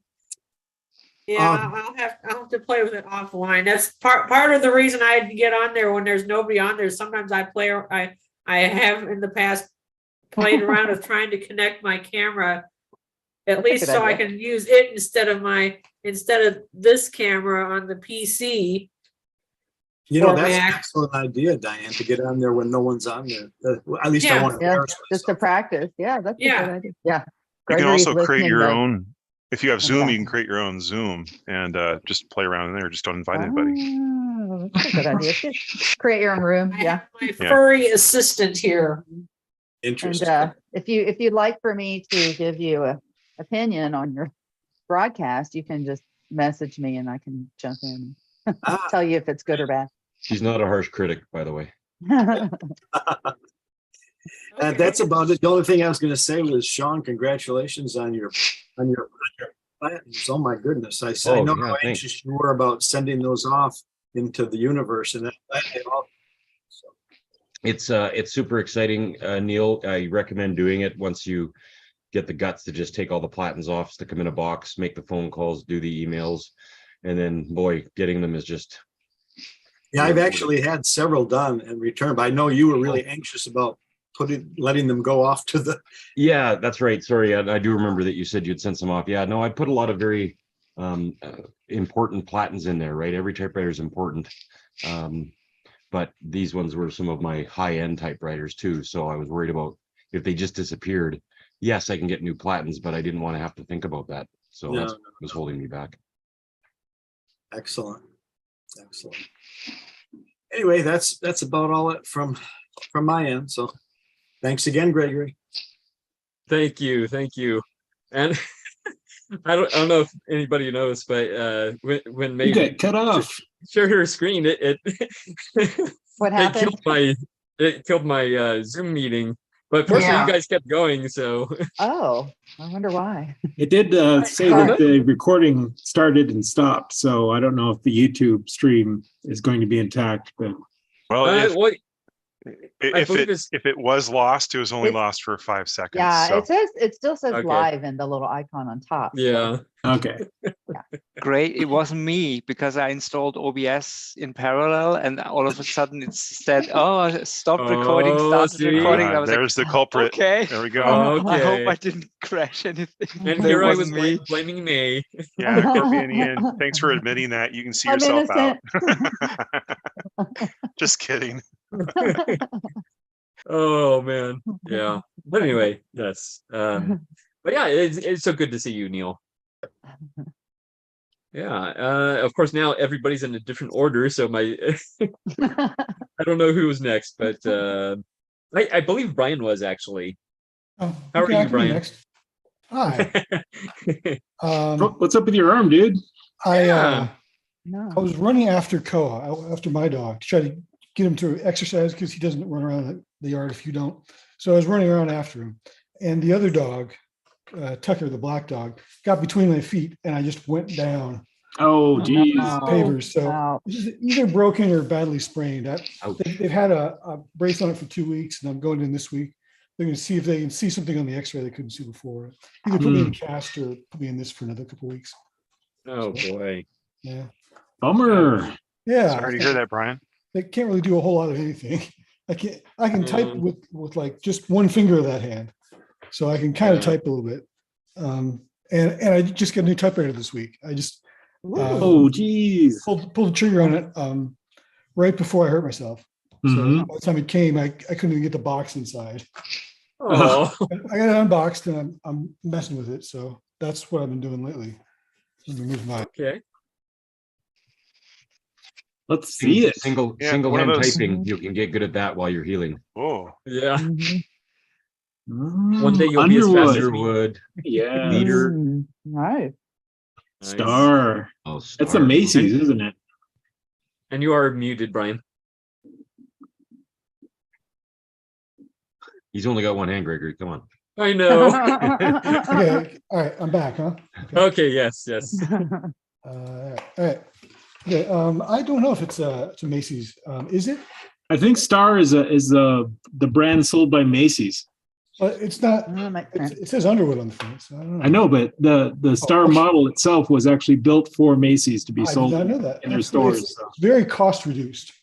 Yeah, I'll have to play with it offline. That's part of the reason I get on there when there's nobody on there. Sometimes I have in the past played around with trying to connect my camera, at least so I can use it instead of this camera on the PC. You know, that's an excellent idea, Diane, to get on there when no one's on there. At least I want to just to practice. Yeah, that's a good idea. Yeah. You can also create your own. If you have Zoom, you can create your own Zoom and just play around in there. Just don't invite anybody. That's a good idea. Just create your own room. Yeah. My furry assistant here. Interesting. And if you'd like for me to give you an opinion on your broadcast, you can just message me and I can jump in and tell you if it's good or bad. She's not a harsh critic, by the way. That's about it. The only thing I was going to say was, Sean, congratulations on your plans. Oh my goodness! I know how anxious you were about sending those off into the universe, and it's super exciting, Neil. I recommend doing it once you get the guts to just take all the platens off, stick them in a box, make the phone calls, do the emails, and then boy, getting them is just. Yeah, I've actually had several done and returned, but I know you were really anxious about letting them go off to the. Yeah, that's right. Sorry, I do remember that you said you'd sent some off. Yeah, no, I put a lot of very important platens in there, right? Every typewriter is important, but these ones were some of my high-end typewriters too. So I was worried about if they just disappeared. Yes, I can get new platens, but I didn't want to have to think about that. So that's what was holding me back. Excellent. Anyway, that's about all it from my end. So thanks again, Gregory. Thank you. And I don't know if anybody knows, but when you got cut off, share her screen, it what happened? It killed my Zoom meeting. But fortunately, you guys kept going. So I wonder why. It did say that the recording started and stopped. So I don't know if the YouTube stream is going to be intact. But if it was lost, it was only lost for 5 seconds. Yeah, so. it still says live in the little icon on top. Yeah. Okay. Great. It wasn't me because I installed OBS in parallel, and all of a sudden it said, stop recording, started recording. I was there's the culprit. Okay. There we go. I hope I didn't crash anything. And here I was blaming me. Yeah, poor Ian. Thanks for admitting that. You can see yourself out. Just kidding. Oh man, yeah. But anyway, yes. But yeah, it's so good to see you, Neil. Yeah. Of course, now everybody's in a different order, so my I don't know who was next, but I believe Brian was actually. Oh, how are you, Brian? Next. Hi. What's up with your arm, dude? I was running after Koa, after my dog, to try to get him to exercise because he doesn't run around the yard if you don't. So I was running around after him, and the other dog, Tucker, the black dog, got between my feet, and I just went down. Oh, geez. Pavers. So it's either broken or badly sprained. They've had a brace on it for 2 weeks, and I'm going in this week. They're going to see if they can see something on the X-ray they couldn't see before. Either put me in a cast or put me in this for another couple of weeks. Oh boy. Yeah. Bummer. Yeah. Sorry to hear that, Brian. They can't really do a whole lot of anything. I can type with like just one finger of that hand, so I can kind of type a little bit. And I just got a new typewriter this week. I just pulled the trigger on it right before I hurt myself. So by the time it came, I couldn't even get the box inside. Oh, I got it unboxed and I'm messing with it. So that's what I've been doing lately. okay. Let's see it. Single Yeah, single one of hand those- typing, you can get good at that while you're healing. Oh, Yeah. Mm, One day you'll be as fast as me. Underwood, Yeah. leader. Right. Nice. Star. Oh, That's Star. a Macy's, isn't it? And you are muted, Brian. He's only got one hand, Gregory. Come on. I know. Okay. All right. I'm back, huh? Okay, yes, yes. All right. Okay. I don't know if it's a Macy's. Is it? I think Star is the brand sold by Macy's. But it's not. It says Underwood on the front. So I don't know. I know, but the Star model itself was actually built for Macy's to be I did sold not know that. in their It's stores. So. very cost reduced.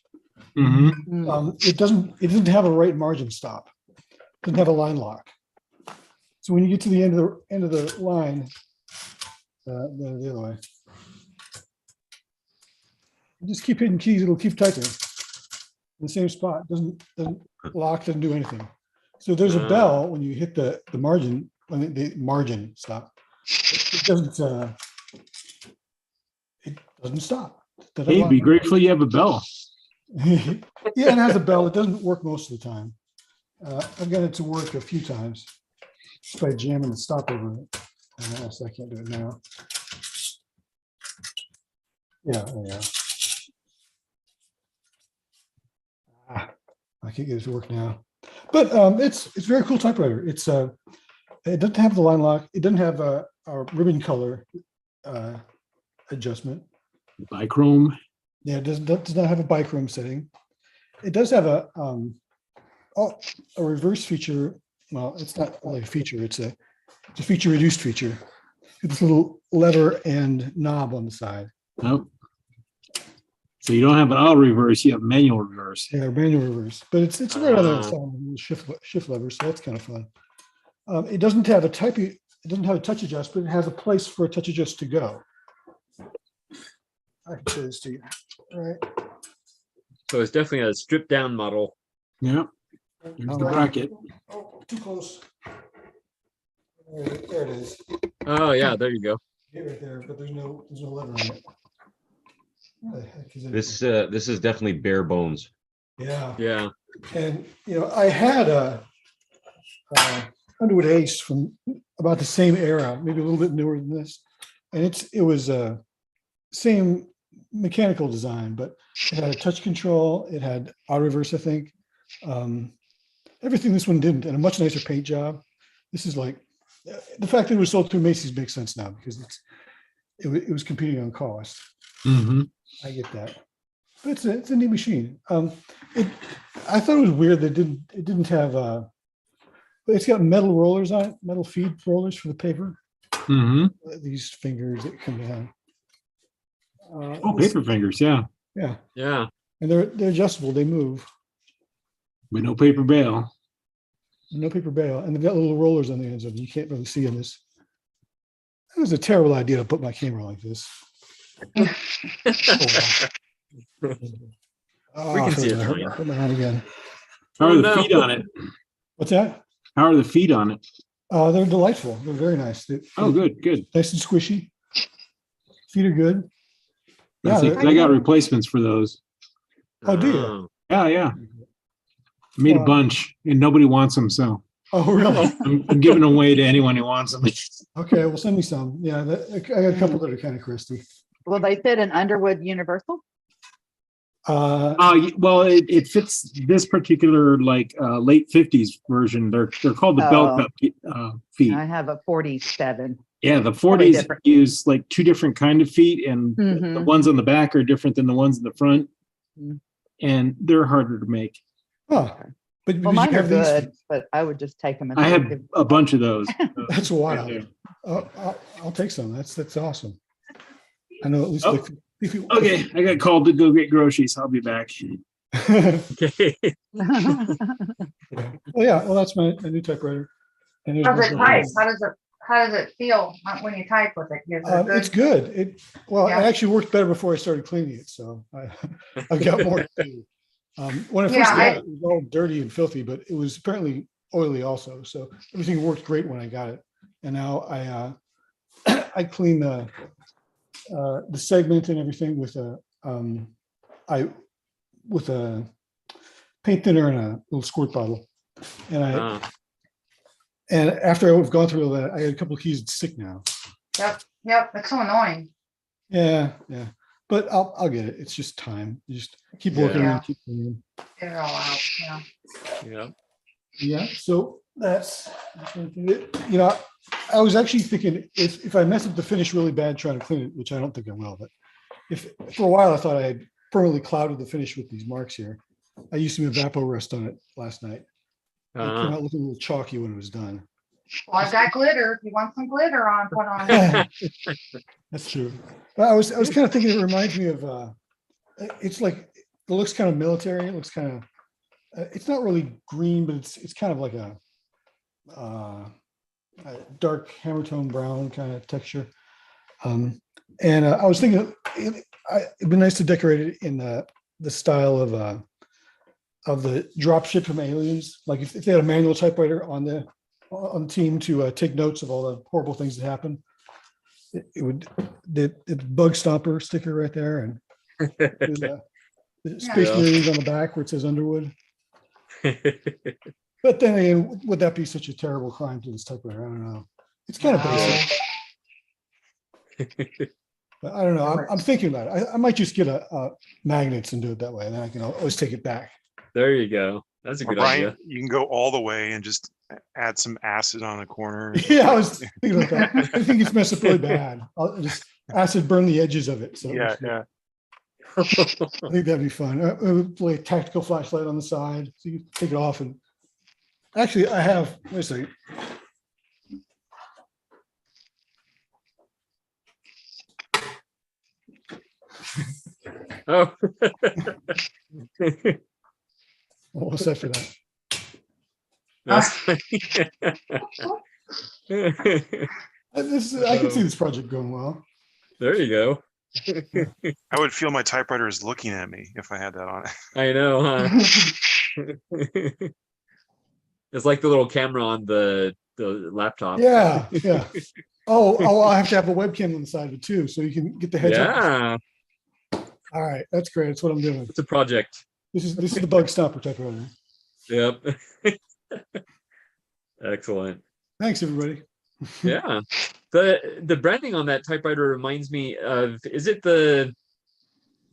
Mhm. It doesn't have a right margin stop. It doesn't have a line lock. So when you get to the end of the line, the other way, you just keep hitting keys. It'll keep typing in the same spot. Doesn't lock. Doesn't do anything. So there's a bell when you hit the margin, when the margin stop. It doesn't stop. Hey, be grateful you have a bell. Yeah, it has a bell. It doesn't work most of the time. I've got it to work a few times just by jamming the stop over it. So I can't do it now. Yeah, there you go. I can't get it to work now. But it's very cool typewriter. It doesn't have the line lock. It doesn't have a ribbon color adjustment. Bichrome. Yeah, it does not have a bichrome setting. It does have a reverse feature. Well, it's not really a feature. It's a feature reduced feature. It's a little lever and knob on the side. Nope. So you don't have an auto reverse, you have manual reverse. Yeah, manual reverse, but it's right on the shift lever, so that's kind of fun. It doesn't have a touch adjust, but it has a place for a touch adjust to go. I can show this to you. All right. So it's definitely a stripped down model. Yeah. There's the bracket. Oh, too close. There it is. Oh yeah, there you go. Get right there, but there's no lever on it. Where the heck is it? This is definitely bare bones. Yeah. Yeah. And I had a Underwood Ace from about the same era, maybe a little bit newer than this, and it was same mechanical design, but it had a touch control. It had auto reverse, I think. Everything this one didn't, and a much nicer paint job. This is like the fact that it was sold through Macy's makes sense now because it was competing on cost. Mm-hmm. I get that, but it's a neat machine. I thought it was weird that it didn't have it's got metal rollers on it, metal feed rollers for the paper. Mm-hmm. These fingers that come down. Paper fingers, yeah. Yeah. Yeah. And they're adjustable. They move. With no paper bail. No paper bail, and they've got little rollers on the ends of them. You can't really see in this. It was a terrible idea to put my camera like this. We can see it. Fine. Put my hand again. How are the feet on it? What's that? How are the feet on it? They're delightful. They're very nice. Oh, good. Nice and squishy. Feet are good. Yeah, I got replacements for those. Oh, do you? Yeah. I made a bunch, and nobody wants them, so. Oh, really? I'm giving them away to anyone who wants them. Okay, well, send me some. Yeah, I got a couple that are kind of crusty. Will they fit an Underwood Universal? Well, it fits this particular late 50s version. They're called the bell cup feet. I have a 47. Yeah, the 40s use like two different kind of feet, and the ones on the back are different than the ones in the front, and they're harder to make. Oh, but well, mine are good, but I would just take them. I have a bunch of those. That's wild. I'll take some. That's awesome. I know at least. Okay, I got called to go get groceries. I'll be back. Okay. Well, yeah. Well, that's my new typewriter. And How's it type? How does it feel when you type with it? It's good. It actually worked better before I started cleaning it, so I've got more to do. When I first got it, it was all dirty and filthy, but it was apparently oily also. So everything worked great when I got it. And now I I clean the segment and everything with a paint thinner and a little squirt bottle. And and after I've gone through all that, I had a couple of keys stick now. Yep, that's so annoying. Yeah. But I'll get it. It's just time. You just keep working on it, keep cleaning. Get it all out. Yeah. So that's, I was actually thinking if I mess up the finish really bad trying to clean it, which I don't think I will, but if for a while I thought I had permanently clouded the finish with these marks here. I used some Evapo Rust on it last night. It came out looking a little chalky when it was done. Well, I've got glitter. If you want some glitter on, put on it. That's true. But I was kind of thinking it reminds me of it's like it looks kind of military. It looks kind of it's not really green, but it's kind of like a dark hammer tone brown kind of texture. And I was thinking it'd be nice to decorate it in the style of the drop ship from Aliens. Like if they had a manual typewriter on the team to take notes of all the horrible things that happen. It would the bug stomper sticker right there, and the Space Marines on the back where it says Underwood. But then again, would that be such a terrible crime to this typewriter? I don't know. It's kind of basic. But I don't know. I'm thinking about it. I might just get a magnets and do it that way, and then I can always take it back. There you go. That's a good idea. You can go all the way and just add some acid on the corner. Yeah, I was thinking about that. I think it's messed up really bad. I'll just acid burn the edges of it. So yeah. I think that'd be fun. Play a tactical flashlight on the side, so you take it off. And actually, I have. Wait a second. Oh. What was that for that? I can see this project going well. There you go. I would feel my typewriter is looking at me if I had that on it. I know, huh? It's like the little camera on the laptop. Yeah. Oh, I have to have a webcam on the side of it too, so you can get the heads up. Yeah. All right, that's great. That's what I'm doing. It's a project. This is the bug stopper typewriter. Yep. Excellent. Thanks, everybody. Yeah. The branding on that typewriter reminds me of, is it the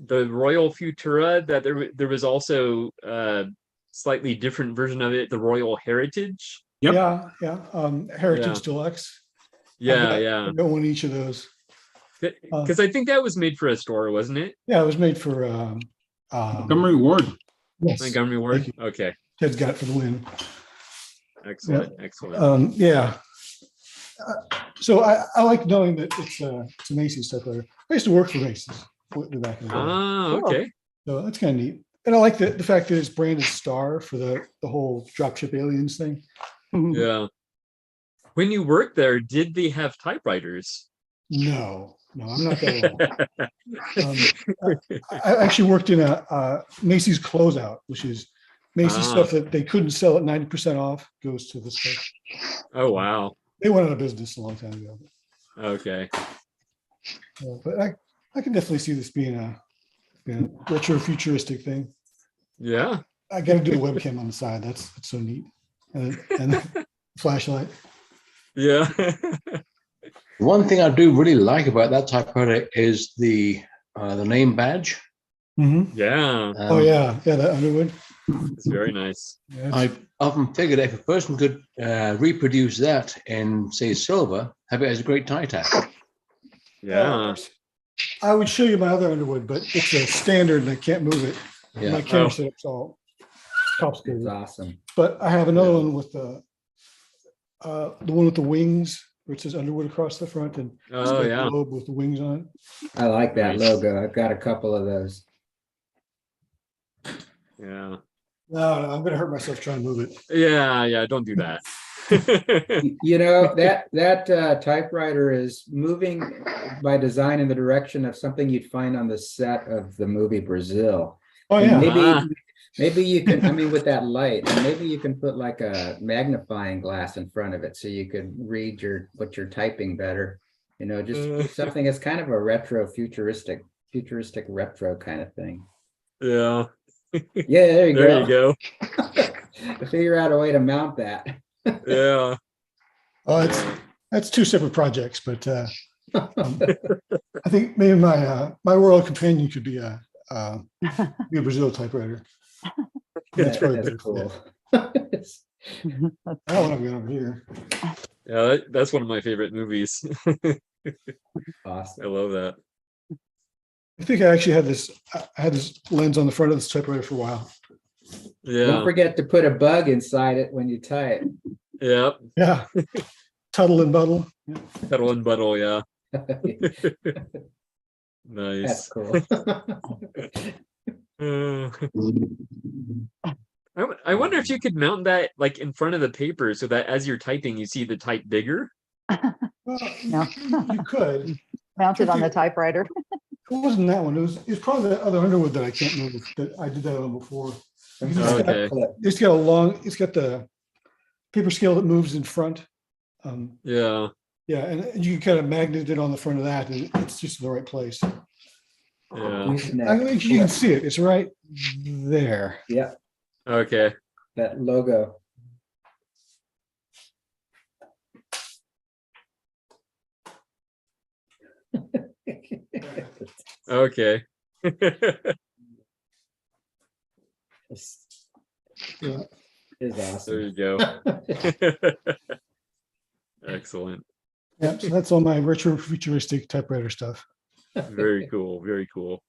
Royal Futura that there was also a slightly different version of it, the Royal Heritage? Yep. Yeah. Heritage Deluxe. Yeah. I got one of each of those. Because I think that was made for a store, wasn't it? Yeah, it was made for Montgomery Ward. Yes. Montgomery Ward. Okay. Ted's got it for the win. Excellent. Excellent. So I like knowing that it's a Macy's typewriter. I used to work for Macy's back in the day. Okay. So that's kind of neat. And I like the fact that it's branded Star for the whole dropship Aliens thing. Yeah. When you worked there, did they have typewriters? No, I'm not that old. I actually worked in a Macy's closeout, which is Macy's stuff that they couldn't sell at 90% off goes to this place. Oh, wow. They went out of business a long time ago. Okay. But I can definitely see this being a retro futuristic thing. Yeah. I got to do a webcam on the side. That's so neat. And flashlight. Yeah. One thing I do really like about that typewriter is the name badge. Mm-hmm. Yeah. That Underwood. It's very nice. I often figured if a person could reproduce that in, say, silver, have it as a great tie tack. Yeah. I would show you my other Underwood, but it's a standard and I can't move it. Yeah. My camera setup's all complicated. It's awesome. But I have another one with the one with the wings, where it says Underwood across the front, and it's got a globe with the wings on it. I like that logo. I've got a couple of those. Yeah. No, I'm going to hurt myself trying to move it. Yeah, don't do that. You know, that typewriter is moving by design in the direction of something you'd find on the set of the movie Brazil. Oh, yeah. Maybe you can, I mean, with that light, and maybe you can put like a magnifying glass in front of it so you could read what you're typing better. You know, just do something that's kind of a retro futuristic retro kind of thing. Yeah. Yeah, there you There you go. go. Figure out a way to mount that. Yeah. That's two separate projects, but I think maybe my Royal Companion could be a Brazil typewriter. That's probably better cool. That one I've got over here. Yeah, that's one of my favorite movies. Awesome. I love that. I think I actually had this. I had this lens on the front of this typewriter for a while. Yeah. Don't forget to put a bug inside it when you type. Yep. Yeah. Tuttle and Buttle. Tuttle and Buttle, yeah. Nice. That's cool. I wonder if you could mount that like in front of the paper so that as you're typing, you see the type bigger. Well, No. you could. Mounted on the typewriter. It wasn't that one. It was probably the other Underwood that I can't remember that I did that on before. Okay. It's got a long. It's got the paper scale that moves in front. Yeah. Yeah, and you kind of magnet it on the front of that, and it's just in the right place. Yeah. I think you can see it. It's right there. Yeah. Okay. That logo. Okay. Yeah. Is awesome. There you go. Excellent. Yeah, so that's all my retro futuristic typewriter stuff. Very cool. Very cool.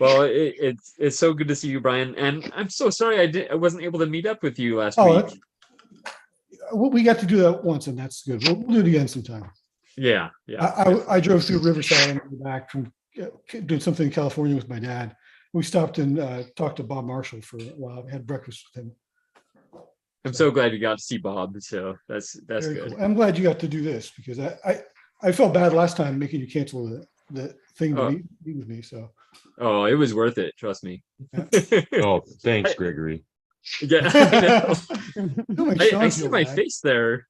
Well, it's so good to see you, Brian. And I'm so sorry I wasn't able to meet up with you last week. We got to do that once, and that's good. We'll do it again sometime. Yeah, yeah. I drove through Riverside and back from doing something in California with my dad. We stopped and talked to Bob Marshall for a while. We had breakfast with him. I'm so glad you got to see Bob. So that's Very good. cool. I'm glad you got to do this because I felt bad last time making you cancel the thing to meet with me. So. Oh, it was worth it. Trust me. Oh, thanks, Gregory. Yeah, I know. I see my face there.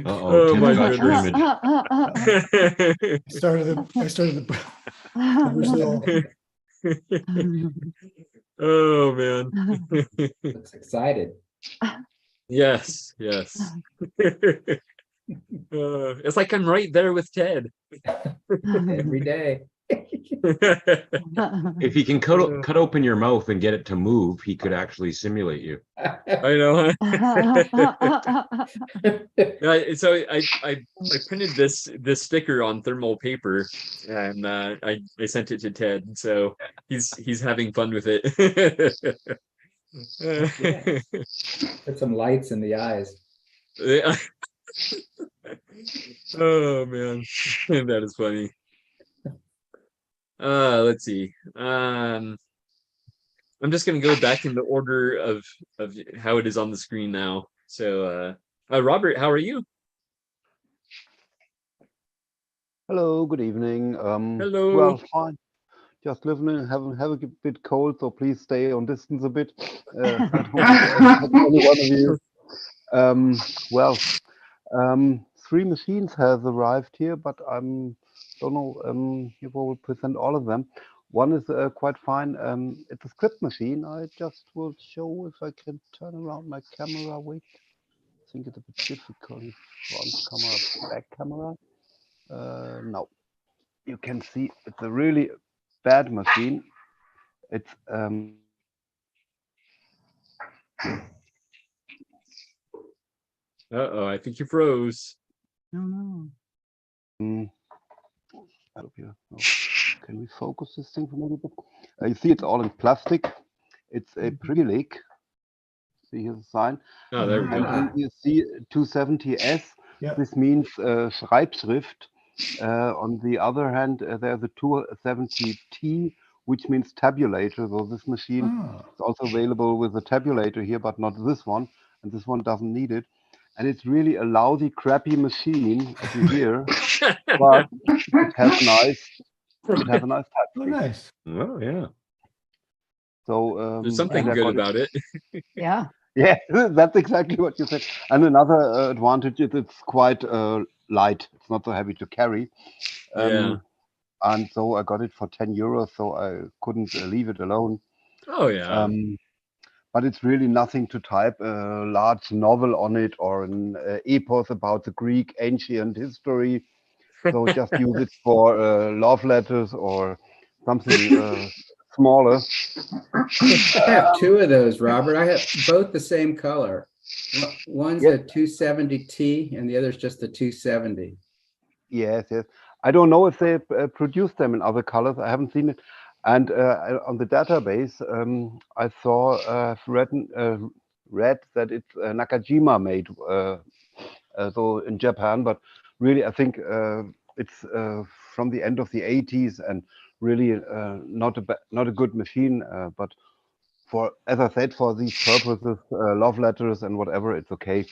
Oh, my got your goodness. I started the Oh man. Looks excited. Yes, yes. It's like I'm right there with Ted. Every day. If he can cut open your mouth and get it to move, he could actually simulate you. I know. So I printed this sticker on thermal paper, and I sent it to Ted. So he's having fun with it. Put some lights in the eyes. Yeah. Oh man, that is funny. Let's see. I'm just gonna go back in the order of how it is on the screen now. So Robert, how are you? Hello, good evening. Hello. Well, fine. Just living in, have a bit cold, so please stay on distance a bit. I don't want any one of you. Well, 3 machines have arrived here, but don't know if I will present all of them. One is quite fine. It's a script machine. I just will show if I can turn around my camera. Wait, I think it's a bit difficult. Front camera, back camera. No, you can see it's a really bad machine. It's Uh-oh, I think you froze. Oh, no. Can we focus this thing for a little bit? You see, it's all in plastic. It's a Privileg. See, here's a sign. Oh, there we go. And you see 270S. Yeah. This means Schreibschrift. On the other hand, there's a 270T, which means tabulator. So this machine is also available with a tabulator here, but not this one. And this one doesn't need it. And it's really a lousy, crappy machine, as you hear. But it has It has a nice type. Oh, nice. Oh yeah. So There's something and I good got about it. Yeah. Yeah, that's exactly what you said. And another advantage is it's quite light. It's not so heavy to carry. Yeah. And so I got it for 10 euros, so I couldn't leave it alone. Oh yeah. But it's really nothing to type a large novel on it or an epos about the Greek ancient history. So just use it for love letters or something smaller. I have two of those, Robert. I have both the same color. One's a 270T and the other's just a 270. Yes, yes. I don't know if they produce them in other colors. I haven't seen it. And on the database, I saw read that it's Nakajima made, so in Japan. But really, I think it's from the end of the 80s and really not a good machine. But for, as I said, for these purposes, love letters and whatever, it's okay.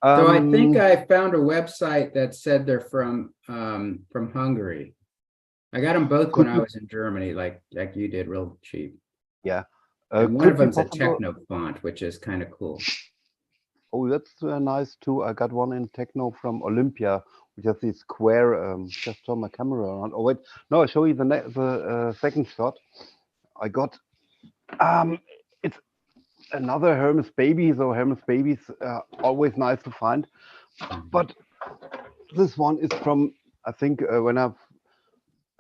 So I think I found a website that said they're from Hungary. I got them both when I was in Germany, like you did, real cheap. Yeah. And one of them's a techno font, which is kind of cool. Oh, that's nice too. I got one in techno from Olympia, which has this square. Just turn my camera around. Oh wait, no, I'll show you the second shot. I got it's another Hermes baby. So Hermes babies always nice to find, but this one is from, I think when I've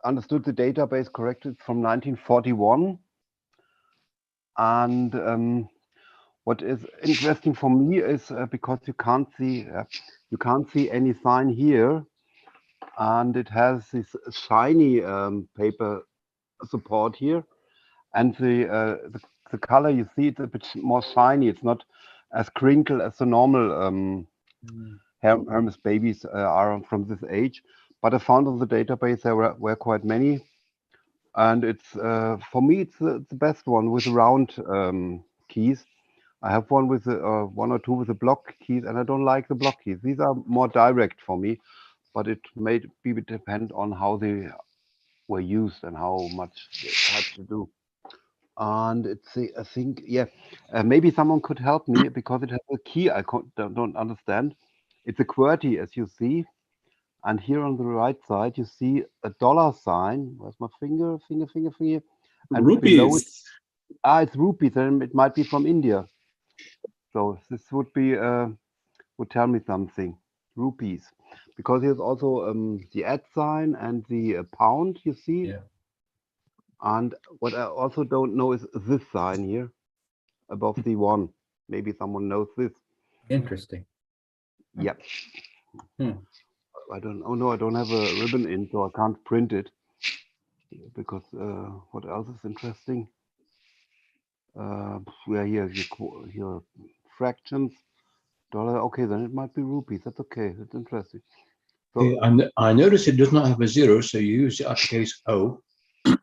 understood the database correctly, it's from 1941. And what is interesting for me is because you can't see any sign here, and it has this shiny paper support here, and the color you see, it's a bit more shiny. It's not as crinkled as the normal Hermes babies are from this age. But I found on the database there were quite many, and it's for me it's the best one with round keys. I have one with one or two with the block keys, and I don't like the block keys. These are more direct for me, but it may depend on how they were used and how much they had to do. And it's I think, yeah, maybe someone could help me because it has a key I don't understand. It's a QWERTY, as you see, and here on the right side you see a dollar sign. Where's my finger? And below it, it's rupees, and it might be from India. So this would be would tell me something. Rupees, because here's also the @ and the pound. You see, and what I also don't know is this sign here above the one. Maybe someone knows this. Interesting. Yep. I don't. Oh no, I don't have a ribbon in, so I can't print it. Because what else is interesting? Here fractions. Dollar. Okay, then it might be rupees. That's okay. That's interesting. So I notice it does not have a 0, so you use the uppercase O.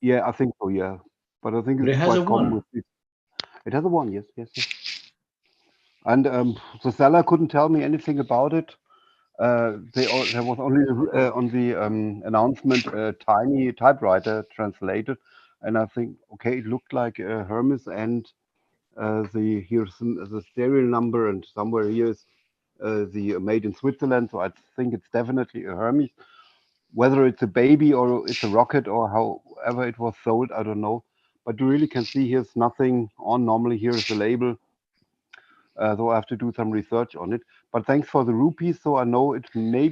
Yeah, I think so. Yeah, but I think But it's it has quite a common 1. with it. It has a 1. Yes. And the seller couldn't tell me anything about it. There was only on the announcement tiny typewriter translated, and I think okay, it looked like Hermes, and here's the serial number, and somewhere here is the made in Switzerland. So I think it's definitely a Hermes. Whether it's a baby or it's a rocket or however it was sold, I don't know. But you really can see here's nothing on. Normally here is the label. So I have to do some research on it. But thanks for the rupees. So I know it may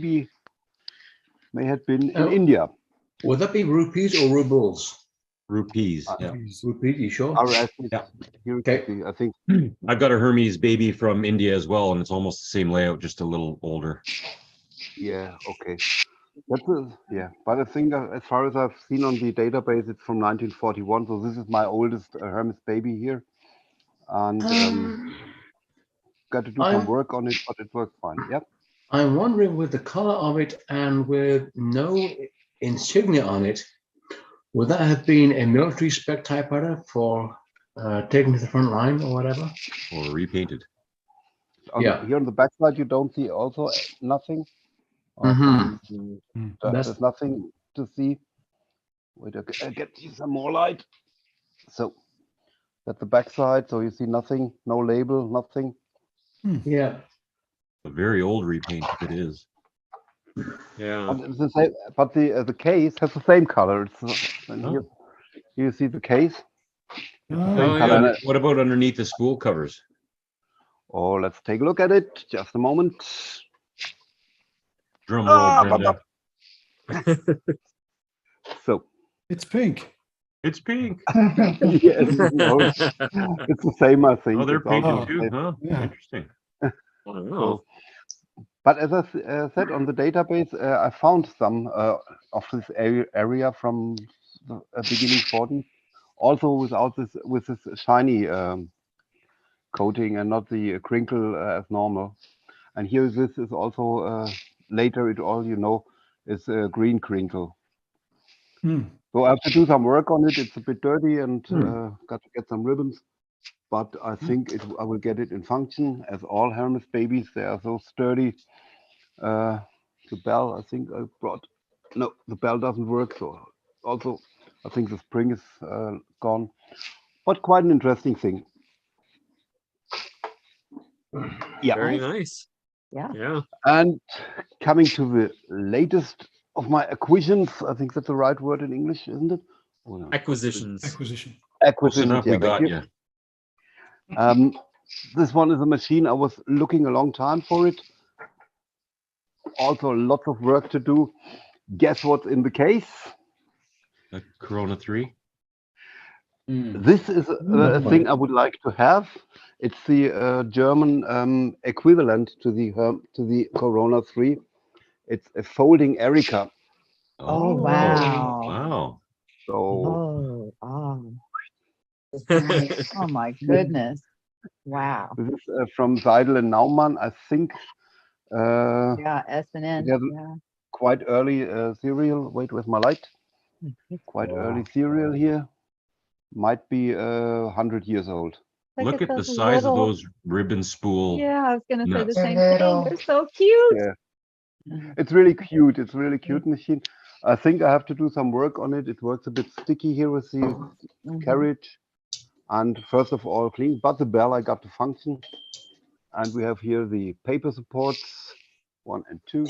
have been in India. Would that be rupees or rubles? Rupees. Yeah. Rupees, you sure? Yeah. Okay. I think I've got a Hermes baby from India as well, and it's almost the same layout, just a little older. Yeah. Okay. Yeah. But I think as far as I've seen on the database, it's from 1941. So this is my oldest Hermes baby here, and got to do some work on it, but it works fine. Yep. I'm wondering, with the color of it and with no insignia on it, would that have been a military spec typewriter for taking to the front line or whatever? Or repainted. Here on the back side, you don't see also nothing. Mm-hmm. There's nothing to see. Wait, I'll get you some more light. So that's the back side. So you see nothing, no label, nothing. Yeah. A very old repaint if it is. Yeah. But it's the same, but the case has the same color. And here you see the case. It's the same Oh, color. yeah. And What about underneath the spool covers? oh, let's take a look at it. Just a moment. Drum roll, Brenda. So It's pink. It's pink. yes, no, it's the same, I think. Oh, they're It's also painted the too, same. huh? Yeah. Interesting. So, but as I said on the database, I found some of this area from the beginning 40s, also without this with this shiny coating and not the crinkle as normal. And here this is also later it all is a green crinkle. So I have to do some work on it. It's a bit dirty and got to get some ribbons. But I think I will get it in function. As all Hermes babies, they are so sturdy. The bell, I think I brought. No, the bell doesn't work. So also, I think the spring is gone. But quite an interesting thing. Yeah. Very nice. Yeah. Yeah. And coming to the latest of my acquisitions, I think that's the right word in English, isn't it? Oh, no. Acquisitions. Acquisition. Close enough, we got you. This one is a machine. I was looking a long time for it. Also, lots of work to do. Guess what's in the case? A Corona 3. This is a thing I would like to have. It's the German equivalent to the Corona 3. It's a folding Erica. Oh, wow. Wow. So Oh, nice. Oh my goodness. Wow. this is from Seidel and Naumann. I think Yeah, S&N. it has Yeah. quite early serial. Wait, where's my light? Quite early serial here. Might be 100 years old. Look at the those size of little- those ribbon spool. Yeah, I was gonna say the nuts. same thing. They're so cute. Yeah. It's really cute. It's a really cute machine. I think I have to do some work on it. It works a bit sticky here with the carriage. And first of all, clean. But the bell I got to function. And we have here the paper supports, 1 and 2.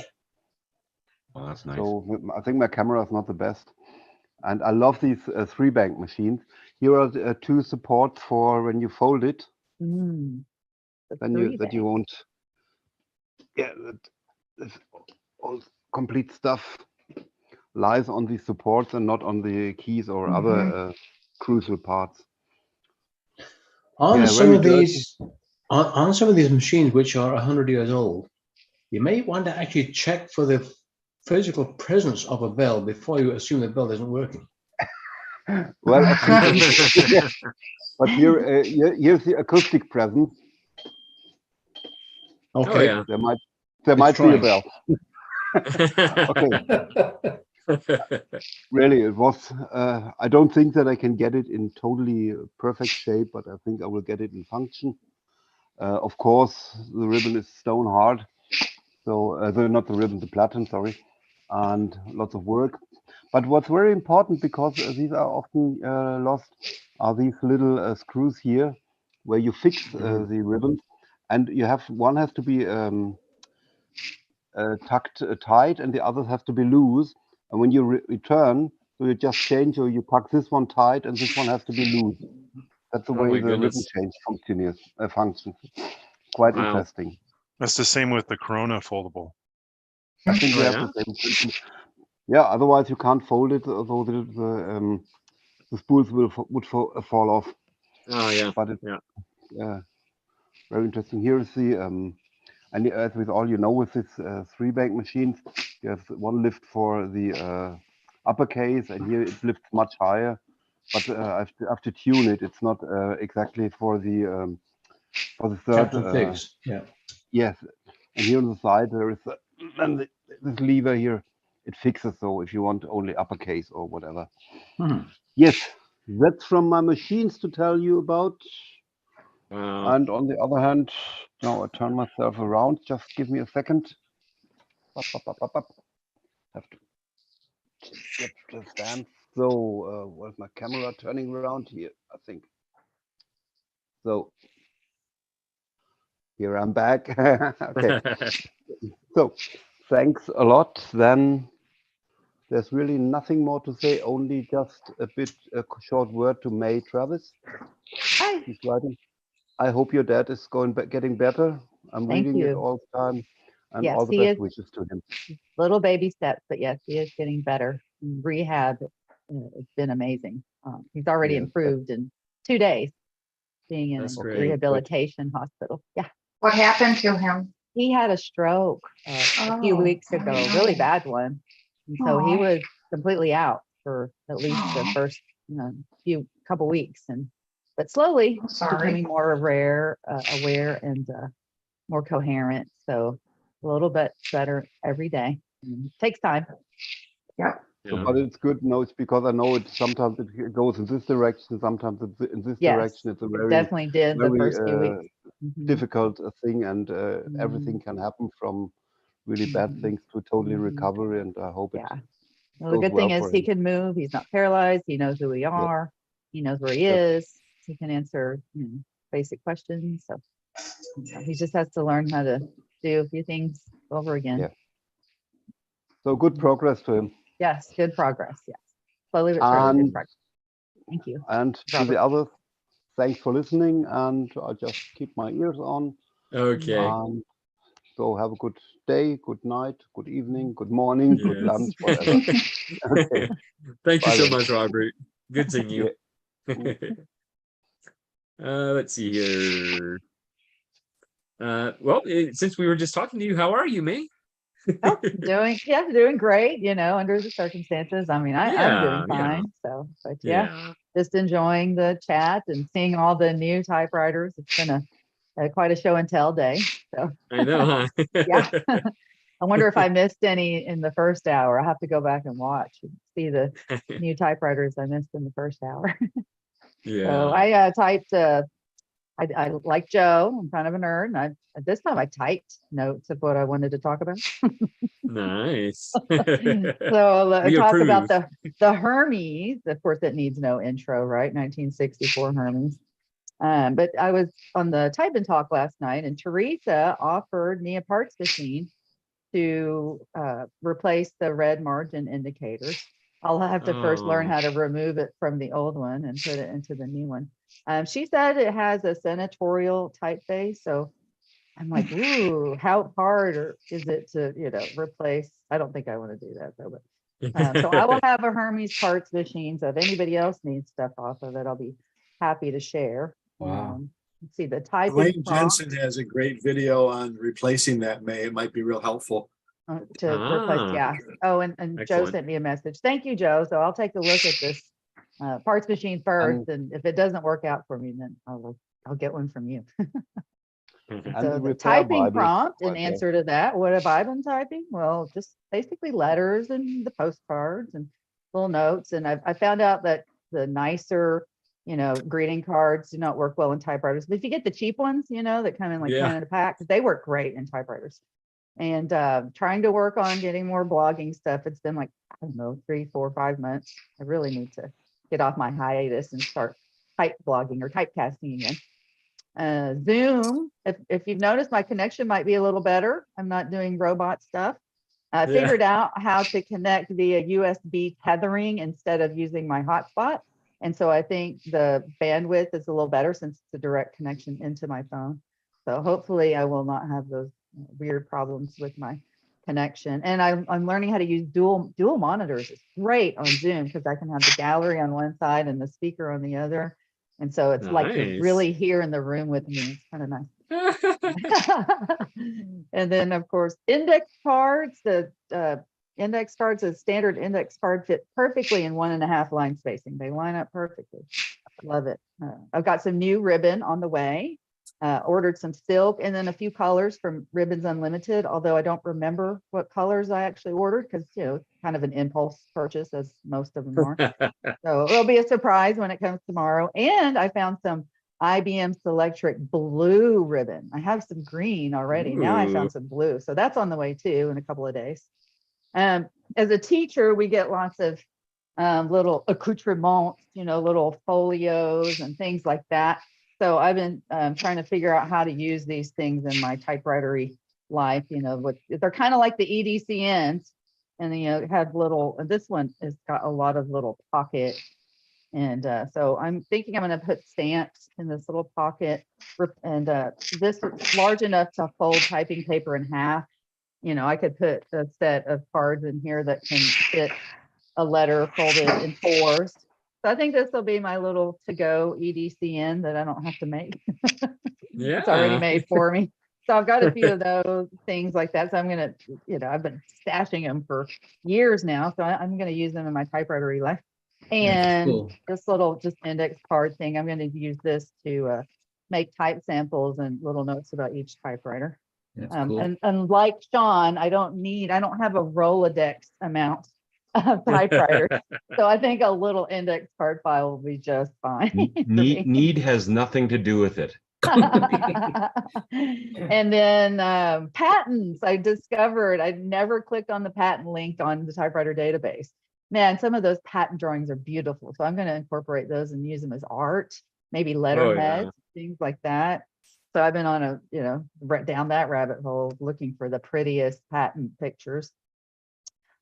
Oh, that's nice. So I think my camera is not the best. And I love these 3-bank machines. Here are the, 2 supports for when you fold it. Then you won't. Yeah, this all complete stuff lies on these supports and not on the keys or other crucial parts. On Yeah, some very of these, on some of these machines which are 100 years old, you may want to actually check for the physical presence of a bell before you assume the bell isn't working. Well, I think yeah. But here's the acoustic presence. Okay. Oh, yeah. There might be a try. bell. Okay. Really, it was. I don't think that I can get it in totally perfect shape, but I think I will get it in function. Of course, the ribbon is stone hard, so not the ribbon, the platen, sorry, and lots of work. But what's very important, because these are often lost, are these little screws here, where you fix the ribbons, and one has to be tucked tight, and the others have to be loose. And when you return, so you just change, or you tuck this one tight, and this one has to be loose. That's the Oh way my the ribbon goodness. change functions. Quite Wow. interesting. That's the same with the Corona foldable. I think we Oh, have yeah? the same principle. Yeah, otherwise you can't fold it, although the spools would fall off. Oh, yeah. But it's Yeah. very interesting. Here is the and as with all with this 3-bank machines, you have one lift for the uppercase, and here it lifts much higher. But I have to tune it. It's not exactly for the third. Captain Fix. Yeah. Yes, and here on the side there is this lever here. It fixes, so if you want only uppercase or whatever. Yes, that's from my machines to tell you about. And on the other hand, now I turn myself around. Just give me a second. Have to get to the stand. So, was my camera turning around here? I think. So, here I'm back. Okay. So, thanks a lot. Then there's really nothing more to say, only just a short word to May Travis. Hi. He's writing. I hope your dad is getting better. I'm Thank reading it you. all the time, and Yes, all the he best is. wishes to him. Little baby steps, but yes, he is getting better. Rehab, it's been amazing. He's already Yes. improved in 2 days being in That's a great. rehabilitation hospital. Yeah, What happened to him? he had a stroke a few Oh, weeks ago, a really bad one. And so he Aw. was completely out for at least the Aw. first couple weeks, but slowly I'm sorry. becoming more aware and more coherent. So a little bit better every day. Takes time. Yeah. So, but it's good. No, it's because I know it. Sometimes it goes in this direction. Sometimes it's in this Yes, direction. It's a it very, definitely did the very first few weeks. Mhm. difficult thing, and everything can happen from really bad things to totally recover. And I hope it Yeah. Well, the goes good well thing is for he him. can move. He's not paralyzed. He knows who we are. He knows where he Yep. is. He can answer basic questions. So he just has to learn how to do a few things over again. Yeah. So good progress to him. Yes, good progress. Yes. Slowly but surely, good And progress. Thank you. and to Robert. the others, thanks for listening. And I just keep my ears on. Okay. So have a good day, good night, good evening, good morning, good Yes. lunch, whatever. Okay. Thank you Bye so then. much, Robert. Good seeing you. Yeah. Let's see here. Well, since we were just talking to you, how are you, May? Doing great, under the circumstances. I mean, I'm doing fine. So, but yeah, just enjoying the chat and seeing all the new typewriters. It's been quite a show and tell day. So I know, huh? yeah. I wonder if I missed any in the first hour. I have to go back and watch and see the new typewriters I missed in the first hour. Yeah. So I typed. I like Joe. I'm kind of a nerd. And this time I typed notes of what I wanted to talk about. Nice. So We talk about approve. the Hermes. Of course, it needs no intro, right? 1964 Hermes. But I was on the Type and Talk last night, and Teresa offered me a parts machine to replace the red margin indicators. I'll have to first learn how to remove it from the old one and put it into the new one. She said it has a senatorial typeface, so I'm like, ooh, how hard is it to, replace? I don't think I want to do that though, but so I will have a Hermes parts machine. So if anybody else needs stuff off of it, I'll be happy to share. Wow. Let's see the typing Elaine prompt Jensen has a great video on replacing that, May. It might be real helpful. to replace. Yeah. Oh, and Joe Excellent. sent me a message. Thank you, Joe. So I'll take a look at this parts machine first, and if it doesn't work out for me, then I'll get one from you. So the typing prompt in answer to that, what have I been typing? Well, just basically letters and the postcards and little notes. And I found out that the nicer, greeting cards do not work well in typewriters. But if you get the cheap ones, that come in like 10 in a pack, they work great in typewriters. And trying to work on getting more blogging stuff. It's been like, I don't know, 3, 4, 5 months. I really need to get off my hiatus and start type blogging or typecasting again. Zoom, if you've noticed, my connection might be a little better. I'm not doing robot stuff. I figured out how to connect via USB tethering instead of using my hotspot. And so I think the bandwidth is a little better since it's a direct connection into my phone. So hopefully I will not have those weird problems with my connection. And I'm learning how to use dual monitors. It's great on Zoom because I can have the gallery on one side and the speaker on the other. And so it's like you're really here in the room with me. It's kind of nice. And then of course, index cards, the index cards, a standard index card fit perfectly in 1.5 line spacing. They line up perfectly. Love it. I've got some new ribbon on the way. Ordered some silk and then a few colors from Ribbons Unlimited, although I don't remember what colors I actually ordered because, kind of an impulse purchase as most of them are. So it'll be a surprise when it comes tomorrow. And I found some IBM Selectric blue ribbon. I have some green already. Now I found some blue. So that's on the way too in a couple of days. As a teacher, we get lots of little accoutrements, little folios and things like that. So I've been trying to figure out how to use these things in my typewritery life. They're kind of like the EDCNs, and have little. This one has got a lot of little pockets. And so I'm thinking I'm going to put stamps in this little pocket, and this is large enough to fold typing paper in half. I could put a set of cards in here that can fit a letter folded in fours. So I think this will be my little to-go EDCN that I don't have to make. Yeah. It's already made for me. So I've got a few of those things like that. So I'm going to, I've been stashing them for years now. So I'm going to use them in my typewritery life. And cool. this little just index card thing, I'm going to use this to make type samples and little notes about each typewriter. That's cool. And like Sean, I don't have a Rolodex amount of typewriters. So I think a little index card file will be just fine. Need has nothing to do with it. And then patents, I discovered I'd never clicked on the patent link on the typewriter database. Man, some of those patent drawings are beautiful. So I'm going to incorporate those and use them as art, maybe letterheads, things like that. So I've been on down that rabbit hole looking for the prettiest patent pictures.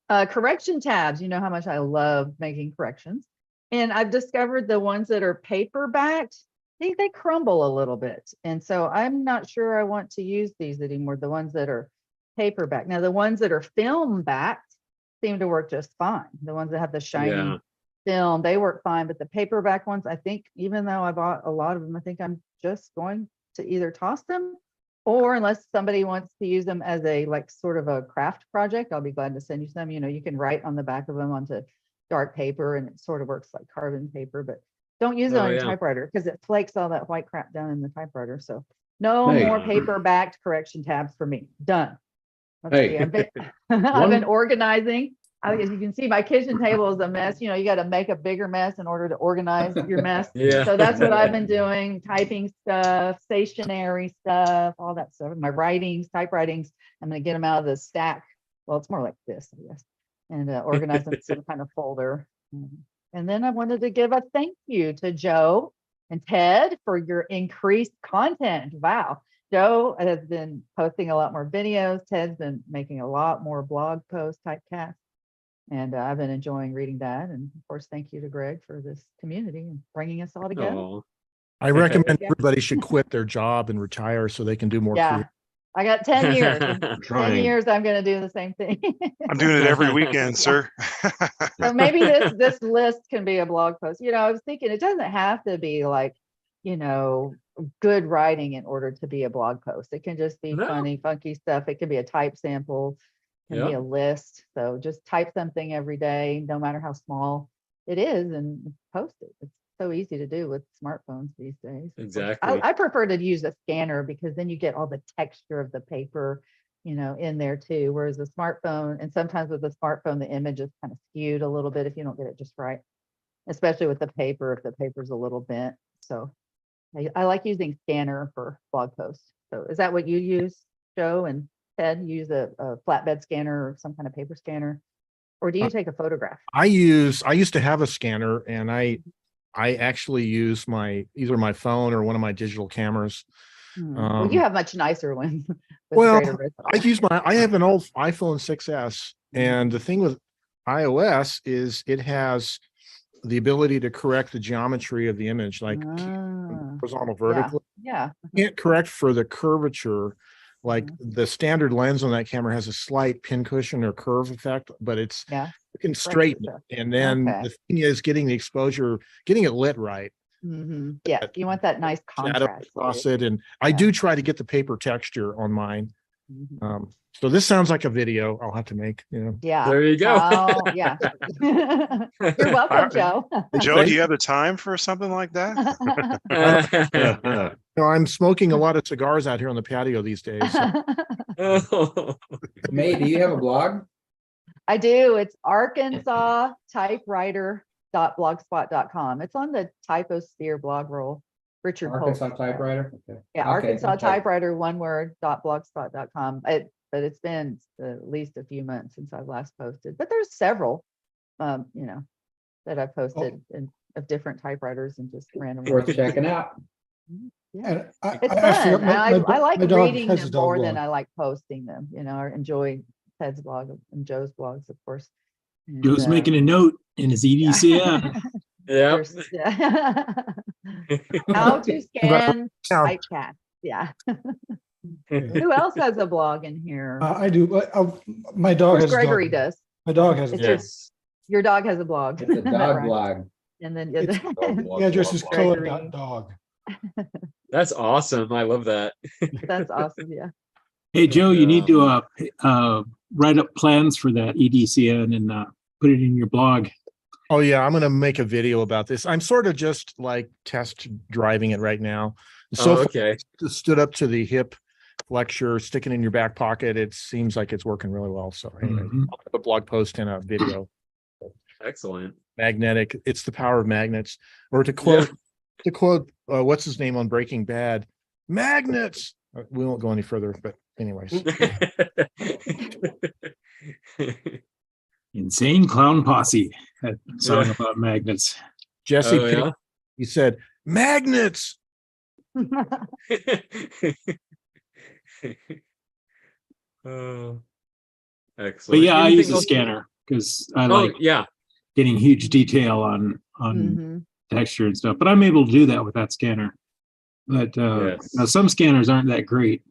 Correction tabs, you know how much I love making corrections. And I've discovered the ones that are paper backed, they crumble a little bit. And so I'm not sure I want to use these anymore, the ones that are paper backed. Now, the ones that are film backed seem to work just fine. The ones that have the shiny film, they work fine. But the paperback ones, I think, even though I bought a lot of them, I think I'm just going to either toss them, or unless somebody wants to use them as a sort of a craft project, I'll be glad to send you some. You can write on the back of them onto dark paper, and it sort of works like carbon paper, but don't use it on your typewriter because it flakes all that white crap down in the typewriter. So no more paper-backed correction tabs for me. Done. Let's see. I've been organizing. As you can see, my kitchen table is a mess. You got to make a bigger mess in order to organize your mess. So that's what I've been doing, typing stuff, stationery stuff, all that stuff. My writings, typewritings, I'm going to get them out of the stack. Well, it's more like this, I guess, and organize them in some kind of folder. And then I wanted to give a thank you to Joe and Ted for your increased content. Wow. Joe has been posting a lot more videos. Ted's been making a lot more blog post typecast. And I've been enjoying reading that. And of course, thank you to Greg for this community and bringing us all together. I recommend everybody should quit their job and retire so they can do more. I got 10 years. 10 years, I'm going to do the same thing. I'm doing it every weekend, sir. So maybe this list can be a blog post. I was thinking it doesn't have to be good writing in order to be a blog post. It can just be funny, funky stuff. It can be a type sample, it can be a list. So just type something every day, no matter how small it is, and post it. It's so easy to do with smartphones these days. Exactly. I prefer to use a scanner because then you get all the texture of the paper, in there too. Whereas the smartphone, and sometimes with the smartphone, the image is kind of skewed a little bit if you don't get it just right, especially with the paper, if the paper's a little bent. So I like using scanner for blog posts. So is that what you use, Joe and Ted? Use a flatbed scanner or some kind of paper scanner? Or do you take a photograph? I used to have a scanner, and I actually use either my phone or one of my digital cameras. Well, you have much nicer ones. Well, I have an old iPhone 6S, and the thing with iOS is it has the ability to correct the geometry of the image, like horizontal, vertical. Yeah. You can't correct for the curvature. Like the standard lens on that camera has a slight pincushion or curve effect, but you can straighten it. And then the thing is getting the exposure, getting it lit right. Yeah, you want that nice contrast across it. And I do try to get the paper texture on mine. So this sounds like a video I'll have to make. Yeah. There you go. Yeah. You're welcome, Joe. Joe, do you have the time for something like that? I'm smoking a lot of cigars out here on the patio these days. May, do you have a blog? I do. It's arkansas typewriter.blogspot.com. It's on the Typosphere blog roll. Richard Arkansas Polk. Typewriter? Okay. Yeah, Arkansas Typewriter, one word, .blogspot.com. But it's been at least a few months since I've last posted. But there's several, that I posted of different typewriters and just random. Worth ones. checking out. And It's actually, fun. I like my dog reading has a them dog more blog. than I like posting them. You know, I enjoy Ted's blog and Joe's blogs, of course. And, Joe's making a note in his EDCM. Yeah. yeah. How to scan typecast. Yeah. Who else has a blog in here? I do. But my dog Of course, has a dog. Gregory does. My dog has a It's dog. Yes. Your dog has a blog. It's a Is that dog right? blog. And then The address is Cohen.dog. That's awesome. I love that. That's awesome. Yeah. Hey, Joe, you need Yeah. to write up plans for that EDCN and put it in your blog. Oh yeah, I'm gonna make a video about this. I'm sort of just like test driving it right now. So Oh, far, okay. it stood up to the hip flexure, sticking in your back pocket. It seems like it's working really well. So anyway, Mhm. I'll have a blog post and a video. Excellent. Magnetic. It's the power of magnets. Or to quote, what's his name on Breaking Bad? Magnets. We won't go any further, but anyways. Insane Clown Posse, that song Yeah. about magnets. Jesse Oh, Pinkman, yeah? he said, magnets. Oh, But excellent. yeah, I Anything use a else? scanner because I Oh, like yeah. getting huge detail on Mhm. texture and stuff. But I'm able to do that with that scanner. But Yes. now some scanners aren't that great,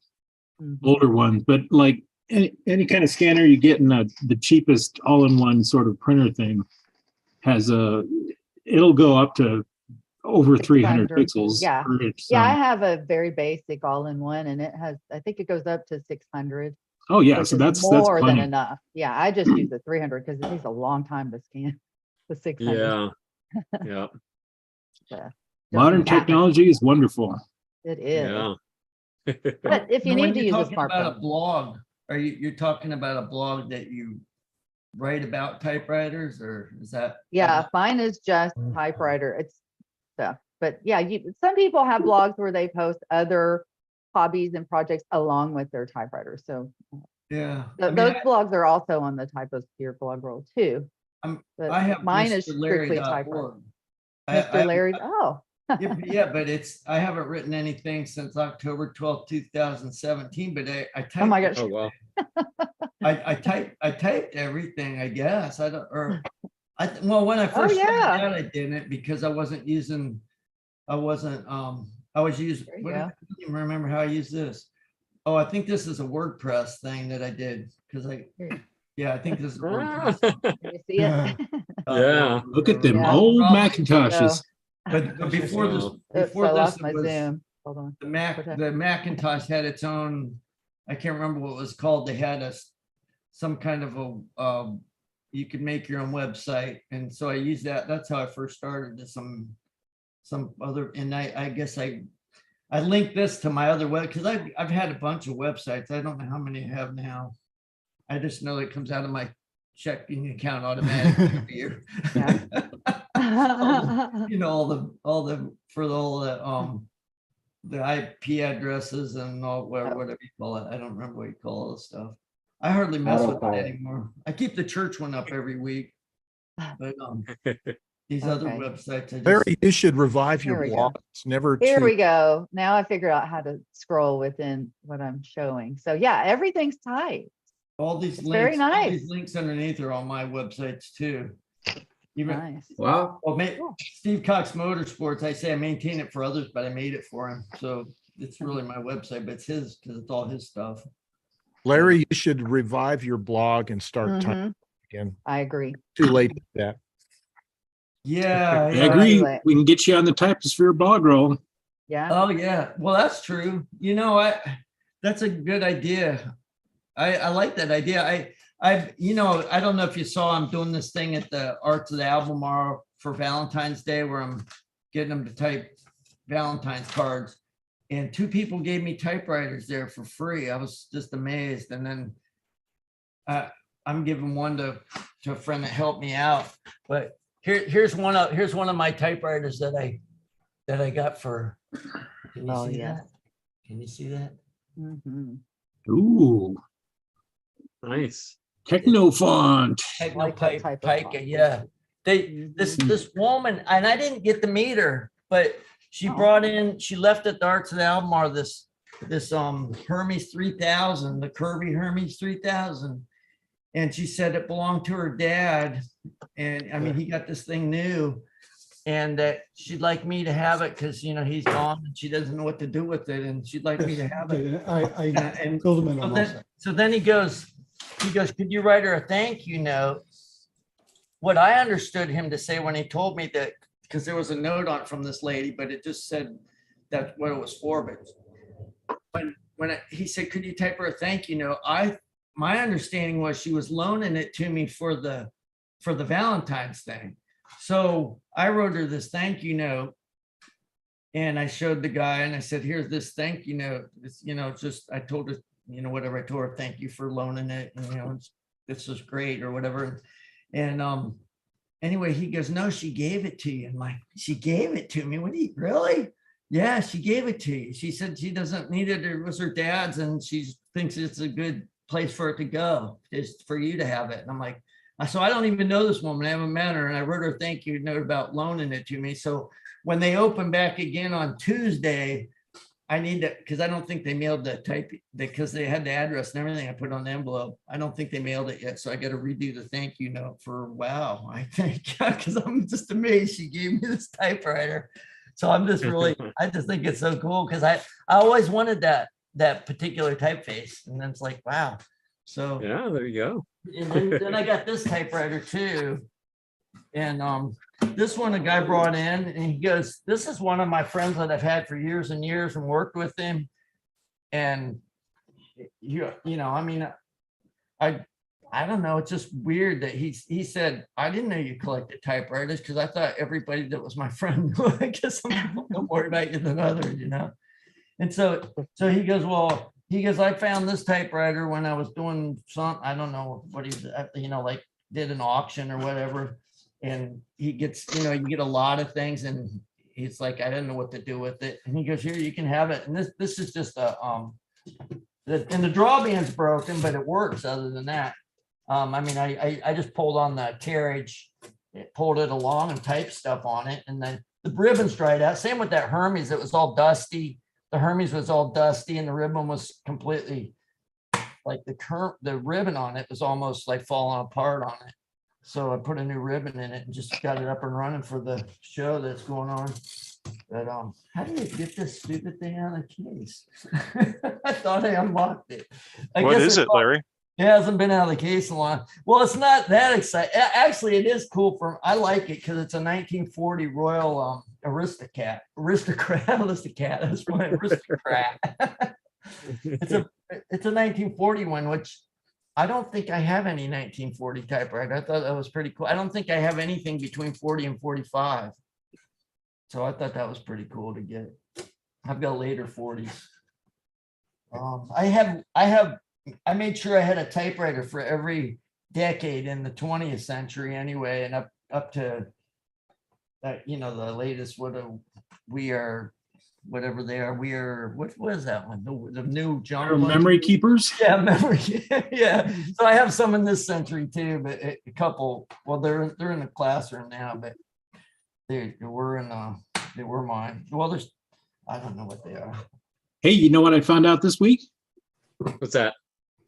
Mhm. older ones. But like any kind of scanner you get in the cheapest all-in-one sort of printer thing has it'll go up to over 300 600. pixels Yeah. per inch. Yeah, I So, have a very basic all-in-one, and it has, I think it goes up to 600. oh yeah, which so is that's more than plenty. enough. Yeah, I just use the 300 because it takes a long time to scan the 600. Yeah. Yeah. Yeah. Don't Modern need that much. technology is wonderful. It is. Yeah. But if you Now, when need to you're use a talking about a smartphone. blog, you're talking about a blog that you write about typewriters, or is that? Yeah, mine is just typewriter. It's stuff. But yeah, some people have blogs where they post other hobbies and projects along with their typewriter. So Yeah. those blogs are also on the Typosphere blog roll too. But I have mine is strictly typewriter. MrLarry.org. Mr. Larry, oh. Yeah, but I haven't written anything since October 12th, 2017, but I typed. Oh my gosh. Oh, wow. I typed everything, I guess. Well, when I first started yeah. out, I didn't because I was using, I don't even remember how I used this. Oh, I think this is a WordPress thing that I did because I think this is WordPress. Can you see it? Yeah. Look at them Yeah. old Macintoshes. But before this, Oops, before I this, lost it my was Zoom. Hold on. the Macintosh had its own. I can't remember what it was called. They had some kind of a you could make your own website, and so I used that. That's how I first started. To some other, and I guess I linked this to my other web because I've had a bunch of websites. I don't know how many I have now. I just know it comes out of my checking account automatically every year. You know, all the IP addresses and all whatever you call it. I don't remember what you call all this stuff. I hardly mess with it Autopilot. anymore. I keep the church one up every week, but these other Okay. websites, I just Larry, you should revive Here your we go. blog. It's never Here too. we go. Now I figure out how to scroll within what I'm showing. So yeah, everything's tight. all these It's links. very All nice. these links underneath are on my websites too. Even Nice. Wow. well, Steve Cox Motorsports. I say I maintain it for others, but I made it for him, so it's really my website, but it's his because it's all his stuff. Larry, you should revive your blog and start typing Mhm. again. I agree. Too late for that. Yeah, I agree. We can get you on the Typosphere blog roll. Yeah. Oh yeah, well that's true. You know, that's a good idea. I like that idea. I don't know if you saw, I'm doing this thing at the Arts of the Albemarle for Valentine's Day where I'm getting them to type Valentine's cards. And 2 people gave me typewriters there for free. I was just amazed. And then I'm giving one to a friend that helped me out. But here's one of my typewriters that I got for. Can you see that? Can you see that? Mhm. Ooh, Nice. Techno font. Techno Like that type of Pica, font. yeah. This woman, and I didn't get to meet her, but she brought in, she left at the Arts of Albemarle this Hermes 3000, the Kirby Hermes 3000. And she said it belonged to her dad. And I mean, he got this thing new, and that she'd like me to have it because, you know, he's gone and she doesn't know what to do with it. And she'd like me to have it. I filled them in on also. So then he goes, could you write her a thank you note? What I understood him to say when he told me that, because there was a note on it from this lady, but it just said that's what it was for. But he said, could you type her a thank you note? My understanding was she was loaning it to me for the Valentine's thing. So I wrote her this thank you note, and I showed the guy and I said, here's this thank you note. It's, you know, just, I told her, you know, whatever, I told her, thank you for loaning it. And, you know, this was great or whatever. And anyway, he goes, no, she gave it to you. I'm like, she gave it to me? What do you, really? Yeah, she gave it to you. She said she doesn't need it. It was her dad's and she thinks it's a good place for it to go, is for you to have it. And I'm like, so I don't even know this woman. I haven't met her. And I wrote her a thank you note about loaning it to me. So when they open back again on Tuesday, I need to, because I don't think they mailed the type, because they had the address and everything I put on the envelope. I don't think they mailed it yet. So I got to redo the thank you note for, wow, I think, because I'm just amazed she gave me this typewriter. So I'm just really, I just think it's so cool because I always wanted that particular typeface. And then it's like, wow. So yeah, there you go. And then I got this typewriter too. And this one a guy brought in and he goes, this is one of my friends that I've had for years and years and worked with him. And you know, I mean, I don't know, it's just weird that he said, I didn't know you collected typewriters because I thought everybody that was my friend knew. I guess some people know more about you than others, you know. And so he goes, well, I found this typewriter when I was doing some, I don't know what he's, you know, like did an auction or whatever. And he gets, you know, you get a lot of things and he's like, I didn't know what to do with it. And he goes, here, you can have it. And this is just a, and the drawband's broken, but it works other than that. I mean, I just pulled on the carriage, pulled it along and typed stuff on it. And then the ribbon's dried out. Same with that Hermes, it was all dusty. The Hermes was all dusty and the ribbon was completely like the ribbon on it was almost like falling apart on it. So I put a new ribbon in it and just got it up and running for the show that's going on. But how do you get this stupid thing out of the case? I thought I unlocked it. What is it, Larry? It hasn't been out of the case in a long. Well, it's not that exciting. Actually, it is cool. I like it because it's a 1940 Royal aristocrat. That's my aristocrat. It's a 1940 one, which I don't think I have any 1940 typewriter. I thought that was pretty cool. I don't think I have anything between 40 and 45. So I thought that was pretty cool to get. I've got later 40s. I made sure I had a typewriter for every decade in the 20th century anyway, and up to you know, the latest whatever they are. We are, what was that one? The new John memory keepers. Yeah, memory. Yeah. So I have some in this century too, but a couple. Well, they're in the classroom now, but they were mine. Well, I don't know what they are. Hey, you know what I found out this week? What's that?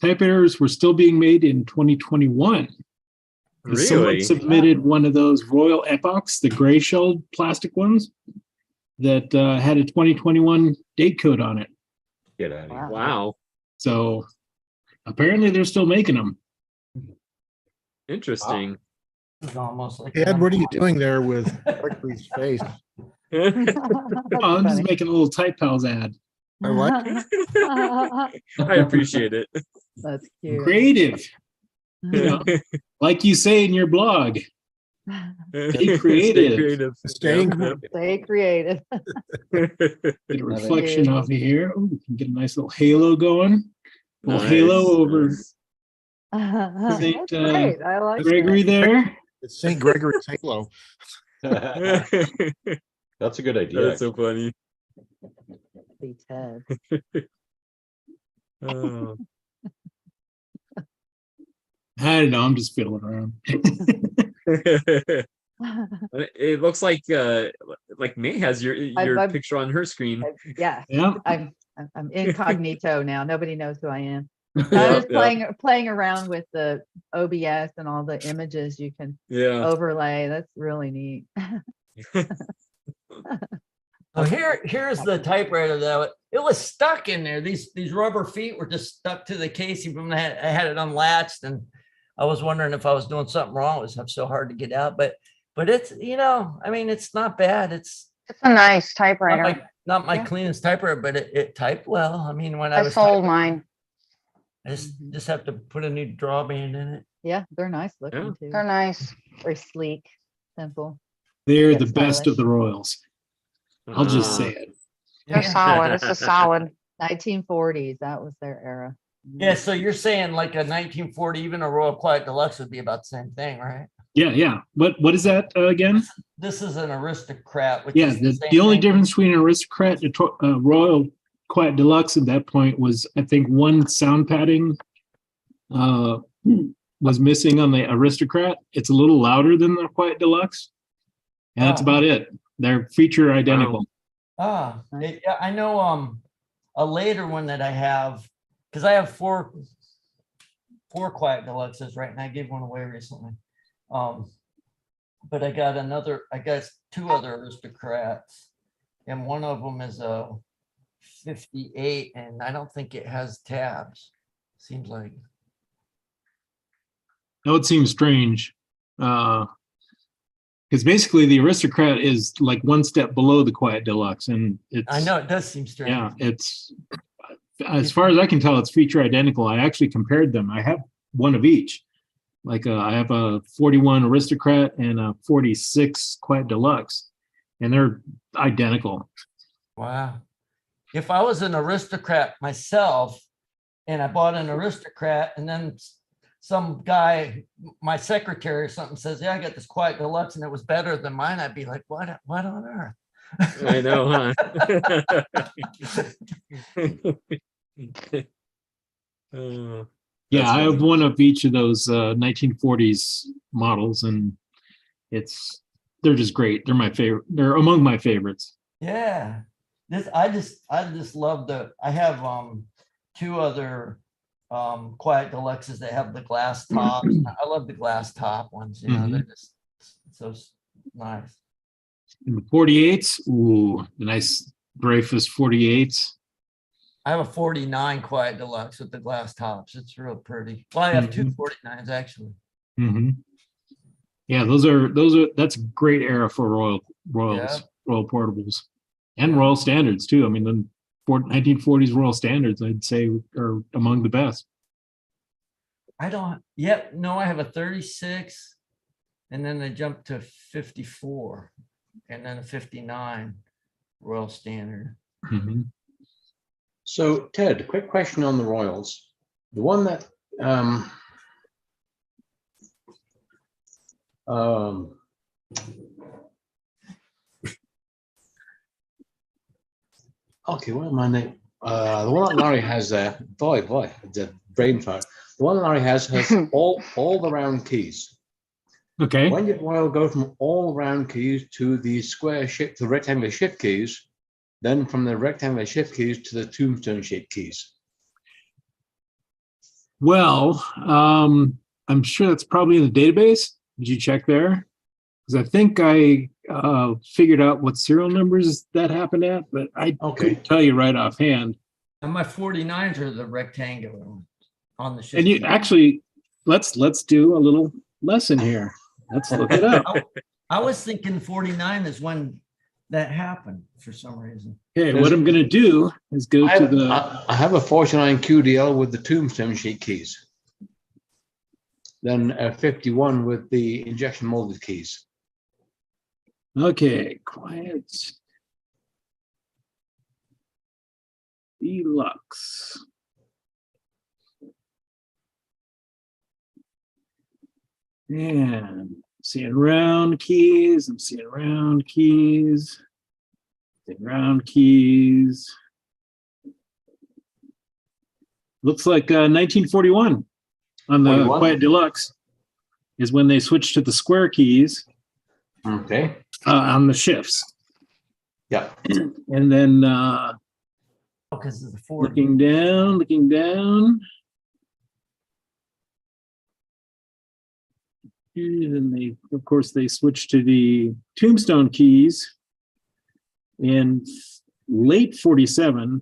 Typewriters were still being made in 2021. Really? Someone submitted one of those Royal Epochs, the gray shelled plastic ones that had a 2021 date code on it. Get out of here. Wow. So apparently they're still making them. Interesting. It's almost like Ed, what are you doing there with Gregory's face? Oh, I'm just making a little Type Pals ad. I like it. I appreciate it. That's cute. Creative. You know, like you say in your blog. Stay creative. Staying Stay creative. Get a reflection off of here. Oh, we can get a nice little halo going. A little Nice, halo over That's Saint great. I like Gregory that. there. It's St. Gregory's halo. That's a good idea. That's so funny. Be Ted. Oh. I don't know. I'm just fiddling around. It looks like May has your I'm- picture on her screen. Yeah, Yeah. I'm incognito now. Nobody knows who I am. I Yeah, was playing around with the OBS and all the images you can yeah. overlay. That's really neat. So here's the typewriter that it was stuck in there. These rubber feet were just stuck to the casing from that. I had it unlatched, and I was wondering if I was doing something wrong. It was so hard to get out, but it's, I mean, it's not bad. It's a nice typewriter. not my cleanest typewriter, but it typed well. I mean, when I I was sold typing, mine. I just have to put a new drawband in it. Yeah, they're nice looking too. They're nice. Very sleek, simple. They're Yet the best of stylish. the Royals. I'll just say it. They're solid. It's a solid. 1940s. That was their era. Yeah, so you're saying like a 1940, even a Royal Quiet Deluxe would be about the same thing, right? Yeah. What is that again? This is an Aristocrat. Which Yeah, is the only thing. difference between an Aristocrat and a Royal Quiet Deluxe at that point was, I think, one sound padding was missing on the Aristocrat. It's a little louder than the Quiet Deluxe, and that's about it. They're feature identical. Yeah, I know a later one that I have, because I have four Quiet Deluxes, right? And I gave one away recently. But I got two other Aristocrats, and one of them is a 58, and I don't think it has tabs. Seems like. That would seem strange. Because basically the Aristocrat is like one step below the Quiet Deluxe, and it's. I know it does seem strange. Yeah, it's, as far as I can tell, it's feature identical. I actually compared them. I have one of each. Like I have a 41 Aristocrat and a 46 Quiet Deluxe, and they're identical. Wow. If I was an Aristocrat myself and I bought an Aristocrat, and then some guy, my secretary or something, says, yeah, I got this Quiet Deluxe and it was better than mine, I'd be like, what on earth? I know, huh? Yeah, I have one of each of those 1940s models, and they're just great. They're my favorite. They're among my favorites. Yeah. I just love I have two other Quiet Deluxes that have the glass tops. I love the glass top ones, they're just so nice. And the 48s, ooh, the nice Dreyfus 48s. I have a 49 Quiet Deluxe with the glass tops. It's real pretty. Well, I have two 49s actually. Yeah, that's a great era for Royal Portables, and Royal Standards too. I mean, the 1940s Royal Standards, I'd say, are among the best. I have a 36, and then they jumped to 54, and then a 59 Royal Standard. So, Ted, quick question on the Royals. The one that okay, what am I name? The one that Larry has there, boy, the brain fart. The one Larry has all the round keys. Okay. When did Royal go from all round keys to the the rectangular shift keys, then from the rectangular shift keys to the tombstone shaped keys? Well, I'm sure that's probably in the database. Did you check there? Because I think I figured out what serial numbers that happened at, but I couldn't tell you right offhand. And my 49s are the rectangular ones on the shift. And you key. actually, let's do a little lesson here. Let's look it up. I was thinking 49 is when that happened for some reason. Okay, what I'm going to do is go to the. I have a 49 QDL with the tombstone sheet keys. Then a 51 with the injection molded keys. Okay, Quiet Deluxe. And I'm seeing round keys. I'm seeing round keys. Round keys. Looks like 1941 on the 41? Quiet Deluxe is when they switched to the square keys. Okay. On the shifts. Yeah. And then Because of the 40. looking down. And then they, of course, they switched to the tombstone keys in late 47,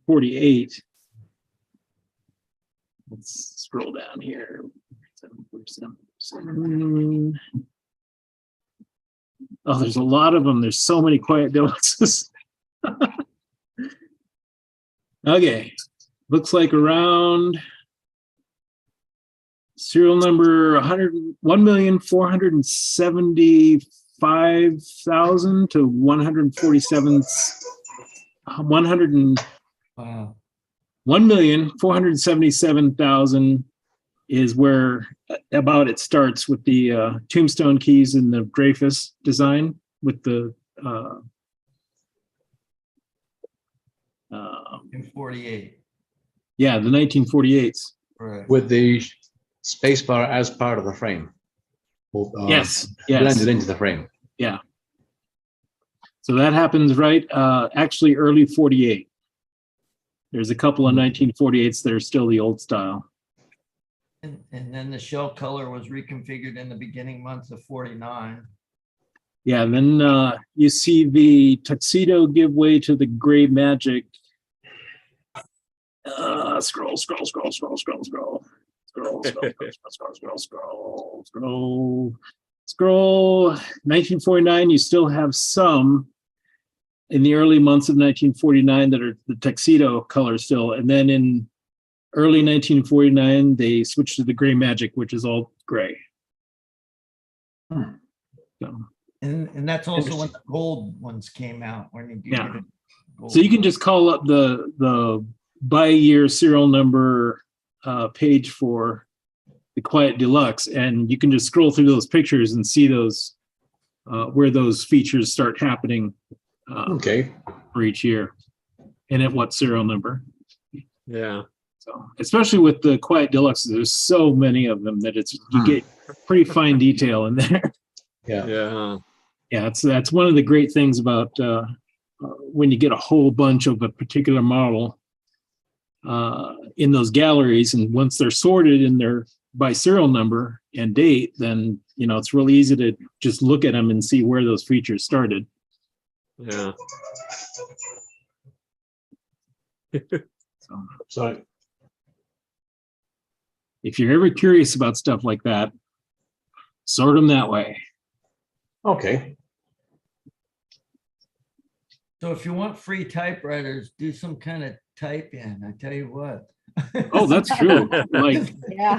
48. Let's scroll down here. 747. Oh, there's a lot of them. There's so many quiet deluxes. Okay, looks like around serial number 1,475,000 to 147. Wow. 1,477,000 is where about it starts with the tombstone keys and the Dreyfus design with the In 48. yeah, the 1948s. Right. With the spacebar as part of the frame. Yes. Blended into the frame. Yeah. So that happens right, actually early 48. There's a couple of 1948s that are still the old style. And then the shell color was reconfigured in the beginning months of 49. Yeah, and then you see the tuxedo give way to the gray magic. Scroll. 1949, you still have some in the early months of 1949 that are the tuxedo color still. And then in early 1949, they switched to the gray magic, which is all gray. So. And that's also when the gold ones came out. When you Yeah. get it gold. So you can just call up the by year serial number page for the Quiet Deluxe, and you can just scroll through those pictures and see those where those features start happening. Okay. For each year, and at what serial number. Yeah. So especially with the Quiet Deluxe, there's so many of them that you get pretty fine detail in there. Yeah. Yeah, that's one of the great things about when you get a whole bunch of a particular model in those galleries, and once they're sorted in their by serial number and date, then it's really easy to just look at them and see where those features started. Yeah. So if you're ever curious about stuff like that, sort them that way. Okay. So if you want free typewriters, do some kind of type in. I tell you what. Oh, that's true. Like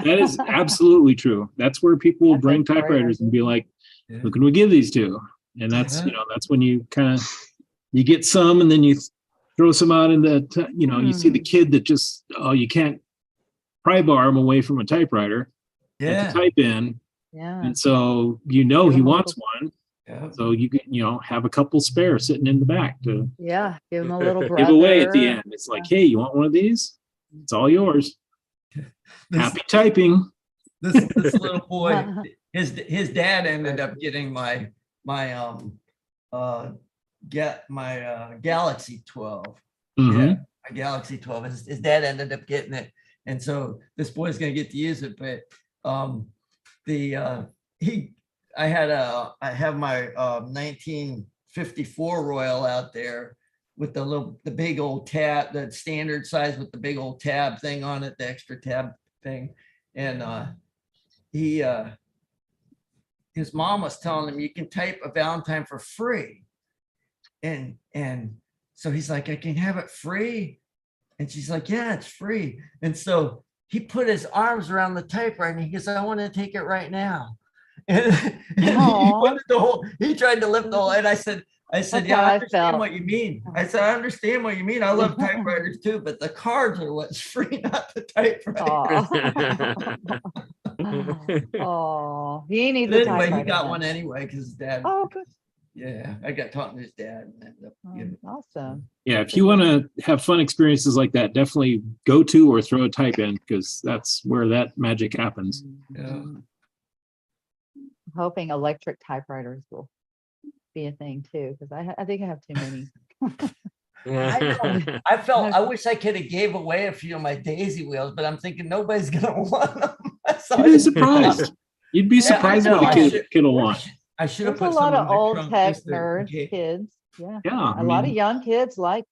that is absolutely true. That's where people will bring typewriters and be like, who can we give these to? And that's that's when you kind of you get some, and then you throw some out in the you see the kid that just you can't pry bar him away from a typewriter to type in. Yeah. And so he wants one. Yeah. So you can have a couple spare sitting in the back to give him a little give away at the brother. end. It's like, hey, you want one of these? It's all yours. Happy typing. This little boy, his dad ended up getting my Galaxy 12. Mhm. Yeah, my Galaxy 12. His dad ended up getting it, and so this boy's gonna get to use it. But I have my 1954 Royal out there with the big old tab, the standard size with the big old tab thing on it, the extra tab thing, and his mom was telling him you can type a Valentine for free, and so he's like, I can have it free, and she's like, yeah, it's free. And so he put his arms around the typewriter and he goes, I want to take it right now. And he tried to lift the whole, and I said, yeah, I understand what you mean. I said, I understand what you mean. I love typewriters too, but the cards are what's free, not the typewriter. Oh, he needs But a anyway, he typewriter got then. one anyway because his dad. Oh, good. Yeah, I got taught his dad. And ended up giving- Awesome. Yeah, if you want to have fun experiences like that, definitely go to or throw a type in, because that's where that magic happens. Yeah. hoping electric typewriters will be a thing too, because I think I have too many. I know. I wish I could have gave away a few of my daisy wheels, but I'm thinking nobody's gonna want them. So You'd be surprised. You'd be surprised what a kid will want. I should have There's a put lot some of in the old trunk tech just to- nerd okay. kids. Yeah. Yeah, A lot of young kids like,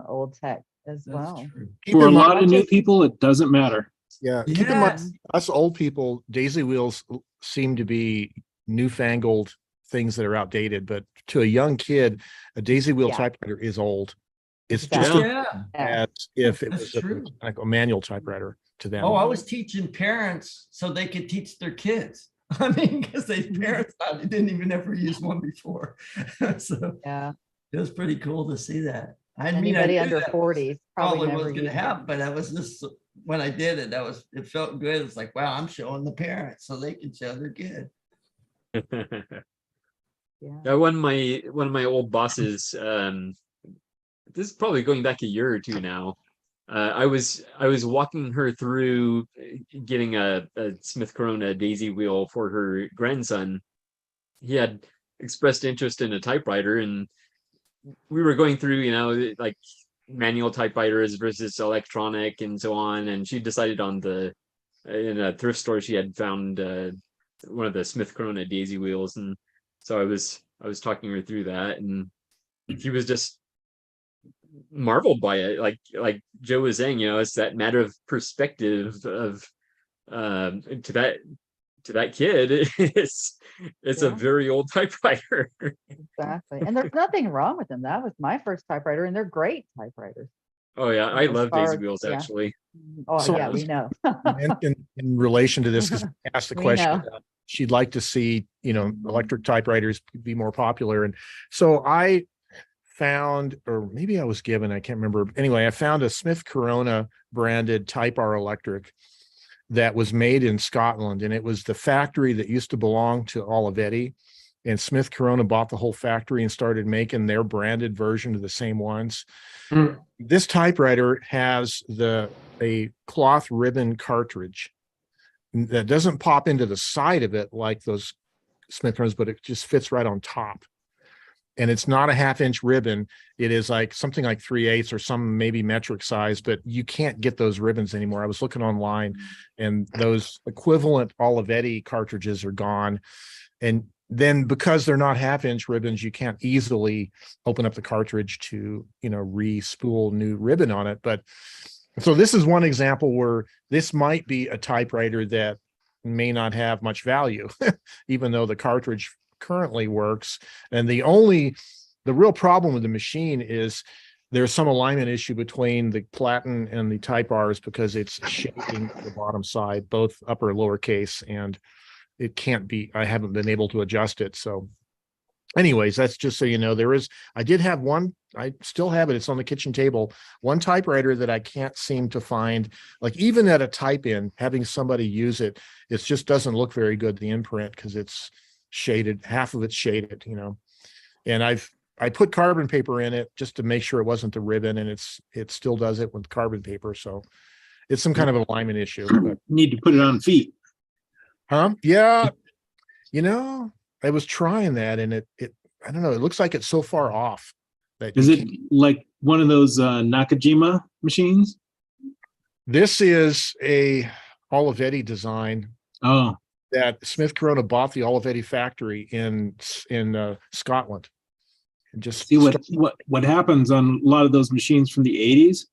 old tech as well. For a in lot of mind- new people, it doesn't matter. Yeah, keep in mind, us old people, daisy wheels seem to be newfangled things that are outdated, but to a young kid, a daisy wheel typewriter is old. It's just as if it was like a manual typewriter to them. Oh, I was teaching parents so they could teach their kids. I mean, because they parents thought they didn't even ever use one before. So yeah, it was pretty cool to see that. I mean, Anybody I knew under that 40 probably never was going to used it. happen, but that was just when I did it. It felt good. It's like, wow, I'm showing the parents so they can show their kid. Yeah, one of my old bosses, this is probably going back a year or two now. I was walking her through getting a Smith Corona daisy wheel for her grandson. He had expressed interest in a typewriter, and we were going through, like manual typewriters versus electronic and so on. And she decided on in a thrift store, she had found one of the Smith Corona daisy wheels, and so I was talking her through that, and he was just marveled by it. Like Joe was saying, it's that matter of perspective of to that kid, it's a very old typewriter. Exactly. And there's nothing wrong with them. That was my first typewriter, and they're great typewriters. Oh yeah, I love daisy as- wheels yeah. actually. Oh So- yeah, we know. in relation to this, because I asked the We question, know. she'd like to see, electric typewriters be more popular. And so I found, or maybe I was given, I can't remember. Anyway, I found a Smith Corona branded Type R electric that was made in Scotland. And it was the factory that used to belong to Olivetti. And Smith Corona bought the whole factory and started making their branded version of the same ones. This typewriter has a cloth ribbon cartridge that doesn't pop into the side of it like those Smith Coronas, but it just fits right on top. And it's not a 1/2-inch ribbon. It is like something like 3/8 or some maybe metric size, but you can't get those ribbons anymore. I was looking online, and those equivalent Olivetti cartridges are gone. And then because they're not 1/2-inch ribbons, you can't easily open up the cartridge to, re-spool new ribbon on it. But so this is one example where this might be a typewriter that may not have much value, even though the cartridge currently works. And the real problem with the machine is there's some alignment issue between the platen and the Type R's, because it's shaping the bottom side, both upper and lower case, and it can't be, I haven't been able to adjust it. So anyways, that's just so you know, I did have one, I still have it, it's on the kitchen table, one typewriter that I can't seem to find, like even at a type in, having somebody use it, it just doesn't look very good, the imprint, because it's shaded, half of it's shaded, and I put carbon paper in it just to make sure it wasn't the ribbon, and it still does it with carbon paper. So it's some kind of alignment issue. But Need to put it on feet. Yeah. I was trying that, and it I don't know, it looks like it's so far off that Is it like one of those Nakajima machines? This is a Olivetti design. Oh, that Smith Corona bought the Olivetti factory in Scotland. And just see what happens on a lot of those machines from the 80s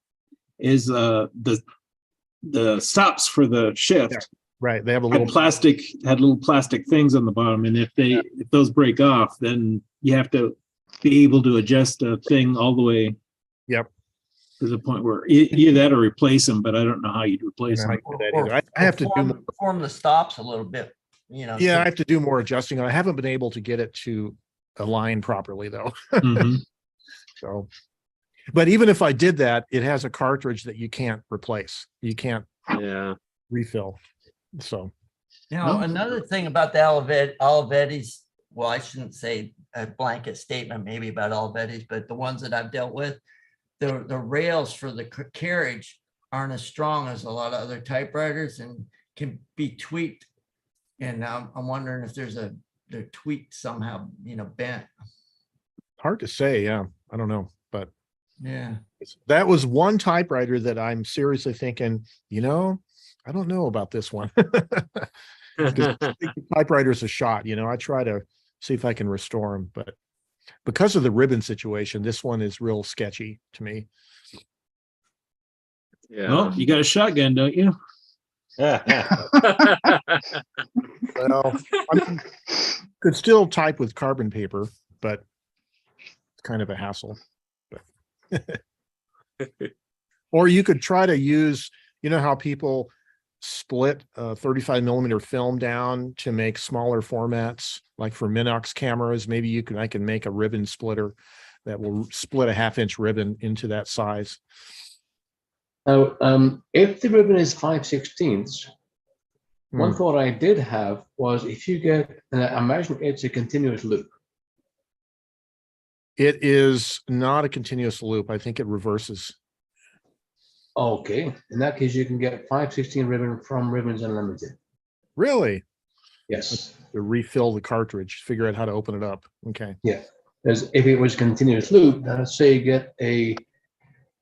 is the stops for the shift. Yeah, right. They have had little plastic things on the bottom, and if those break off, then you have to be able to adjust a thing all the way. Yep. To the point where either that or replace them, but I don't know how you'd replace them. I have to form the stops a little bit, Yeah, I have to do more adjusting. I haven't been able to get it to align properly though. So, but even if I did that, it has a cartridge that you can't replace. You can't refill. So another thing about the Olivetti's, well, I shouldn't say a blanket statement maybe about Olivetti's, but the ones that I've dealt with, the rails for the carriage aren't as strong as a lot of other typewriters and can be tweaked. And I'm wondering if there's a they're tweaked somehow, bent. Hard to say. Yeah, I don't know, but Yeah. that was one typewriter that I'm seriously thinking, I don't know about this one. Because I think the typewriter's a shot. I try to see if I can restore them, but because of the ribbon situation, this one is real sketchy to me. Yeah. Well, you got a shotgun, don't you? Well, could still type with carbon paper, but it's kind of a hassle. But or you could try to use, how people split 35 millimeter film down to make smaller formats, like for Minox cameras. Maybe I can make a ribbon splitter that will split a 1/2 inch ribbon into that size. Now, if the ribbon is 5/16, one thought I did have was if you get, imagine it's a continuous loop. It is not a continuous loop. I think it reverses. Okay, in that case, you can get 5/16 ribbon from Ribbons Unlimited. Really? Yes. To refill the cartridge, figure out how to open it up. Okay. Yeah, because if it was continuous loop, let's say you get a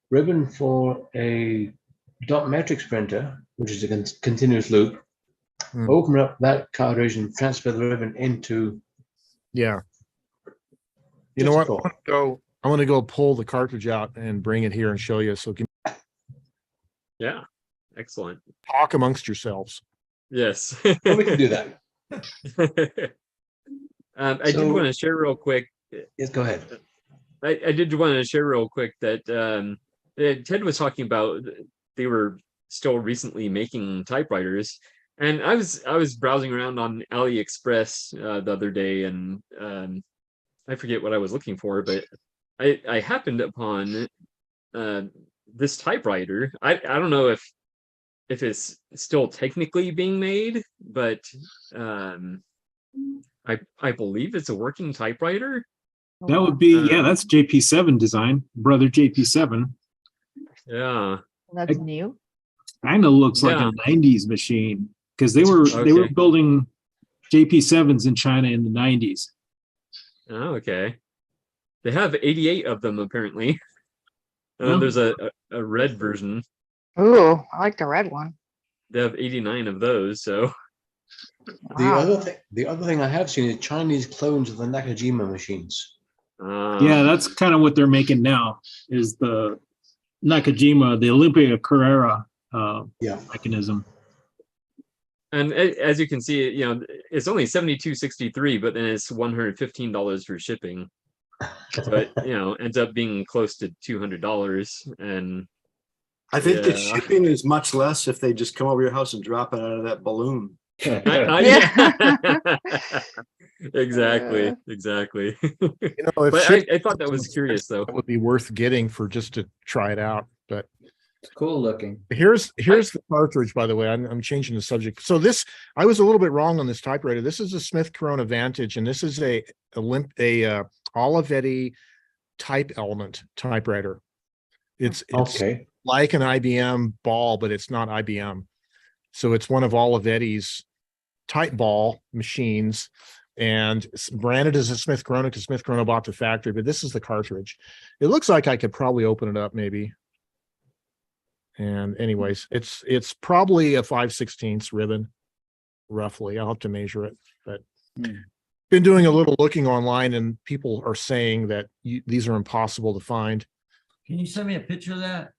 ribbon for a dot matrix printer, which is a continuous loop, open up that cartridge and transfer the ribbon into. Yeah. You know what? I'm going to go pull the cartridge out and bring it here and show you. So Yeah. Excellent. Talk amongst yourselves. Yes. Well, we can do that. I did want to share real quick. Yes, go ahead. I did want to share real quick that Ted was talking about they were still recently making typewriters, and I was browsing around on AliExpress the other day, and I forget what I was looking for, but I happened upon this typewriter. I don't know if it's still technically being made, but I believe it's a working typewriter. That would be, that's JP7 design, brother JP7. Yeah. That's new. Kind of looks like a 90s machine, because they were building JP7s in China in the 90s. Oh, okay. They have 88 of them apparently. Yeah. There's a red version. Ooh, I like the red one. They have 89 of those, so. The other thing I have seen is Chinese clones of the Nakajima machines. Yeah, that's kind of what they're making now, is the Nakajima, the Olympia Carrera mechanism. And as you can see, it's only $72.63, but then it's $115 for shipping. So it, ends up being close to $200. And I think the shipping is much less if they just come over your house and drop it out of that balloon. Exactly. If But I thought that was curious, though. That would be worth getting for just to try it out. But it's cool looking. Here's the cartridge, by the way. I'm changing the subject. So I was a little bit wrong on this typewriter. This is a Smith Corona Vantage, and this is a Olivetti type element typewriter. It's like an IBM ball, but it's not IBM. So it's one of Olivetti's type ball machines, and it's branded as a Smith Corona because Smith Corona bought the factory, but this is the cartridge. It looks like I could probably open it up maybe. And anyways, it's probably a 5/16 ribbon, roughly. I'll have to measure it, but been doing a little looking online, and people are saying that these are impossible to find. Can you send me a picture of that?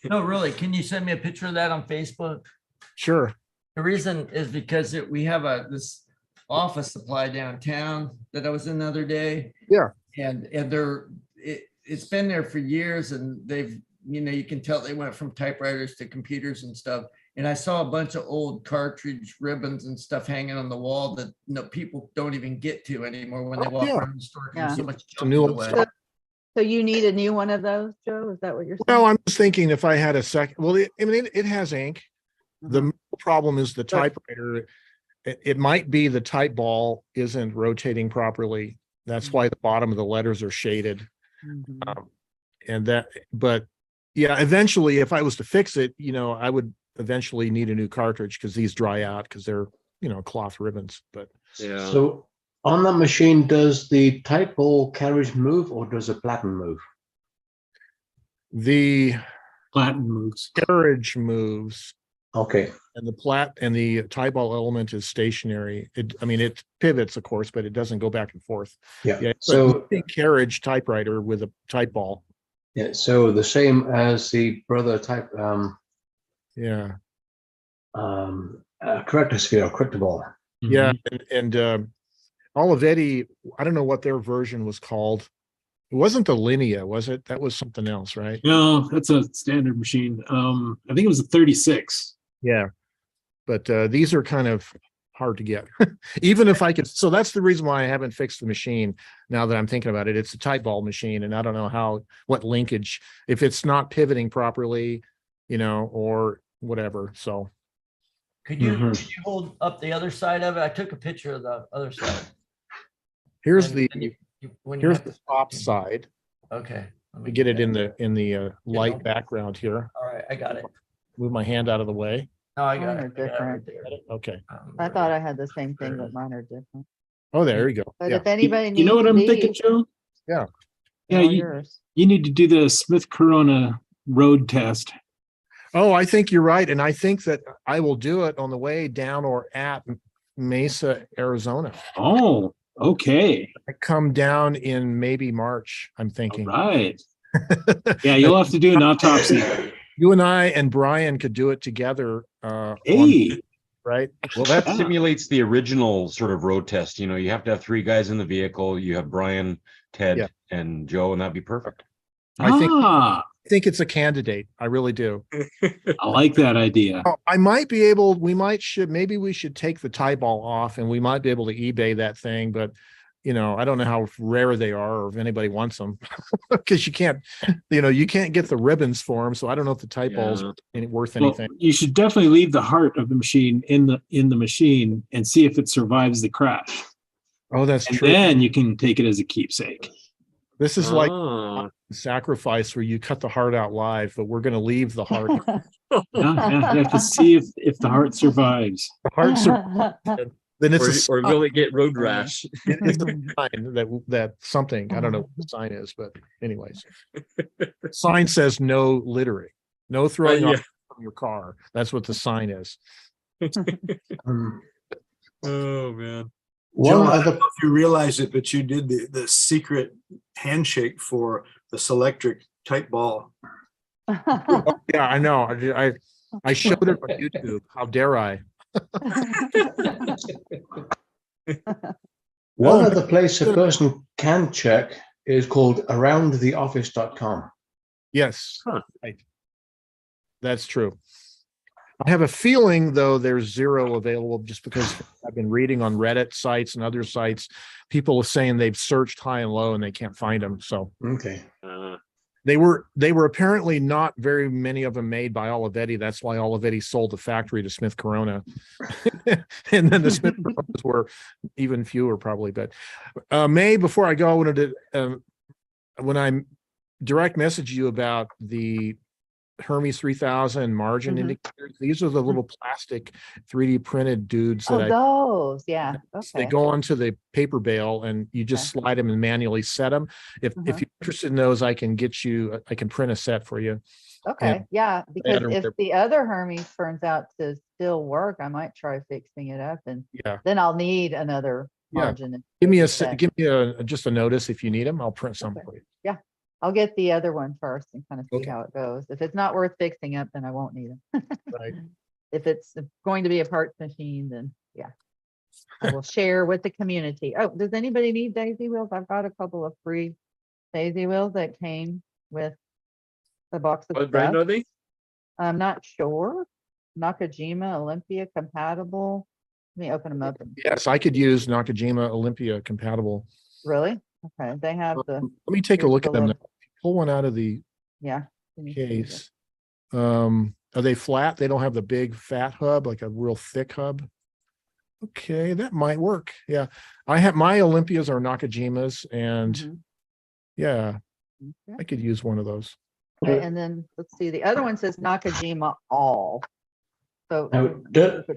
No, really. Can you send me a picture of that on Facebook? Sure. The reason is because we have this office supply downtown that I was in the other day. Yeah. And it's been there for years, and they've, you can tell they went from typewriters to computers and stuff. And I saw a bunch of old cartridge ribbons and stuff hanging on the wall that people don't even get to anymore when they walk around the store. There's so much junk away. So you need a new one of those, Joe? Is that what you're saying? Well, I'm just thinking if I had a second. Well, it has ink. The problem is the typewriter. It might be the type ball isn't rotating properly. That's why the bottom of the letters are shaded. But yeah, eventually, if I was to fix it, I would eventually need a new cartridge because these dry out because they're cloth ribbons, but Yeah. So on that machine, does the type ball carriage move or does the platen move? the Platen moves. carriage moves. Okay. And the tie ball element is stationary. It pivots, of course, but it doesn't go back and forth. Yeah. It's So a carriage typewriter with a type ball. yeah. So the same as the brother type. Yeah. Corrector sphere, corrector ball. Yeah. And Olivetti, I don't know what their version was called. It wasn't the Linea, was it? That was something else, right? No, that's a standard machine. I think it was a 36. Yeah. But these are kind of hard to get. Even if I could. So that's the reason why I haven't fixed the machine. Now that I'm thinking about it, it's a type ball machine, and I don't know what linkage, if it's not pivoting properly, or whatever. So Could you hold up the other side of it? I took a picture of the other side. here's And- the and when here's have the top side. Okay. We get it in the light background here. All right, I got it. Move my hand out of the way. No, I Mine got are it. I got it different. right there. Okay. I thought I had the same thing, but mine are different. Oh, there you go. But Yeah. if anybody needs You know what I'm thinking, these, Joe? Yeah. Yeah, they're all you, yours. you need to do the Smith Corona road test. Oh, I think you're right. And I think that I will do it on the way down or at Mesa, Arizona. Oh, okay. I come down in maybe March, I'm thinking. Right. Yeah, you'll have to do an autopsy. You and I and Brian could do it together. Hey. Right? Well, that Yeah. simulates the original sort of road test. You have to have 3 guys in the vehicle. You have Brian, Ted, Yeah. and Joe, and that'd be perfect. I think it's a candidate. I really do. I like that idea. I might be able, maybe we should take the tie ball off and we might be able to eBay that thing, but I don't know how rare they are or if anybody wants them because you can't get the ribbons for them. So I don't know if the tie ball's worth anything. Well, you should definitely leave the heart of the machine in the machine and see if it survives the crash. Oh, that's and true. Then you can take it as a keepsake. This is like sacrifice where you cut the heart out live, but we're going to leave the heart. You have to see if the heart survives. The heart survives. Then it's or will it get road rash? It's a sign that something, I don't know what the sign is, but anyways, sign says no littering, no throwing off from your car. That's what the sign is. Oh man. Joe, I don't know if you realize it, but you did the secret handshake for the Selectric type ball. Oh, yeah, I know. I showed it on YouTube. How dare I? One other place a person can check is called aroundtheoffice.com. Yes, right. That's true. I have a feeling, though, there's 0 available just because I've been reading on Reddit sites and other sites. People are saying they've searched high and low and they can't find them. So okay. They were apparently not very many of them made by Olivetti. That's why Olivetti sold the factory to Smith Corona. And then the Smith Coronas were even fewer probably. But May, before I go, I wanted to, when I direct message you about the Hermes 3000 margin indicators, these are the little plastic 3D printed dudes that those, yeah. Okay. They go onto the paper bale and you just slide them and manually set them. If you're interested in those, I can print a set for you. Okay, yeah, because if the other Hermes turns out to still work, I might try fixing it up, and then I'll need another margin. Give me just a notice if you need them. I'll print some for you. Yeah, I'll get the other one first and kind of see how it goes. If it's not worth fixing up, then I won't need them. Right. If it's going to be a parts machine, then I will share with the community. Oh, does anybody need daisy wheels? I've got a couple of free daisy wheels that came with the box of What brand are they? I'm not sure. Nakajima Olympia compatible. Let me open them up. Yes, I could use Nakajima Olympia compatible. Really? Okay. They have the. Let me take a look at them. Pull one out of the case. Are they flat? They don't have the big fat hub, like a real thick hub. Okay, that might work. Yeah, I have my Olympias are Nakajimas, and I could use one of those. Okay, and then let's see. The other one says Nakajima All. So Now,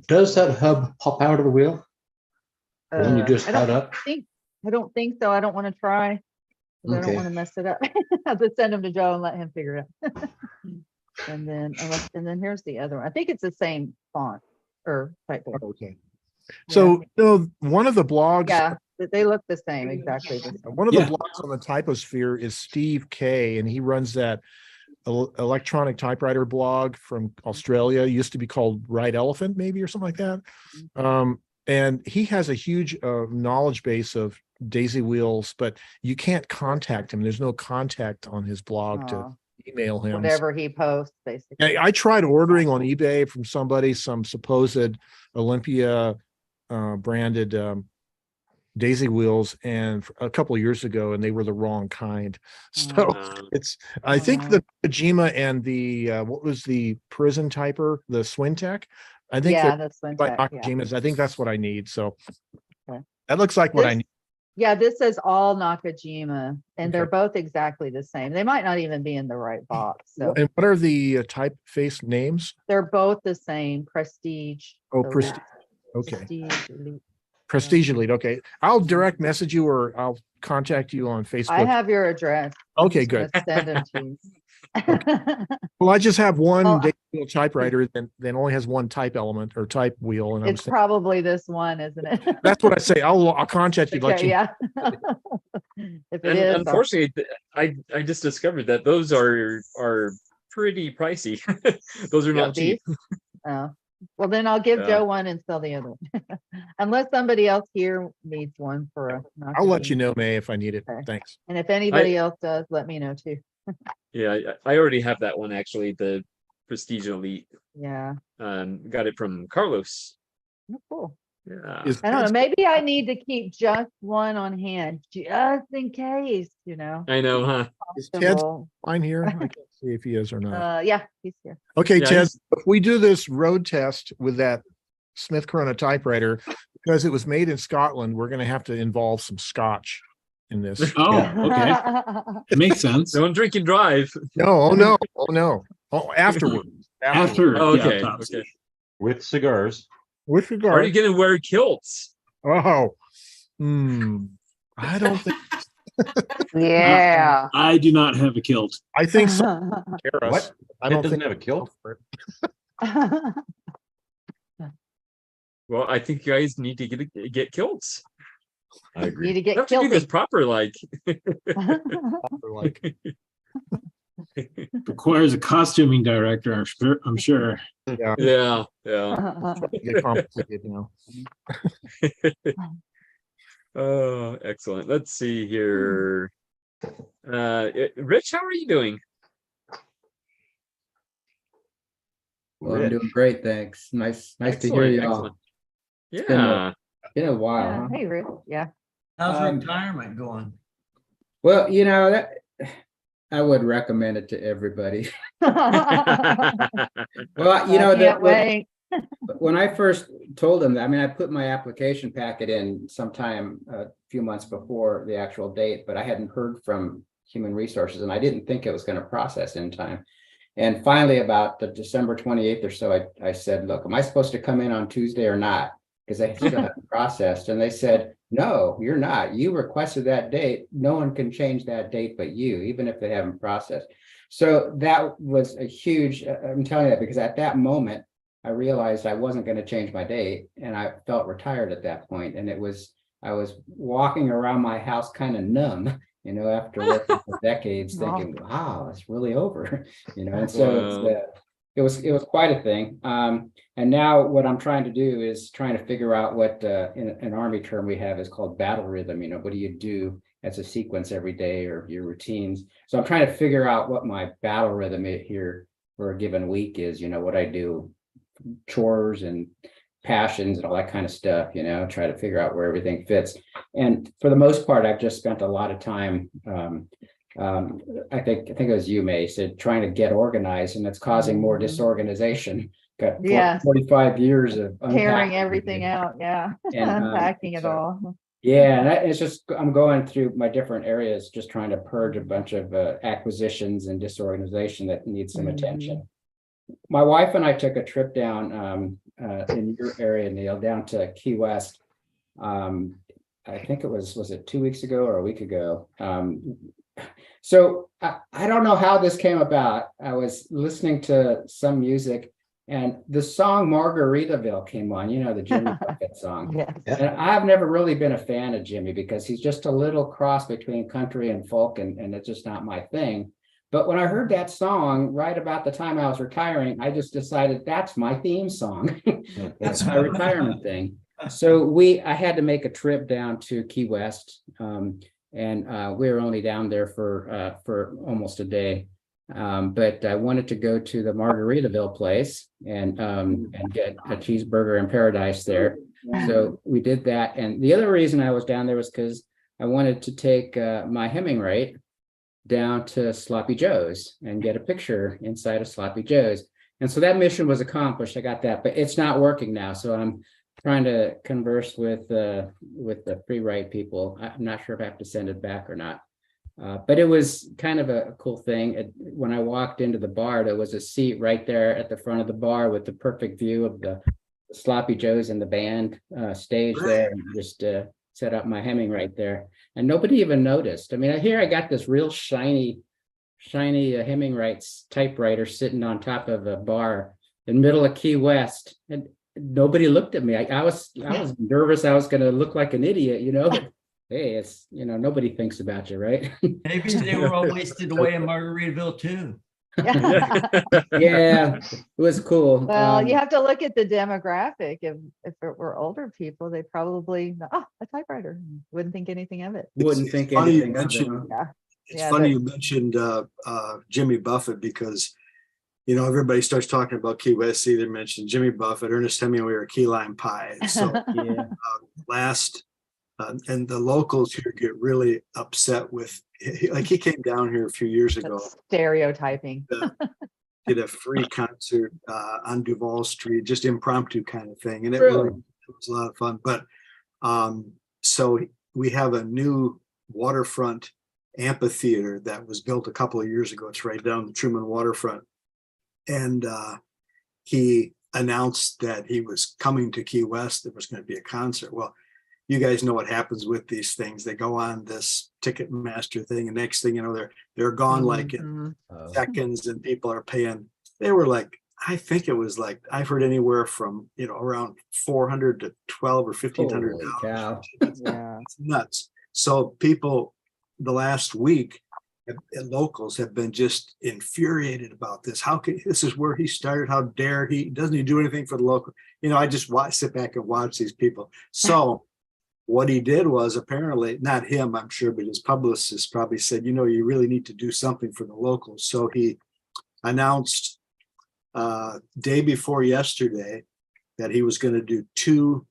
does that hub pop out of the wheel? When you just I head don't up? I don't think so. I don't want to try. 'Cause I don't Okay. want to mess it up. I'll just send them to Joe and let him figure it out. And then here's the other one. I think it's the same font or typeboard. Okay. So, one of the blogs, Yeah, they look the same, exactly the same. one of the blogs on the typosphere is Steve K, and he runs that electronic typewriter blog from Australia. It used to be called Right Elephant, maybe, or something like that. And he has a huge knowledge base of daisy wheels, but you can't contact him. There's no contact on his blog to email him. Whatever he posts, basically. I tried ordering on eBay from somebody some supposed Olympia branded daisy wheels, and a couple of years ago, and they were the wrong kind. So I think the Kojima and the what was the prison typer, the Swintech. I think that's by Swintech, Nakajima's. I think that's what I need. So Okay. that looks like what I need. Yeah, this says all Nakajima, and they're both exactly the same. They might not even be in the right box. So And what are the typeface names? they're both the same. Prestige. Oh, Elite. Prestige. Okay. Prestige Elite. Prestige Elite. Okay. I'll direct message you, or I'll contact you on Facebook. I have your address. Okay, I'm just good. gonna Send them to you. Well, I just have one daisy wheel typewriter that only has one type element or type wheel, and It's probably this one, isn't it? that's what I say. I'll contact you. Let Okay, you. yeah. If it And is, unfortunately, I just discovered that those are pretty pricey. Those are not cheap. Oh, well, then I'll give Yeah. Joe one and sell the other one. Unless somebody else here needs one for a. I'll let Nakajima. you know, May, if I need it. Okay. Thanks. And if anybody else does, let me know too. Yeah, I already have that one actually, the Prestige Elite. Yeah. Got it from Carlos. Oh, cool. Yeah. I don't know. Maybe I need to keep just one on hand, just in case, you know. I know, huh? Is Ted Possible. fine here? I can't see if he is or not. Yeah, he's here. Okay, Yeah, Ted, he's- if we do this road test with that Smith Corona typewriter, because it was made in Scotland, we're going to have to involve some scotch in this. Okay. It makes sense. Don't drink and drive. No, oh no, oh no. Oh, afterwards. After. Oh, yeah, okay. tops. Okay. With cigars. With Are regard. you gonna wear kilts? Oh, I don't think. Yeah. I do not have a kilt. I think so. What? I Ted don't doesn't think have a kilt. Well, I think you guys need to get kilts. I agree. Need to You get have to do this kilted. proper, like. like Requires a costuming director, I'm sure. yeah, Yeah. get complicated now. Oh, excellent. Let's see here. Rich, how are you doing? Well, I'm doing great, thanks. Nice to hear Excellent, you all. excellent. It's Yeah. been a while, Yeah. huh? Hey, Rick. Yeah. How's retirement going? Well, you know, that I would recommend it to everybody. Well, you know, Can't wait. when I first told them that, I mean, I put my application packet in sometime a few months before the actual date, but I hadn't heard from Human Resources, and I didn't think it was going to process in time. And finally, about the December 28th or so, I said, look, am I supposed to come in on Tuesday or not? Because I still haven't processed. And they said, no, you're not. You requested that date. No one can change that date but you, even if they haven't processed. So that was a huge, I'm telling you that because at that moment, I realized I wasn't going to change my date, and I felt retired at that point. And I was walking around my house kind of numb, you know, after working for decades, thinking, wow, it's really over, you know. And so it was quite a thing. And now what I'm trying to do is trying to figure out what in an Army term we have is called battle rhythm. You know, what do you do as a sequence every day, or your routines? So I'm trying to figure out what my battle rhythm here for a given week is, you know, what I do, chores and passions and all that kind of stuff, you know, try to figure out where everything fits. And for the most part, I've just spent a lot of time, I think it was you, May, said trying to get organized, and it's causing more disorganization. Got 45 years of tearing unpacking everything out. Yeah. And, Unpacking it all. Yeah, and it's just, I'm going through my different areas, just trying to purge a bunch of acquisitions and disorganization that need some attention. my wife and I took a trip down in your area, Neil, down to Key West. I think it was it 2 weeks ago or a week ago? So I don't know how this came about. I was listening to some music and the song Margaritaville came on, you know, the Jimmy Buffett song. Yes. And I've never really been a fan of Jimmy because he's just a little cross between country and folk, and it's just not my thing. But when I heard that song right about the time I was retiring, I just decided that's my theme song. That's my retirement thing. So I had to make a trip down to Key West, and we were only down there for almost a day. But I wanted to go to the Margaritaville place and get a cheeseburger in paradise there. So we did that. And the other reason I was down there was because I wanted to take my Hemingwright down to Sloppy Joe's and get a picture inside of Sloppy Joe's. And so that mission was accomplished. I got that, but it's not working now. So I'm trying to converse with the free-write people. I'm not sure if I have to send it back or not. But it was kind of a cool thing. When I walked into the bar, there was a seat right there at the front of the bar with the perfect view of the Sloppy Joe's and the band stage there, and just set up my Hemingwright there. And nobody even noticed. I mean, here I got this real shiny Hemingwright's typewriter sitting on top of a bar in the middle of Key West, and nobody looked at me. I was nervous I was going to look like an idiot, you know. Hey, it's, you know, nobody thinks about you, right? Maybe they were all wasted away in Margaritaville too. Yeah, it was cool. Well, you have to look at the demographic. If it were older people, they probably, a typewriter, wouldn't think anything of it. Wouldn't think funny you anything of it. mentioned, Yeah. It's Yeah, funny but- you mentioned Jimmy Buffett because, you know, everybody starts talking about Key West, either mention Jimmy Buffett, Ernest Hemingway, or key lime pie. So and the locals here get really upset with, like, he came down here a few years ago. Stereotyping. Did a free concert on Duval Street, just impromptu kind of thing. And it really was a lot of fun. But so we have a new waterfront amphitheater that was built a couple of years ago. It's right down the Truman waterfront. And he announced that he was coming to Key West. There was going to be a concert. Well, you guys know what happens with these things. They go on this Ticketmaster thing, and next thing you know, they're gone like in seconds, and people are paying. They were like, I think it was like, I've heard anywhere from, you know, around $400 to $1,200 or $1,500. It's nuts. So people, the last week, locals have been just infuriated about this. How can, this is where he started? How dare he? Doesn't he do anything for the local? You know, I just sit back and watch these people. So what he did was, apparently, not him, I'm sure, but his publicist probably said, you know, you really need to do something for the locals. So he announced day before yesterday that he was going to do 2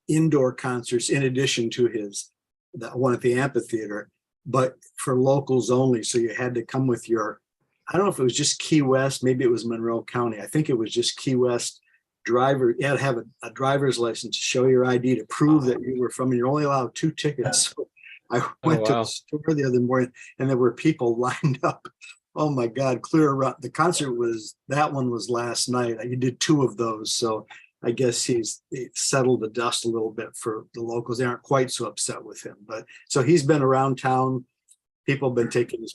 indoor concerts in addition to the one at the amphitheater, but for locals only. So you had to come with your, I don't know if it was just Key West, maybe it was Monroe County. I think it was just Key West driver. You had to have a driver's license to show your ID to prove that you were from, and you're only allowed 2 tickets. So I went to the store the other morning and there were people lined up. Oh my God, clear around. The concert that one was last night. He did 2 of those. So I guess he's settled the dust a little bit for the locals. They aren't quite so upset with him. But so he's been around town. People have been taking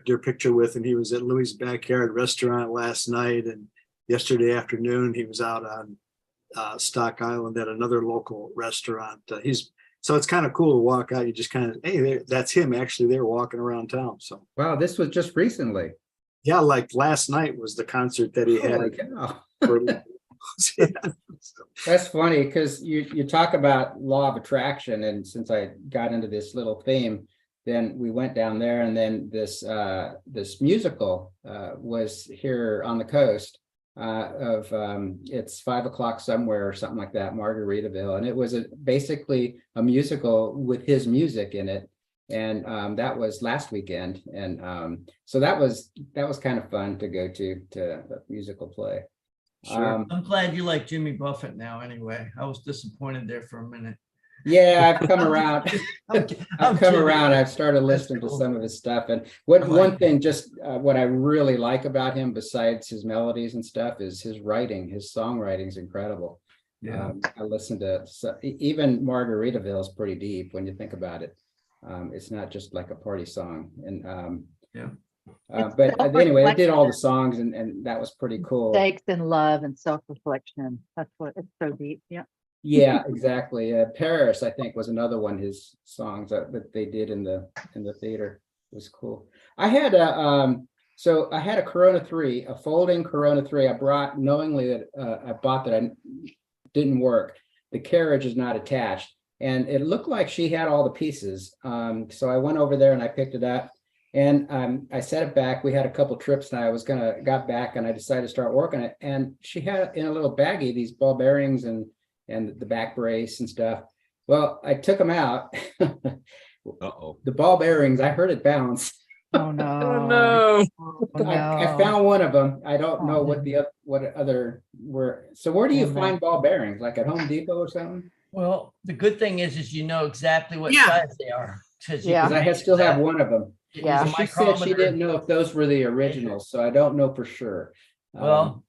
their picture with him. He was at Louis' Backyard Restaurant last night, and yesterday afternoon he was out on Stock Island at another local restaurant. So it's kind of cool to walk out. You just kind of, hey, that's him. Actually, they're walking around town. So wow, this was just recently. Yeah, like last night was the concert that he had. That's funny because you talk about law of attraction, and since I got into this little theme, then we went down there, and then this musical was here on the coast it's 5 o'clock somewhere or something like that, Margaritaville, and it was basically a musical with his music in it, and that was last weekend, and so that was kind of fun to go to a musical play. Sure. I'm glad you like Jimmy Buffett now anyway. I was disappointed there for a minute. Yeah, I've come around. I'm I've come kidding. around. I've started listening to some of his stuff, and one thing, just what I really like about him, besides his melodies and stuff, is his writing. His songwriting is incredible. Yeah. I listened to even Margaritaville is pretty deep when you think about it. It's not just like a party song, and yeah. But anyway, I did all the songs, and that was pretty cool. Mistakes in love and self-reflection. That's what it's so deep. Yeah. Yeah, exactly. Paris, I think, was another one of his songs that they did in the theater. It was cool. I had so I had a Corona 3, a folding Corona 3. I brought knowingly that I bought that I didn't work. The carriage is not attached, and it looked like she had all the pieces. So I went over there and I picked it up, and I set it back. We had a couple trips, and I got back, and I decided to start working it. And she had in a little baggie these ball bearings and the back brace and stuff. Well, I took them out. The ball bearings, I heard it bounce. Oh no! Oh no! I found one of them. I don't know what other were. So where do you find ball bearings? Like at Home Depot or something? Well, the good thing is you know exactly what Yeah. size they are. Because I still have one of them. Yeah. She said she didn't know if those were the originals, so I don't know for sure. Well,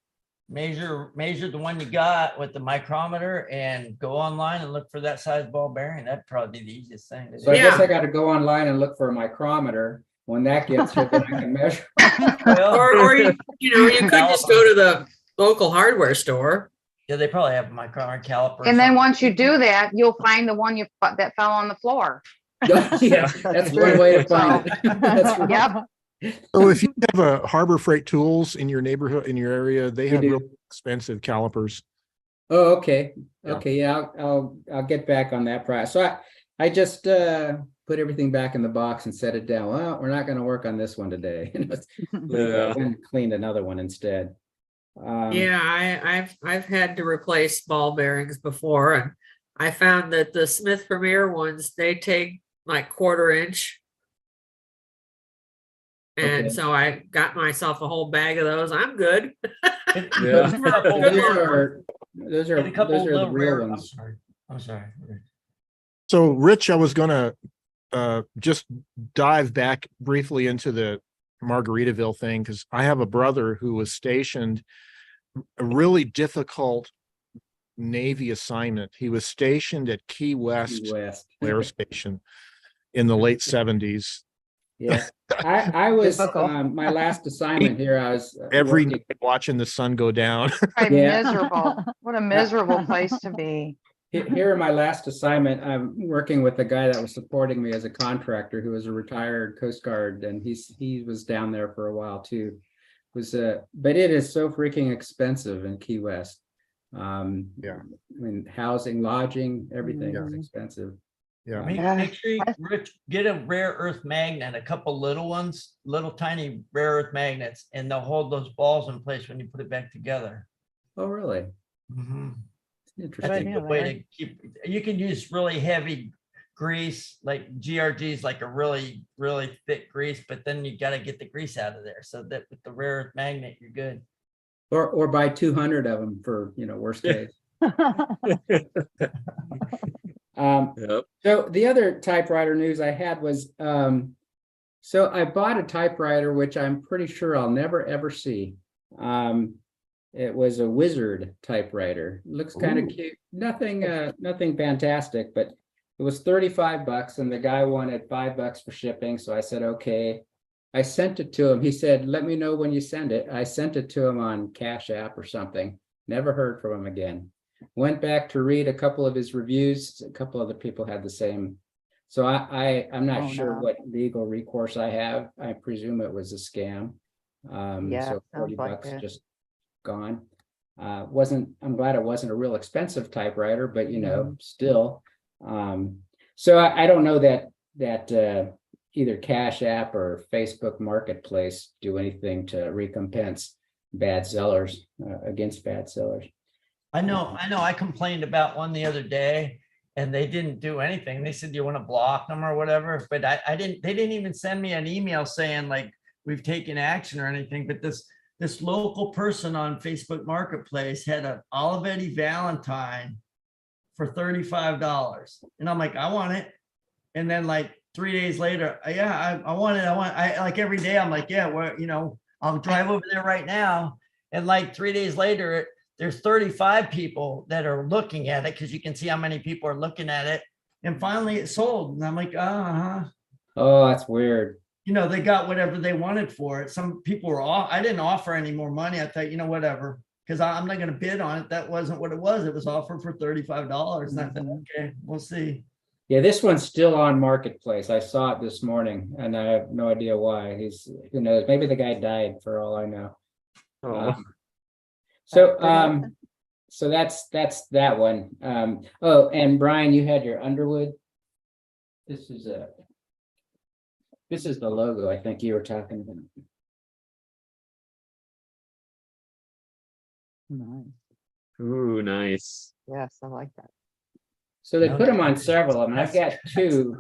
measure the one you got with the micrometer and go online and look for that size ball bearing. That'd probably be the easiest thing. So I guess I got to go online and look for a micrometer. When that gets here, then I can measure. Or you could just go to the local hardware store. Yeah, they probably have a micrometer caliper. And then once you do that, you'll find the one that fell on the floor. Yeah, that's one way to find it. That's right. Yep. So if you have a Harbor Freight Tools in your neighborhood, in your area, they have real expensive calipers. Oh, okay. Okay, yeah, I'll get back on that price. So I just put everything back in the box and set it down. Well, we're not going to work on this one today. And clean another one instead. Yeah, I've had to replace ball bearings before, and I found that the Smith Premier ones, they take like 1/4 inch. And Okay. so I got myself a whole bag of those. I'm good. Those are the real ones. I'm sorry. So, Rich, I was going to just dive back briefly into the Margaritaville thing, because I have a brother who was stationed a really difficult Navy assignment. He was stationed at Key West Air Station in the late 70s. Yeah, I was my last assignment here. I was every day watching the sun go down. Miserable. What a miserable place to be. Here in my last assignment, I'm working with a guy that was supporting me as a contractor who was a retired Coast Guard, and he was down there for a while too. But it is so freaking expensive in Key West. I mean, housing, lodging, everything is expensive. Yeah. Make sure you get a rare earth magnet, a couple little ones, little tiny rare earth magnets, and they'll hold those balls in place when you put it back together. Oh, really? Mm-hmm. Interesting. That's a good way to keep. You can use really heavy grease, like GRGs, like a really, really thick grease, but then you got to get the grease out of there. So that with the rare earth magnet, you're good. Or buy 200 of them for, worst case. So the other typewriter news I had was, so I bought a typewriter, which I'm pretty sure I'll never, ever see. It was a Wizard typewriter. Looks kind of cute. Nothing fantastic, but it was $35 and the guy wanted $5 for shipping. So I said, okay. I sent it to him. He said, let me know when you send it. I sent it to him on Cash App or something. Never heard from him again. Went back to read a couple of his reviews. A couple other people had the same. So I'm not sure what legal recourse I have. I presume it was a scam. So $40 just gone. I'm glad it wasn't a real expensive typewriter, but still. So I don't know that either Cash App or Facebook Marketplace do anything to recompense bad sellers against bad sellers. I know. I complained about one the other day and they didn't do anything. They said, you want to block them or whatever, but they didn't even send me an email saying like we've taken action or anything. But this local person on Facebook Marketplace had an Olivetti Valentine for $35. And I'm like, I want it. And then like 3 days later, yeah, I want it. I like every day I'm like, yeah, well, you know, I'll drive over there right now. And like 3 days later, there's 35 people that are looking at it because you can see how many people are looking at it. And finally it sold. And I'm like, Oh, that's weird. you know, they got whatever they wanted for it. Some people were off. I didn't offer any more money. I thought, you know, whatever, because I'm not going to bid on it. That wasn't what it was. It was offered for $35. And I thought, okay, we'll see. Yeah, this one's still on Marketplace. I saw it this morning and I have no idea why. Who knows, maybe the guy died for all I know. So that's that one. Oh, and Brian, you had your Underwood. This is the logo I think you were talking about. Nice. Ooh, nice. Yes, I like that. So they put them on several of them. I've got two,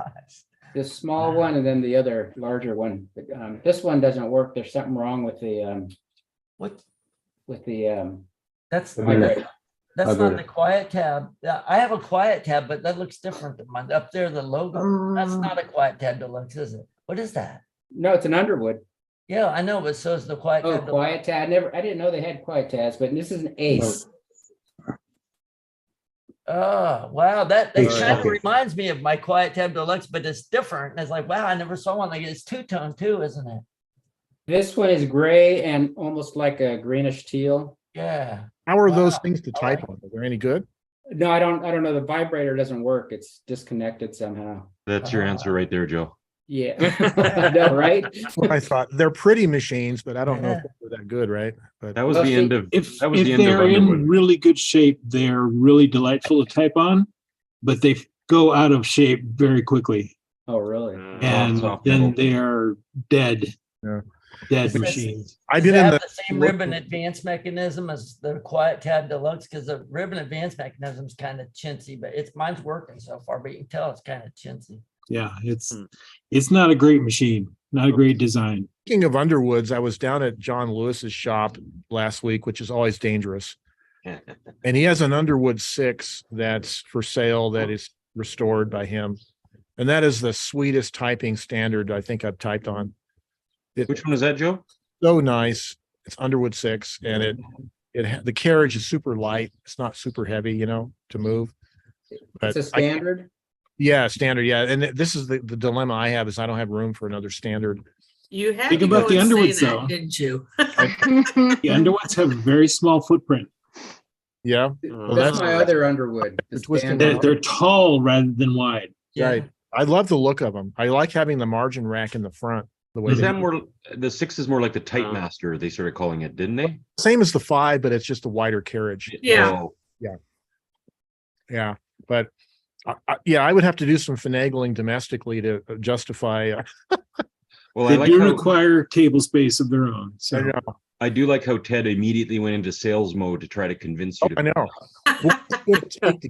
the small one and then the other larger one. This one doesn't work. There's something wrong with the That's vibrator. That's not the quiet tab. I have a quiet tab, but that looks different than mine. Up there, the logo. That's not a quiet tab deluxe, is it? What is that? No, it's an Underwood. Yeah, I know, but so is the quiet tab. Quiet tab. I didn't know they had quiet tabs, but this is an Ace. Oh, wow. That kind of reminds me of my quiet tab deluxe, but it's different. And it's like, wow, I never saw one like it. It's two-tone too, isn't it? This one is gray and almost like a greenish teal. Yeah. How are those things to type on? Are they any good? No, I don't know. The vibrator doesn't work. It's disconnected somehow. That's your answer right there, Joe. Yeah. No, right? I thought they're pretty machines, but I don't know if they're that good, right? But that was the end of if the they're in really good shape, they're really delightful to type on, but they go out of shape very quickly. Oh, really? And then they are dead. Yeah. Dead machines. I did have the same ribbon advance mechanism as the quiet tab deluxe, because the ribbon advance mechanism is kind of chintzy, but mine's working so far, but you can tell it's kind of chintzy. Yeah, it's not a great machine, not a great design. Speaking of Underwoods, I was down at John Lewis's shop last week, which is always dangerous. And he has an Underwood 6 that's for sale that is restored by him. And that is the sweetest typing standard I think I've typed on. Which one is that, Joe? So nice. It's Underwood 6, and the carriage is super light. It's not super heavy, you know, to move. But it's a standard. Standard. Yeah, and this is the dilemma I have is I don't have room for another standard. You had Think to about go the and say Underwoods, that, though. didn't you? The Underwoods have a very small footprint. Yeah, well, that's my other Underwood. They're tall rather than wide. Right. I love the look of them. I like having the margin rack in the front. The way the 6 is more like the Typemaster, they started calling it, didn't they? Same as the 5, but it's just a wider carriage. Yeah. Yeah. But I would have to do some finagling domestically to justify. Well, they do require table space of their own. So I do like how Ted immediately went into sales mode to try to convince you. I know. What would it take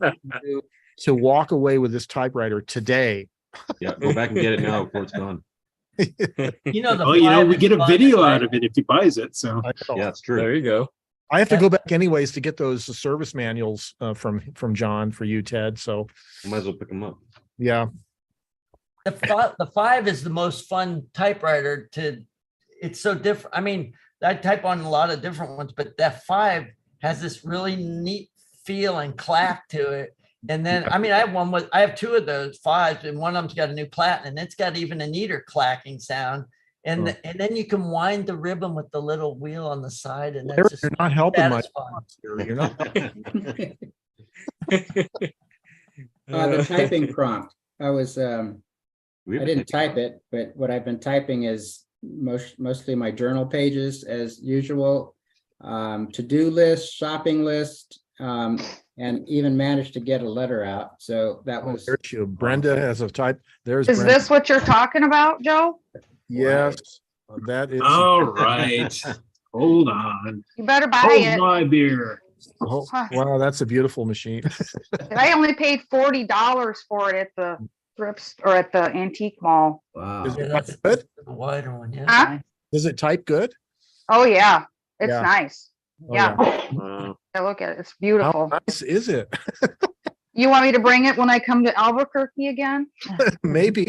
to walk away with this typewriter today? Yeah, go back and get it now before it's gone. You know, we get a video out of it if he buys it. So yeah, it's true. There you go. I have to go back anyways to get those service manuals from John for you, Ted. So might as well pick them up. Yeah. The 5 is the most fun typewriter it's so different. I mean, I type on a lot of different ones, but that 5 has this really neat feel and clack to it. And then, I mean, I have 2 of those 5s, and one of them's got a new platinum, and it's got even a neater clacking sound. And then you can wind the ribbon with the little wheel on the side, and that's just you're not helping much. You're not. The typing prompt. I didn't type it, but what I've been typing is mostly my journal pages as usual, to-do list, shopping list, and even managed to get a letter out. So that was. There's you. Brenda has a type. Is this what you're talking about, Joe? Yes, that is. All right. Hold on. You better buy it. My beer. Oh, wow, that's a beautiful machine. I only paid $40 for it at the thrift or at the antique mall. Wow. Is it that's good? the wider one, yeah. Huh? Does it type good? Oh yeah, it's Yeah. nice. Oh, yeah. Wow. I look at it. It's beautiful. How nice is it? You want me to bring it when I come to Albuquerque again? Maybe.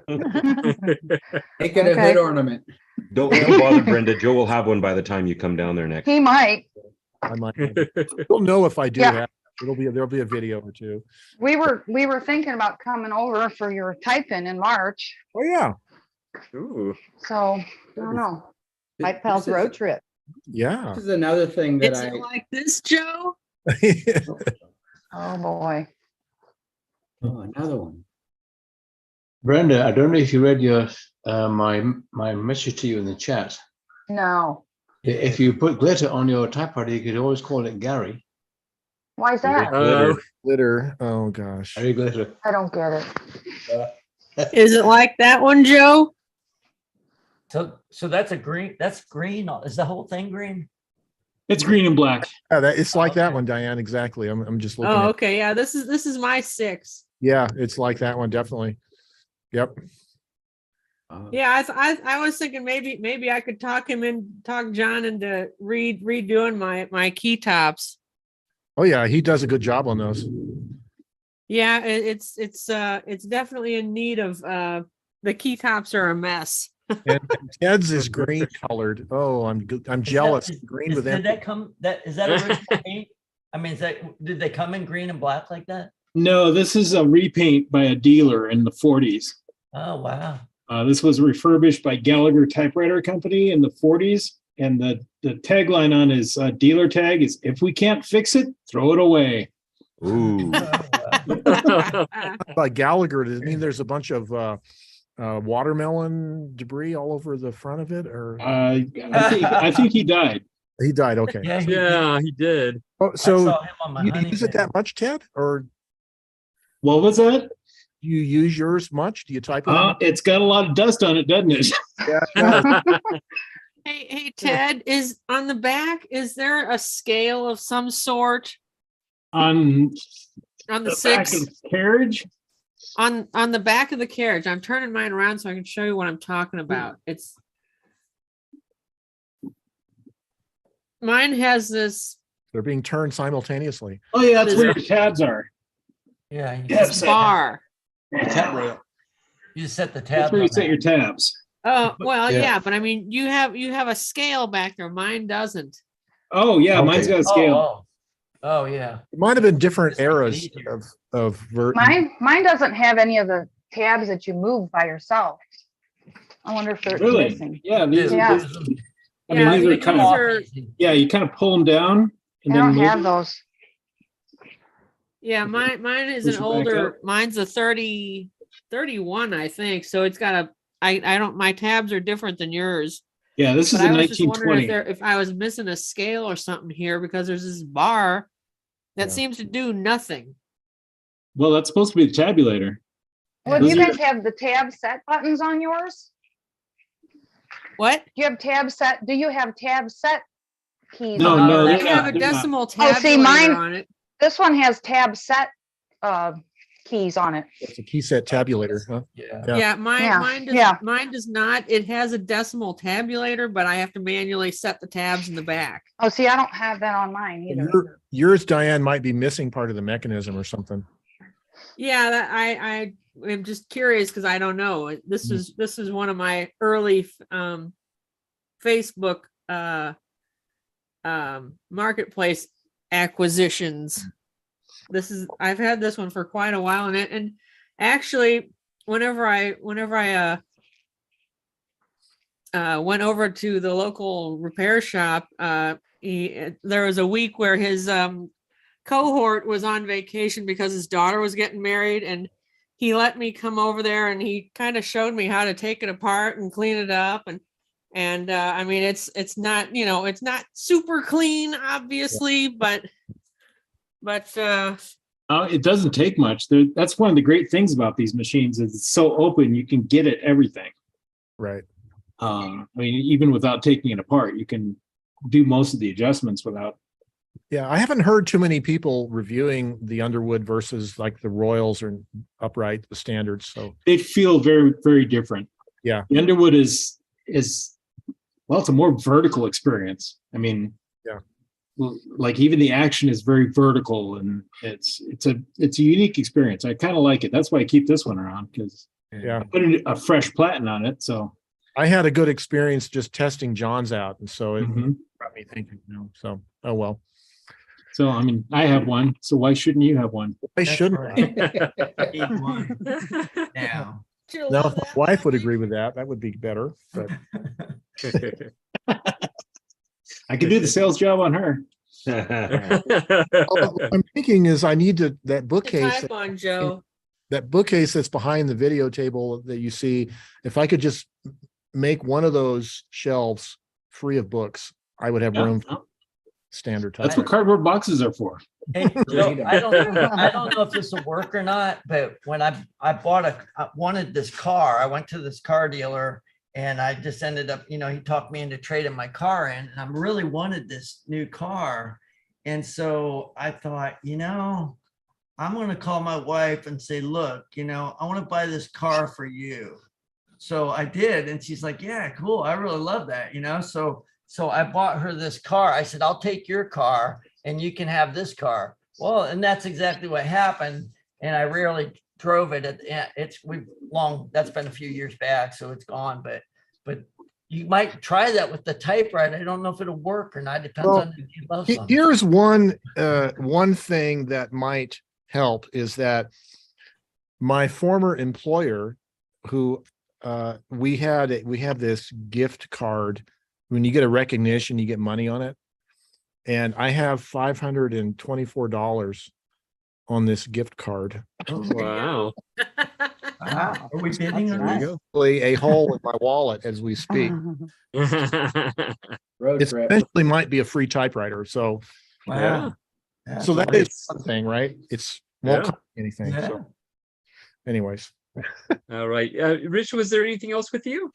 Make it a Okay. hood ornament. Don't bother, Brenda. Joe will have one by the time you come down there next. He might. I might. You'll know if I do Yeah. have. There'll be a video or two. We were thinking about coming over for your type-in March. Oh yeah. Ooh. So I don't know. Mike Pals road trip. Yeah. This is another thing that Is it like this, Joe? Oh boy. Oh, another one. Brenda, I don't know if you read your my message to you in the chat. No. If you put glitter on your typewriter, you could always call it Gary. Why is that? Glitter. Oh gosh. Gary glitter. I don't get it. Is it like that one, Joe? So that's a green. That's green. Is the whole thing green? It's green and black. Yeah, it's like that one, Diane. Exactly. I'm just looking. Oh, at, okay. Yeah, this is my 6. yeah, it's like that one, definitely. Yep. Yeah, I was thinking maybe I could talk John into redoing my key tops. Oh yeah, he does a good job on those. Yeah, it's definitely in need of the key tops are a mess. And Ted's is green colored. Oh, I'm jealous. Green with Did that. is that original paint? I mean, did they come in green and black like that? No, this is a repaint by a dealer in the 40s. Oh wow. This was refurbished by Gallagher Typewriter Company in the 40s. And the tagline on his dealer tag is, "If we can't fix it, throw it away." Ooh. By Gallagher, does it mean there's a bunch of watermelon debris all over the front of it? Or I think he died. He died. Okay. Yeah, he did. Oh, so I saw him on my you honey use it that much, Ted? Or what was that? Do you use yours much? Do you type it? It's got a lot of dust on it, doesn't it? Yeah. Hey Ted, is on the back, is there a scale of some sort On on the back 6? of the carriage? On the back of the carriage. I'm turning mine around so I can show you what I'm talking about. Mine has this. They're being turned simultaneously. Oh yeah, that's where your tabs are. Yeah. Tab set. Bar. Tab rail. You set the tabs. That's where you on set that. your tabs. Oh, well, Yeah. yeah, but I mean, you have a scale back there. Mine doesn't. Oh yeah, Okay. mine's got a scale. Oh yeah. It might have been different Just make it eras easier. of Mine doesn't have any of the tabs that you move by yourself. I wonder if they're Really? missing. Yeah, these Yeah. are just, I mean, Yeah, these are these kind of, are- yeah, you kind of pull them down and I then don't move have them. those. Yeah, mine is Push an it back older. up. Mine's a 31, I think. So it's got I don't. My tabs are different than yours. Yeah, this is But a I was just wondering 1920. if I was missing a scale or something here because there's this bar that Yeah. seems to do nothing. Well, that's supposed to be the tabulator. Well, do you Those are- guys have the tab set buttons on yours? What? Do you have tab set? Do you have tab set keys? No, on no, yours? they're I have not- a they're not. decimal Oh, see, tabulator mine- on it. This one has tab set keys on it. It's a key set tabulator, huh? Yeah. Yeah, mine Yeah, mine does yeah. mine does not. It has a decimal tabulator, but I have to manually set the tabs in the back. Oh, see, I don't have that on mine either. Yours, Diane, might be missing part of the mechanism or something. Yeah, that I am just curious because I don't know. This is one of my early Facebook marketplace acquisitions. I've had this one for quite a while, and actually whenever I went over to the local repair shop, there was a week where his cohort was on vacation because his daughter was getting married, and he let me come over there and he kind of showed me how to take it apart and clean it up, and I mean it's not, it's not super clean obviously, but it doesn't take much. That's one of the great things about these machines is it's so open. You can get at everything. Right. I mean, even without taking it apart, you can do most of the adjustments without. Yeah, I haven't heard too many people reviewing the Underwood versus like the Royals or upright, the standards. So They feel very, very different. yeah, The Underwood is well, it's a more vertical experience. I mean, yeah, like even the action is very vertical, and it's a unique experience. I kind of like it. That's why I keep this one around, because Yeah. I put a fresh platen on it. So I had a good experience just testing John's out, and so it Mhm. got me thinking. So oh well. So I mean, I have one. So why shouldn't you have one? I shouldn't. Need one now. Now, if my wife would agree with that, that would be better. But I could do the sales job on her. what I'm thinking is I need that bookcase. Type on, Joe. That bookcase that's behind the video table that you see. If I could just make one of those shelves free of books, I would have room for standard type. That's what cardboard boxes are for. Hey, Joe, I don't know if this will work or not, but when I wanted this car, I went to this car dealer and I just ended up, he talked me into trading my car in, and I really wanted this new car. And so I thought, I'm going to call my wife and say, look, I want to buy this car for you. So I did. And she's like, yeah, cool. I really love that, So I bought her this car. I said, I'll take your car and you can have this car. Well, and that's exactly what happened. And I rarely drove it. That's been a few years back, so it's gone. But you might try that with the typewriter. I don't know if it'll work or not. Depends on if you love something. Here's one thing that might help is that my former employer, who we have this gift card. When you get a recognition, you get money on it. And I have $524 on this gift card. Oh, wow. Wow. Are we bidding on this? A hole in my wallet as we speak. It essentially might be a free typewriter. So, wow. So that is one thing, right? Won't cost anything. Yeah. So, anyways. All right. Rich, was there anything else with you?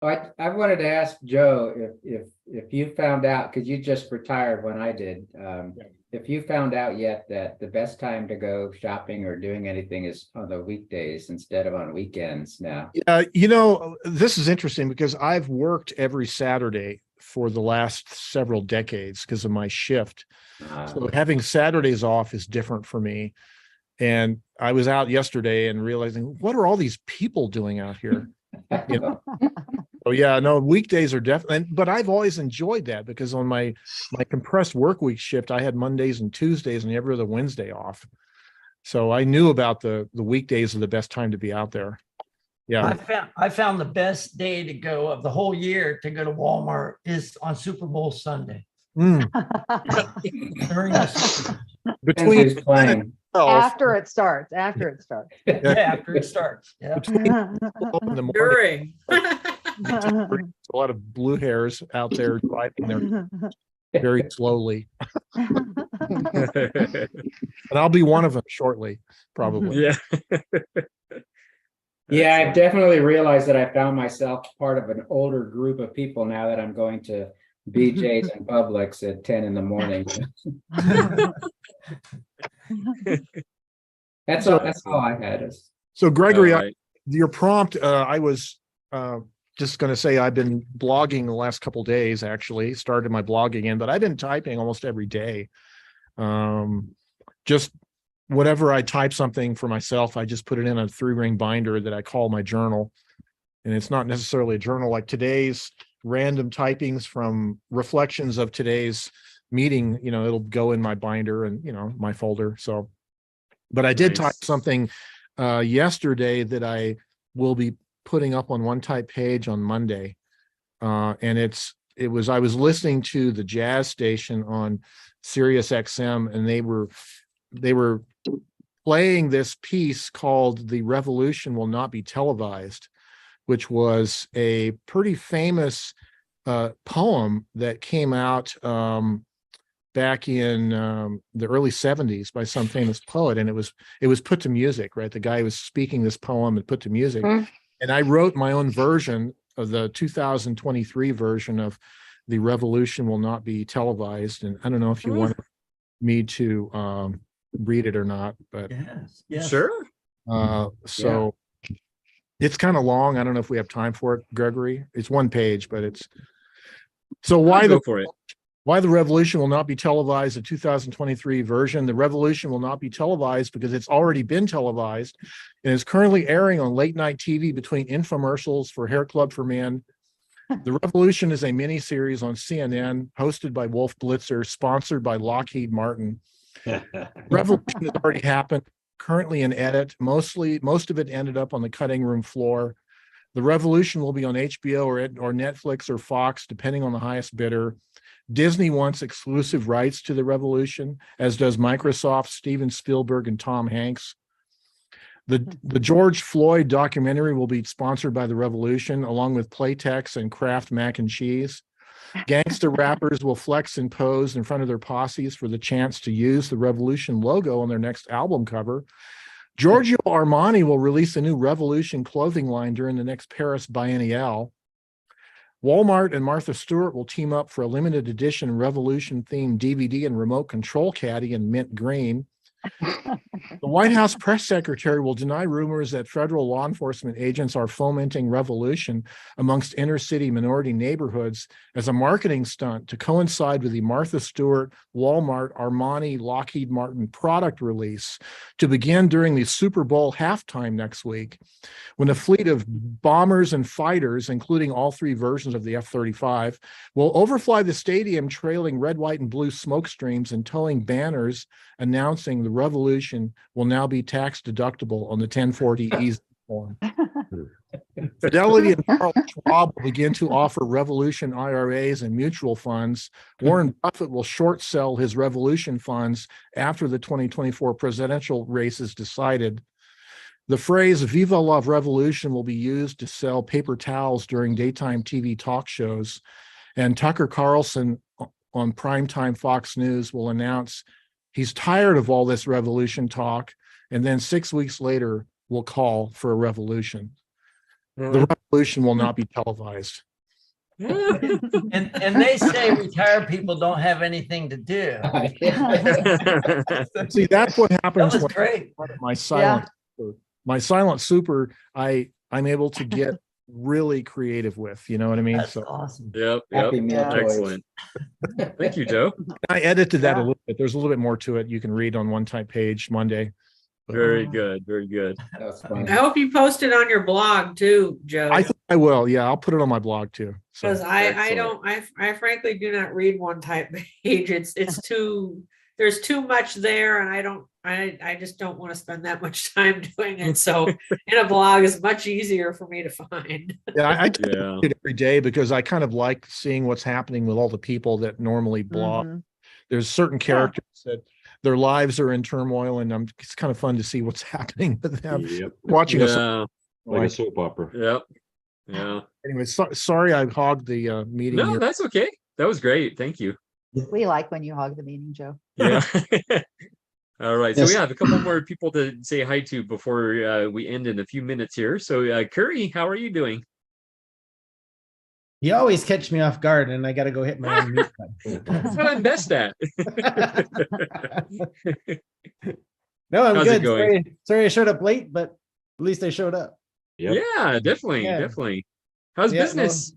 I wanted to ask Joe if you found out, because you just retired when I did, if you found out yet that the best time to go shopping or doing anything is on the weekdays instead of on weekends now. This is interesting because I've worked every Saturday for the last several decades because of my shift. So having Saturdays off is different for me. And I was out yesterday and realizing, what are all these people doing out here? Oh yeah, no, weekdays are definitely, but I've always enjoyed that because on my compressed work week shift, I had Mondays and Tuesdays and every other Wednesday off. So I knew about the weekdays are the best time to be out there. Yeah. I found the best day to go of the whole year to go to Walmart is on Super Bowl Sunday. During the Super Bowl. Between playing. After it starts. Yeah, after it starts. Yeah. During. A lot of blue hairs out there driving there very slowly. And I'll be one of them shortly, probably. Yeah. Yeah, I've definitely realized that I found myself part of an older group of people now that I'm going to BJ's and Publix at 10 in the morning. That's all I had. So Gregory, All right. your prompt, I was just going to say I've been blogging the last couple of days, actually started my blog again, but I've been typing almost every day. Just whenever I type something for myself, I just put it in a 3-ring binder that I call my journal. And it's not necessarily a journal like today's random typings from reflections of today's meeting, it'll go in my binder and, my folder. So, but I did type something yesterday that I will be putting up on One Type page on Monday. And I was listening to the jazz station on Sirius XM, and they were playing this piece called "The Revolution Will Not Be Televised," which was a pretty famous poem that came out back in the early 70s by some famous poet, and it was put to music, right? The guy was speaking this poem and put to music. And I wrote my own version of the 2023 version of "The Revolution Will Not Be Televised." And I don't know if you want me to read it or not, but yes. Sure. So it's kind of long. I don't know if we have time for it, Gregory. It's one page, but it's so why go for it. Why the revolution will not be televised, the 2023 version. The revolution will not be televised because it's already been televised and is currently airing on late night TV between infomercials for Hair Club for Men. The Revolution is a mini-series on CNN hosted by Wolf Blitzer, sponsored by Lockheed Martin. Revolution has already happened, currently in edit. Most of it ended up on the cutting room floor. The Revolution will be on HBO or Netflix or Fox, depending on the highest bidder. Disney wants exclusive rights to the Revolution, as does Microsoft, Steven Spielberg, and Tom Hanks. The George Floyd documentary will be sponsored by the Revolution, along with Playtex and Kraft mac and cheese. Gangster rappers will flex and pose in front of their posses for the chance to use the Revolution logo on their next album cover. Giorgio Armani will release a new Revolution clothing line during the next Paris Biennial. Walmart and Martha Stewart will team up for a limited edition Revolution-themed DVD and remote control caddy in mint green. The White House press secretary will deny rumors that federal law enforcement agents are fomenting revolution amongst inner city minority neighborhoods as a marketing stunt to coincide with the Martha Stewart, Walmart, Armani, Lockheed Martin product release to begin during the Super Bowl halftime next week, when a fleet of bombers and fighters, including all three versions of the F-35, will overfly the stadium trailing red, white, and blue smoke streams and towing banners announcing the revolution will now be tax deductible on the 1040 form. Fidelity and Charles Schwab will begin to offer Revolution IRAs and mutual funds. Warren Buffett will short sell his Revolution funds after the 2024 presidential race is decided. The phrase "Viva la Revolution" will be used to sell paper towels during daytime TV talk shows. And Tucker Carlson on primetime Fox News will announce he's tired of all this revolution talk, and then 6 weeks later will call for a revolution. The revolution will not be televised. And they say retired people don't have anything to do. See, that's what happens That was when great. my silent super, I'm able to get really creative with, you know what I mean? That's so awesome. Yep. Happy meal toys. Excellent. Thank you, Joe. I edited that a little bit. There's a little bit more to it. You can read on one type page Monday. Very good. Very good. That was fun. I hope you post it on your blog too, Joe. I think I will. Yeah, I'll put it on my blog too. So Because I frankly do not read one type page. It's too, there's too much there, and I just don't want to spend that much time doing it. So in a blog is much easier for me to find. yeah, I do it every day because I kind of like seeing what's happening with all the people that normally blog. There's certain characters that their lives are in turmoil, and it's kind of fun to see what's happening with them. Yep. Watching like a soap opera. Yep. Yeah. Anyway, sorry I hogged the meeting. No, here. that's okay. That was great. Thank you. We like when you hog the meeting, Joe. Yeah. All right. So Yes. we have a couple more people to say hi to before we end in a few minutes here. So Curry, how are you doing? You always catch me off guard, and I got to go hit my own mute button. That's what I'm best at. No, I'm How's it good. going? Sorry I showed up late, but at least I showed up. Yeah, definitely. Yeah. Definitely. How's Yeah, business?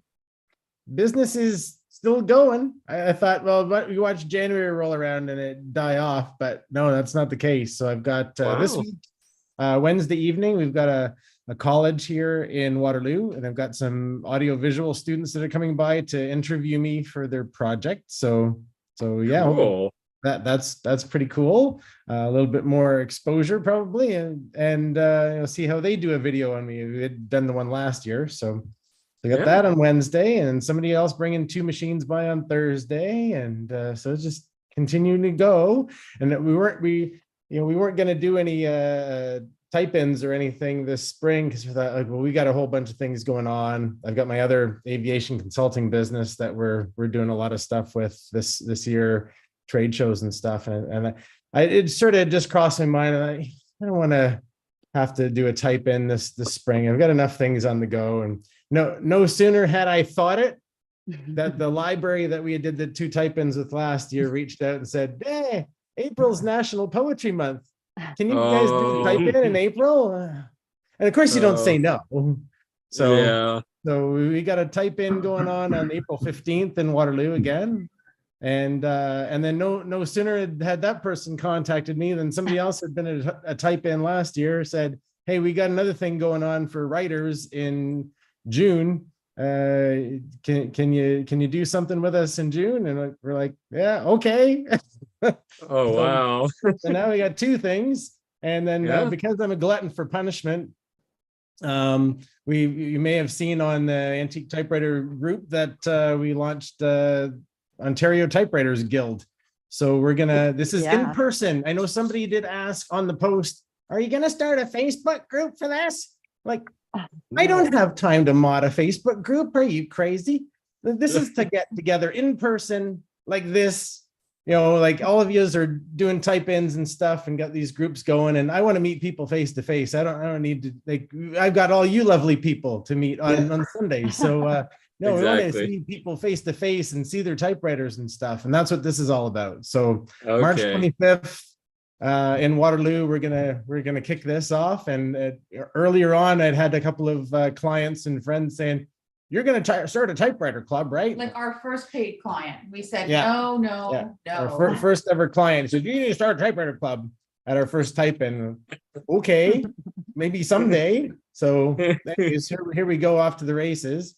well, business is still going. I thought, well, we watched January roll around and it die off, but no, that's not the case. So I've got this Wow. week, Wednesday evening, we've got a college here in Waterloo, and I've got some audio-visual students that are coming by to interview me for their project. So yeah, Cool. that's pretty cool. A little bit more exposure probably, and see how they do a video on me. We had done the one last year, so I got Yeah. that on Wednesday, and somebody else bringing 2 machines by on Thursday, and so it's just continuing to go. And that we weren't going to do any type-ins or anything this spring because we thought, like, well, we got a whole bunch of things going on. I've got my other aviation consulting business that we're doing a lot of stuff with this year, trade shows and stuff, and it sort of just crossed my mind. I don't want to have to do a type-in this spring. I've got enough things on the go, and no sooner had I thought it that the library that we did the 2 type-ins with last year reached out and said, "Hey, April's National Poetry Month. Can you guys do type in April?" And of course you don't say no. So we got a type in going on April 15th in Waterloo again. And then no sooner had that person contacted me than somebody else had been at a type in last year, said, hey, we got another thing going on for writers in June. Can you do something with us in June? And we're like, yeah, okay. Oh, wow. So now we got two things. And then Yeah. because I'm a glutton for punishment, you may have seen on the Antique Typewriter group that we launched Ontario Typewriters Guild. So this is in person. I know somebody did ask on the post, are you gonna start a Facebook group for this? Like, I don't have time to mod a Facebook group. Are you crazy? This is to get together in person like this. Like all of you are doing type ins and stuff and got these groups going. And I want to meet people face to face. I don't need to, I've got all you lovely people to meet on Sundays. So no, we want to see people face to face and see their typewriters and stuff. And that's what this is all about. So March 25th in Waterloo, we're gonna kick this off. And earlier on, I'd had a couple of clients and friends saying, you're going to start a typewriter club, right? Like our first paid client, we said, Yeah. no. Our first ever client said, you need to start a typewriter club at our first type in. Okay, maybe someday. So anyways, here we go off to the races.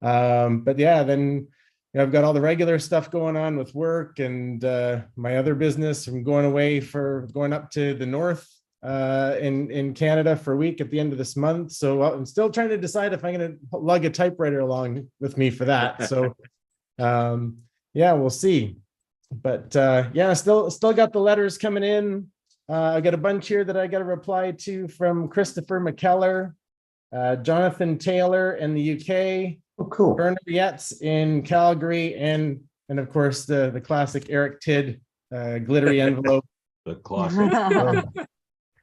But yeah, then I've got all the regular stuff going on with work and my other business. I'm going up to the north in Canada for a week at the end of this month. So I'm still trying to decide if I'm going to lug a typewriter along with me for that. So yeah, we'll see. But yeah, still got the letters coming in. I got a bunch here that I got to reply to from Christopher McKellar, Jonathan Taylor in the UK. Oh, cool. Bernard Yates in Calgary, and of course the classic Eric Tidd glittery envelope. The classic.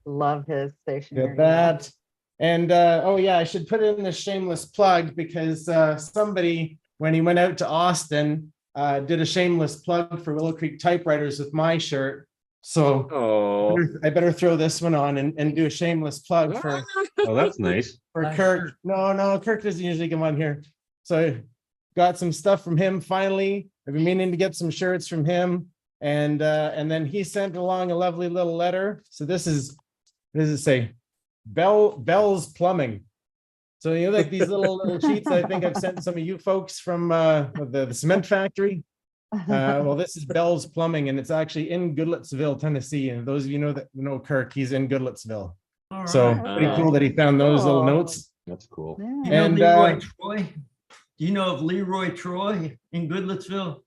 Love his stationery. Get that. And oh yeah, I should put in a shameless plug because somebody, when he went out to Austin, did a shameless plug for Willow Creek Typewriters with my shirt. So I better throw this one on and do a shameless plug for. Oh, that's nice. For Kirk. No, Kirk doesn't usually come on here. So got some stuff from him finally. I've been meaning to get some shirts from him. And then he sent along a lovely little letter. So this is, what does it say? Bell's Plumbing. So like these little sheets I think I've sent some of you folks from the cement factory. Well, this is Bell's Plumbing, and it's actually in Goodlettsville, Tennessee. And those of you that know Kirk, he's in Goodlettsville. So pretty cool that he found those little notes. That's cool. Yeah. And Leroy Troy. Do you know of Leroy Troy in Goodlettsville?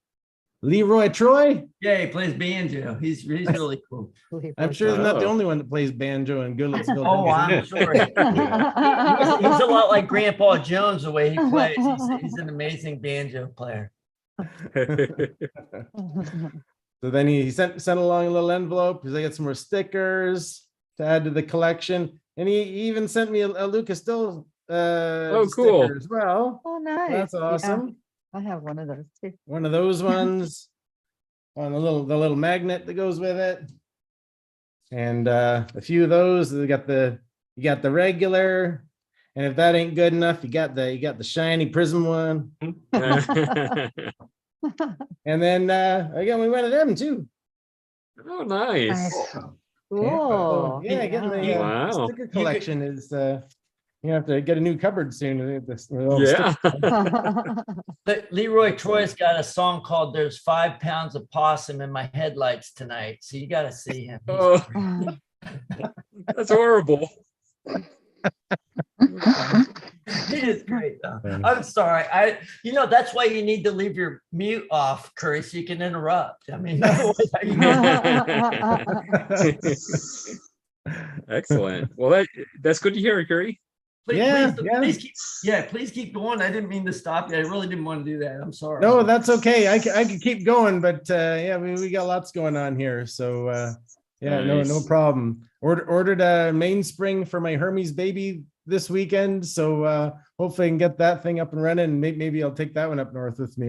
Leroy Troy? Yeah, he plays banjo. He's really cool. I'm sure he's not the only one that plays banjo in Goodlettsville. Oh, I'm sure. He's a lot like Grandpa Jones the way he plays. He's an amazing banjo player. So then he sent along a little envelope because I got some more stickers to add to the collection, and he even sent me a Lucas Still cool sticker as well. Oh, nice. That's awesome. Yeah, I have one of those too. One of those ones on the little magnet that goes with it, and a few of those. You got the regular, and if that ain't good enough, you got the shiny prism one. And then I got one of them too. Oh, nice. Cool. Yeah, getting the sticker collection is you have to get a new cupboard soon. Yeah. But Leroy Troy's got a song called "There's 5 pounds of possum in my headlights tonight," so you got to see him. Oh, that's horrible. It is great though. I'm sorry. That's why you need to leave your mute off, Curry, so you can interrupt. I mean, excellent. Well, that's good to hear, Curry. Please keep going. I didn't mean to stop you. I really didn't want to do that. I'm sorry. No, that's okay. I could keep going, but yeah, we got lots going on here. So yeah, nice. no problem. Ordered a mainspring for my Hermes baby this weekend, so hopefully I can get that thing up and running. And maybe I'll take that one up north with me.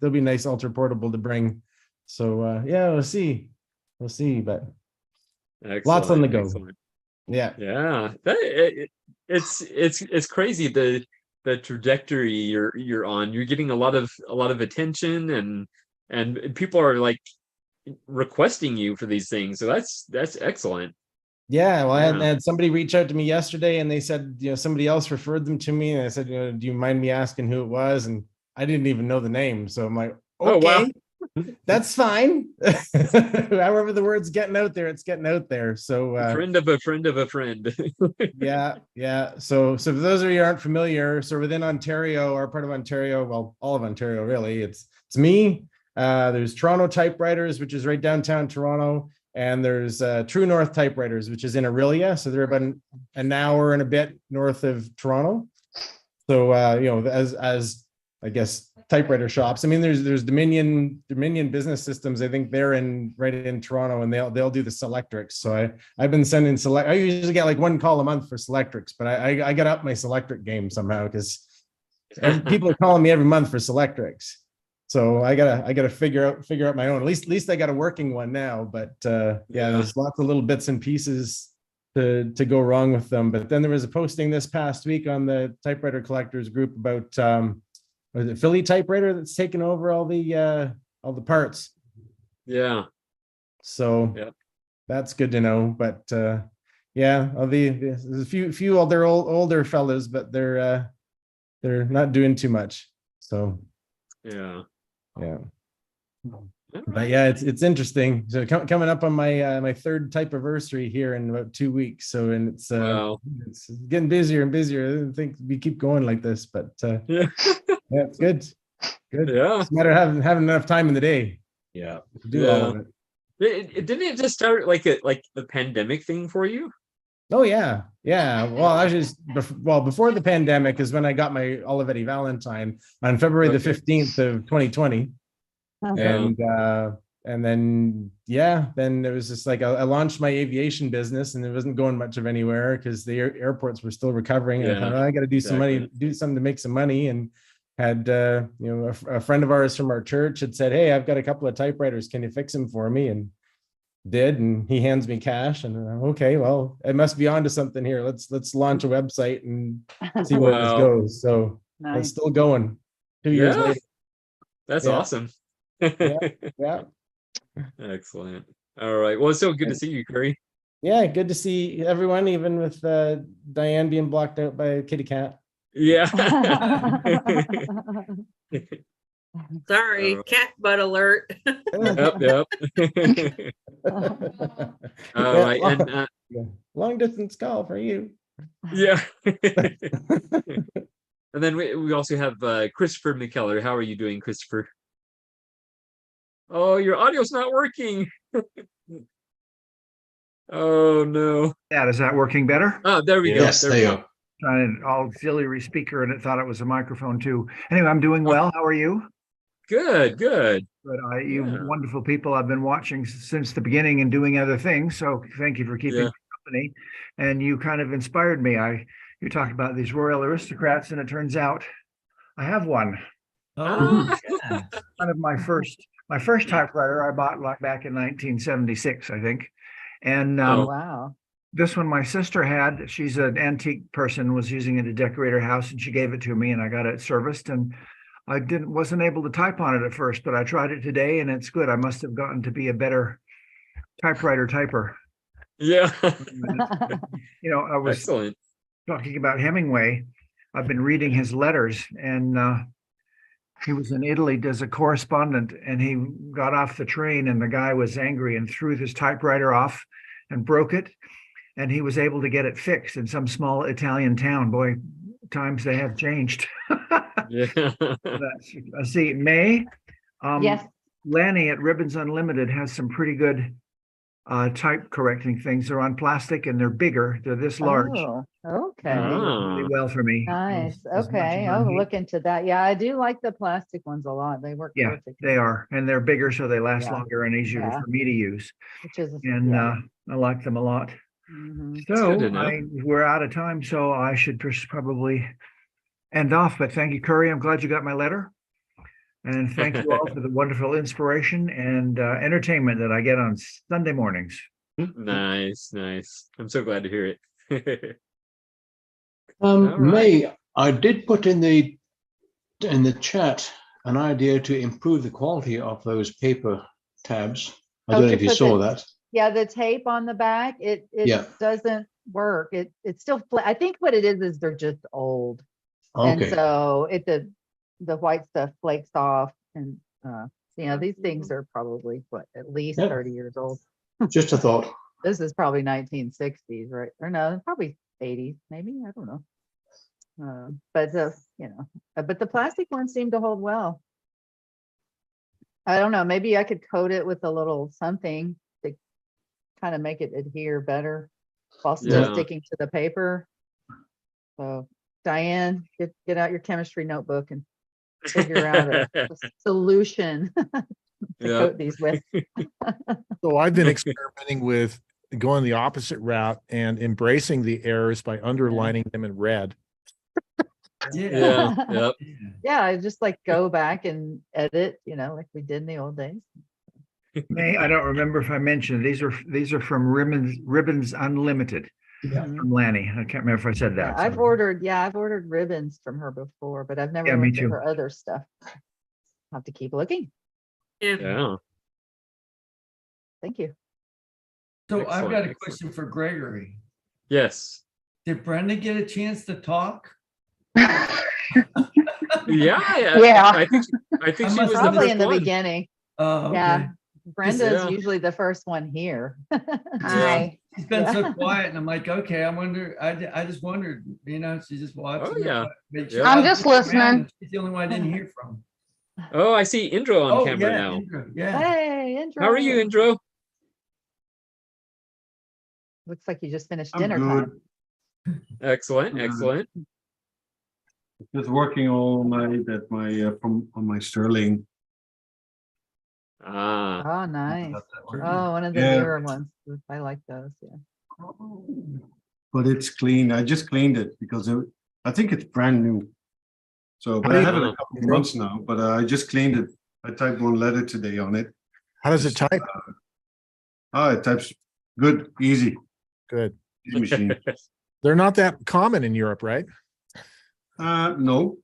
They'll be nice ultra portable to bring. So yeah, we'll see, but excellent, lots on the go. Excellent. Yeah. It's crazy the trajectory you're on. You're getting a lot of attention, and and people are like requesting you for these things. So that's excellent. Yeah, well, I Yeah. had somebody reach out to me yesterday and they said, somebody else referred them to me. And I said, do you mind me asking who it was? And I didn't even know the name. So I'm like, Oh, wow. okay, that's fine. However, the word's getting out there, it's getting out there. So A friend of a friend of a friend. yeah. So for those of you who aren't familiar, so within Ontario, or part of Ontario, well, all of Ontario, really, it's me. There's Toronto Typewriters, which is right downtown Toronto. And there's True North Typewriters, which is in Aurelia. So they're about an hour and a bit north of Toronto. So, as I guess, typewriter shops. I mean, there's Dominion Business Systems. I think they're right in Toronto, and they'll do the Selectrics. So I've been sending I usually get like one call a month for Selectrics, but I got up my Selectric game somehow because people are calling me every month for Selectrics. So I gotta figure out my own. At least I got a working one now. But there's lots of little bits and pieces to go wrong with them. But then there was a posting this past week on the Typewriter Collectors group about was it Philly Typewriter that's taken over all the parts. Yeah. So that's good to know. But there's a few older fellas, but they're not doing too much. So yeah. But yeah, it's interesting. So coming up on my my third type-anniversary here in about 2 weeks. So it's getting busier and busier. I didn't think we keep going like this, but it's good. Yeah. It's a matter of having enough time in the day. Yeah. To do all of it. Didn't it just start like the pandemic thing for you? Oh yeah. Well, before the pandemic is when I got my Olivetti Valentine on February the 15th of 2020. And then then it was just like I launched my aviation business, and it wasn't going much of anywhere because the airports were still recovering. And I thought, I got to do some money, do something to make some money. And had a friend of ours from our church had said, "Hey, I've got a couple of typewriters. Can you fix them for me?" And did, and he hands me cash, and okay, well, it must be onto something here. Let's launch a website and see where this goes. So it's still going 2 years later. That's awesome. Yeah. Excellent. All right. Well, it's so good to see you, Curry. Yeah, good to see everyone, even with Diane being blocked out by a kitty cat. Yeah. Sorry, cat butt alert. Yep. All right. And long distance call for you. Yeah. And then we also have Christopher McKellar. How are you doing, Christopher? Oh, your audio's not working. Oh no. Yeah, is that working better? Oh, there we go. Yes, there you go. An auxiliary speaker, and it thought it was a microphone too. Anyway, I'm doing well. How are you? Good. But you wonderful people I've been watching since the beginning and doing other things. So thank you for keeping me company. And you kind of inspired me. You talked about these royal aristocrats, and it turns out I have one. Oh, Kind of my first typewriter I bought like back in 1976, I think. And wow. This one my sister had. She's an antique person, was using it to decorate her house, and she gave it to me, and I got it serviced. And I wasn't able to type on it at first, but I tried it today, and it's good. I must have gotten to be a better typewriter typer. Yeah. I was excellent. Talking about Hemingway. I've been reading his letters, and he was in Italy as a correspondent, and he got off the train, and the guy was angry and threw his typewriter off and broke it. And he was able to get it fixed in some small Italian town. Boy, times they have changed. Yeah. See, May. Yes. Lanny at Ribbons Unlimited has some pretty good type correcting things. They're on plastic and they're bigger. They're this large. Oh, okay. They work really well for me. Nice. As much Okay. as I I'll need. look into that. Yeah, I do like the plastic ones a lot. They work Yeah, perfect. they are, and they're bigger, so they last Yeah. longer and easier Yeah. for me to use. Which is And I like them a lot. Mhm. So good to know. we're out of time, so I should probably end off. But thank you, Curry. I'm glad you got my letter, and thank you all for the wonderful inspiration and entertainment that I get on Sunday mornings. Nice. I'm so glad to hear it. May, I did put in the chat an idea to improve the quality of those paper tabs. I Oh, don't know to if you put saw the- that. Yeah, the tape on the back, it Yeah. doesn't work. It's still, I think what it is they're just old. And Okay. so the white stuff flakes off and, these things are probably at least Yep. 30 years old. Just a thought. This is probably 1960s, right? Or no, probably 80s, maybe, I don't know. But the plastic ones seem to hold well. I don't know, maybe I could coat it with a little something to kind of make it adhere better while still Yeah. sticking to the paper. So Diane, get out your chemistry notebook and figure out a solution to Yeah. coat these with. So I've been experimenting with going the opposite route and embracing the errors by underlining them in red. Yeah. Yep. Yeah, I just like go back and edit, like we did in the old days. May, I don't remember if I mentioned, these are from Ribbons Unlimited from Lanny. I can't remember if I said Yeah, that. I've ordered ribbons from her before, but I've never Yeah, me looked at too. her other stuff. I'll have to keep looking. Yeah. Thank you. So I've Excellent, got a excellent. question for Gregory. Yes. Did Brenda get a chance to talk? Yeah. Yeah. I think she must was the Probably first in the one. beginning. Oh, okay. Yeah. Brenda's Yeah. usually the first one here. Hi. She's been so Yeah. quiet, and I'm like, okay, I wonder. I just wondered, she's just watching. Oh, yeah. But Yeah. I'm was just looking around, listening. and she's the only one I didn't hear from. Oh, I see Indra on camera yeah, now. Indra, yeah. Hey, Indra. How are you, Indra? Looks like you just finished I'm dinner good. time. Excellent, excellent. Just working all night at my on my Sterling. Ah. Oh, nice. Oh, one of the Yeah. newer ones. I like those. Yeah. But it's clean. I just cleaned it because I think it's brand new. So, but I have it a couple of months now. But I just cleaned it. I typed one letter today on it. How does it type? It types good, easy. Good. Easy machine. They're not that common in Europe, right? No,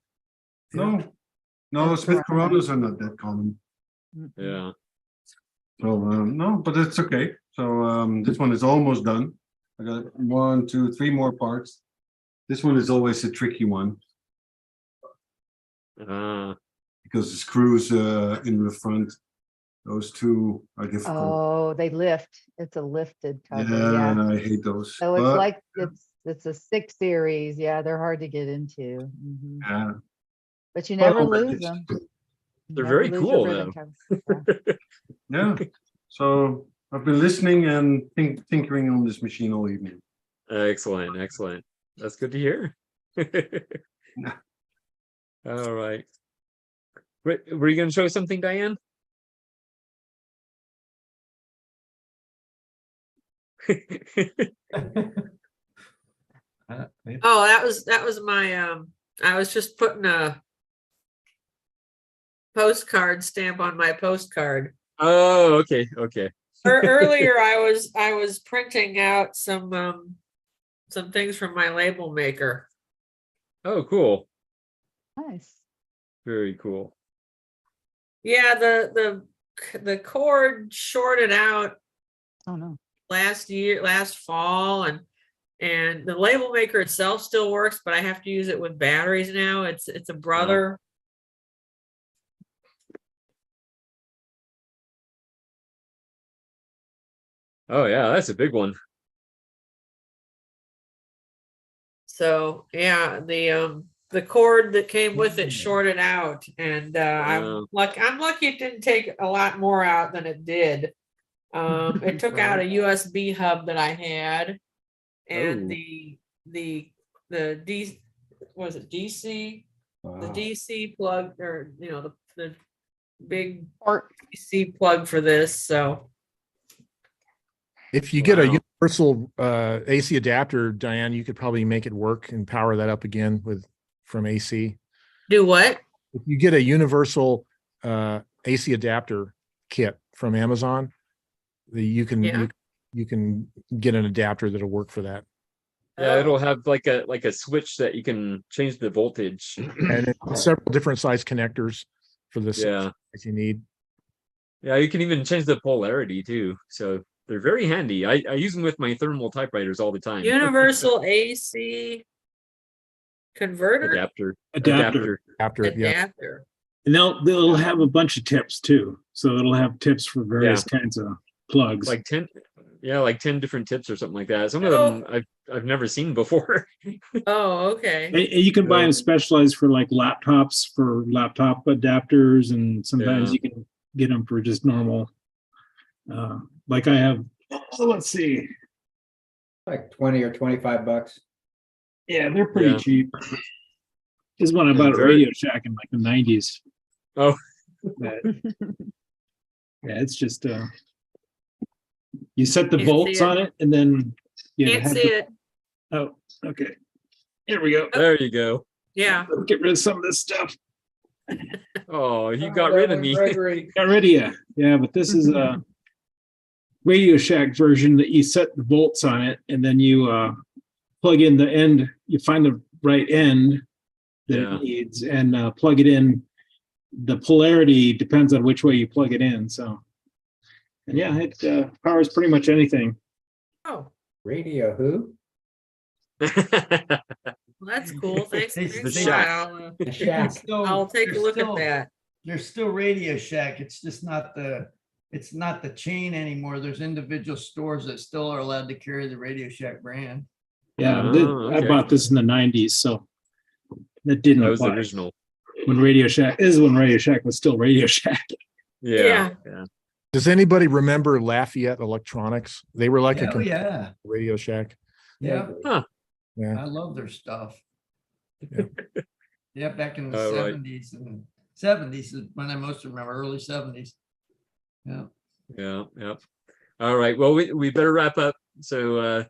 Smith Coronas are not that common. Yeah. So no, but it's okay. So this one is almost done. I got 1, 2, 3 more parts. This one is always a tricky one because the screws in the front, those two are difficult. Oh, they lift. It's a lifted cover. Yeah, and Yeah. I hate those. So it's But, like it's a 6 series. Yeah, they're hard to get into. yeah. But you never Well, but lose it's- them. They're Never very lose your cool, ribbon though. covers. Yeah. So I've been listening and tinkering on this machine all evening. Excellent, excellent. That's good to hear. All right. Were you going to show something, Diane? Oh, that was my I was just putting a postcard stamp on my postcard. Oh, okay, okay. Earlier I was printing out some things from my label maker. Oh, cool. Nice. Very cool. Yeah, the cord shorted out Oh no. last fall, and the label maker itself still works, but I have to use it with batteries now. It's a brother. Oh yeah, that's a big one. So yeah, the cord that came with it shorted out, and I'm lucky it didn't take a lot more out than it did. It took out a USB hub that I had, and the DC the DC plug, or the big DC plug for this. So If you get a universal AC adapter, Diane, you could probably make it work and power that up again from AC. do what? If you get a universal AC adapter kit from Amazon, you can get an adapter that'll work for that. Yeah, it'll have like a switch that you can change the voltage. And it's several different size connectors for the size you need. Yeah, you can even change the polarity too. So they're very handy. I use them with my thermal typewriters all the time. Universal AC converter? Adapter. Adapter. And they'll have a bunch of tips too. So it'll have tips for various kinds of plugs. Like 10 different tips or something like that. Some of them I've never seen before. Oh, okay. And you can buy them specialized for like laptops, for laptop adapters, and sometimes you can get them for just normal. Like I have, let's see, like 20 or 25 bucks. Yeah, they're pretty cheap. This one I bought at Radio Shack in like the 90s. Oh. Yeah, it's just you set the volts on it and then you Can't see it. Oh, okay. Here we go. There you go. Yeah. Get rid of some of this stuff. Oh, you got rid of me. Got rid of you. Yeah, but this is a Radio Shack version that you set the volts on it and then you plug in the end. You find the right end that it needs and plug it in. The polarity depends on which way you plug it in. So, and yeah, it powers pretty much anything. Oh, Radio who? well, that's cool. Thanks. The Shack. I'll take a look at that. There's still Radio Shack. It's just not the chain anymore. There's individual stores that still are allowed to carry the Radio Shack brand. Yeah, I bought this in the 90s, so that didn't was apply. original. When Radio Shack was still Radio Shack. Yeah. Does anybody remember Lafayette Electronics? They were like Oh, a yeah. Radio Shack. Yeah. Yeah. I love their stuff. Yeah, back in the Oh, right. 70s and 70s is when I most remember, early 70s. Yeah. Yeah. All right. Well, we better wrap up. So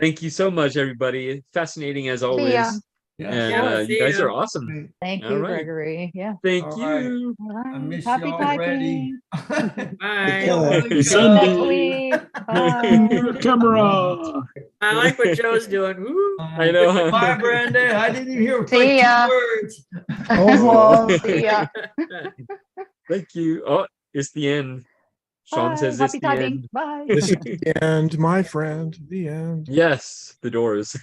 thank you so much, everybody. Fascinating as always. ya. And you guys are awesome. Thank All you, right. Gregory. Yeah. Thank All you. All right. I miss Happy you already. typing. Bye. Sunday. Bye. Camera. I like what Joe's doing. Woo. I know. Bye, Brenda. I didn't even hear See ya. 2 words. See ya. Thank you. Oh, it's the end. Sean Bye. says it's Happy the typing. end. Bye. This is the end, my friend. The end. Yes, the doors.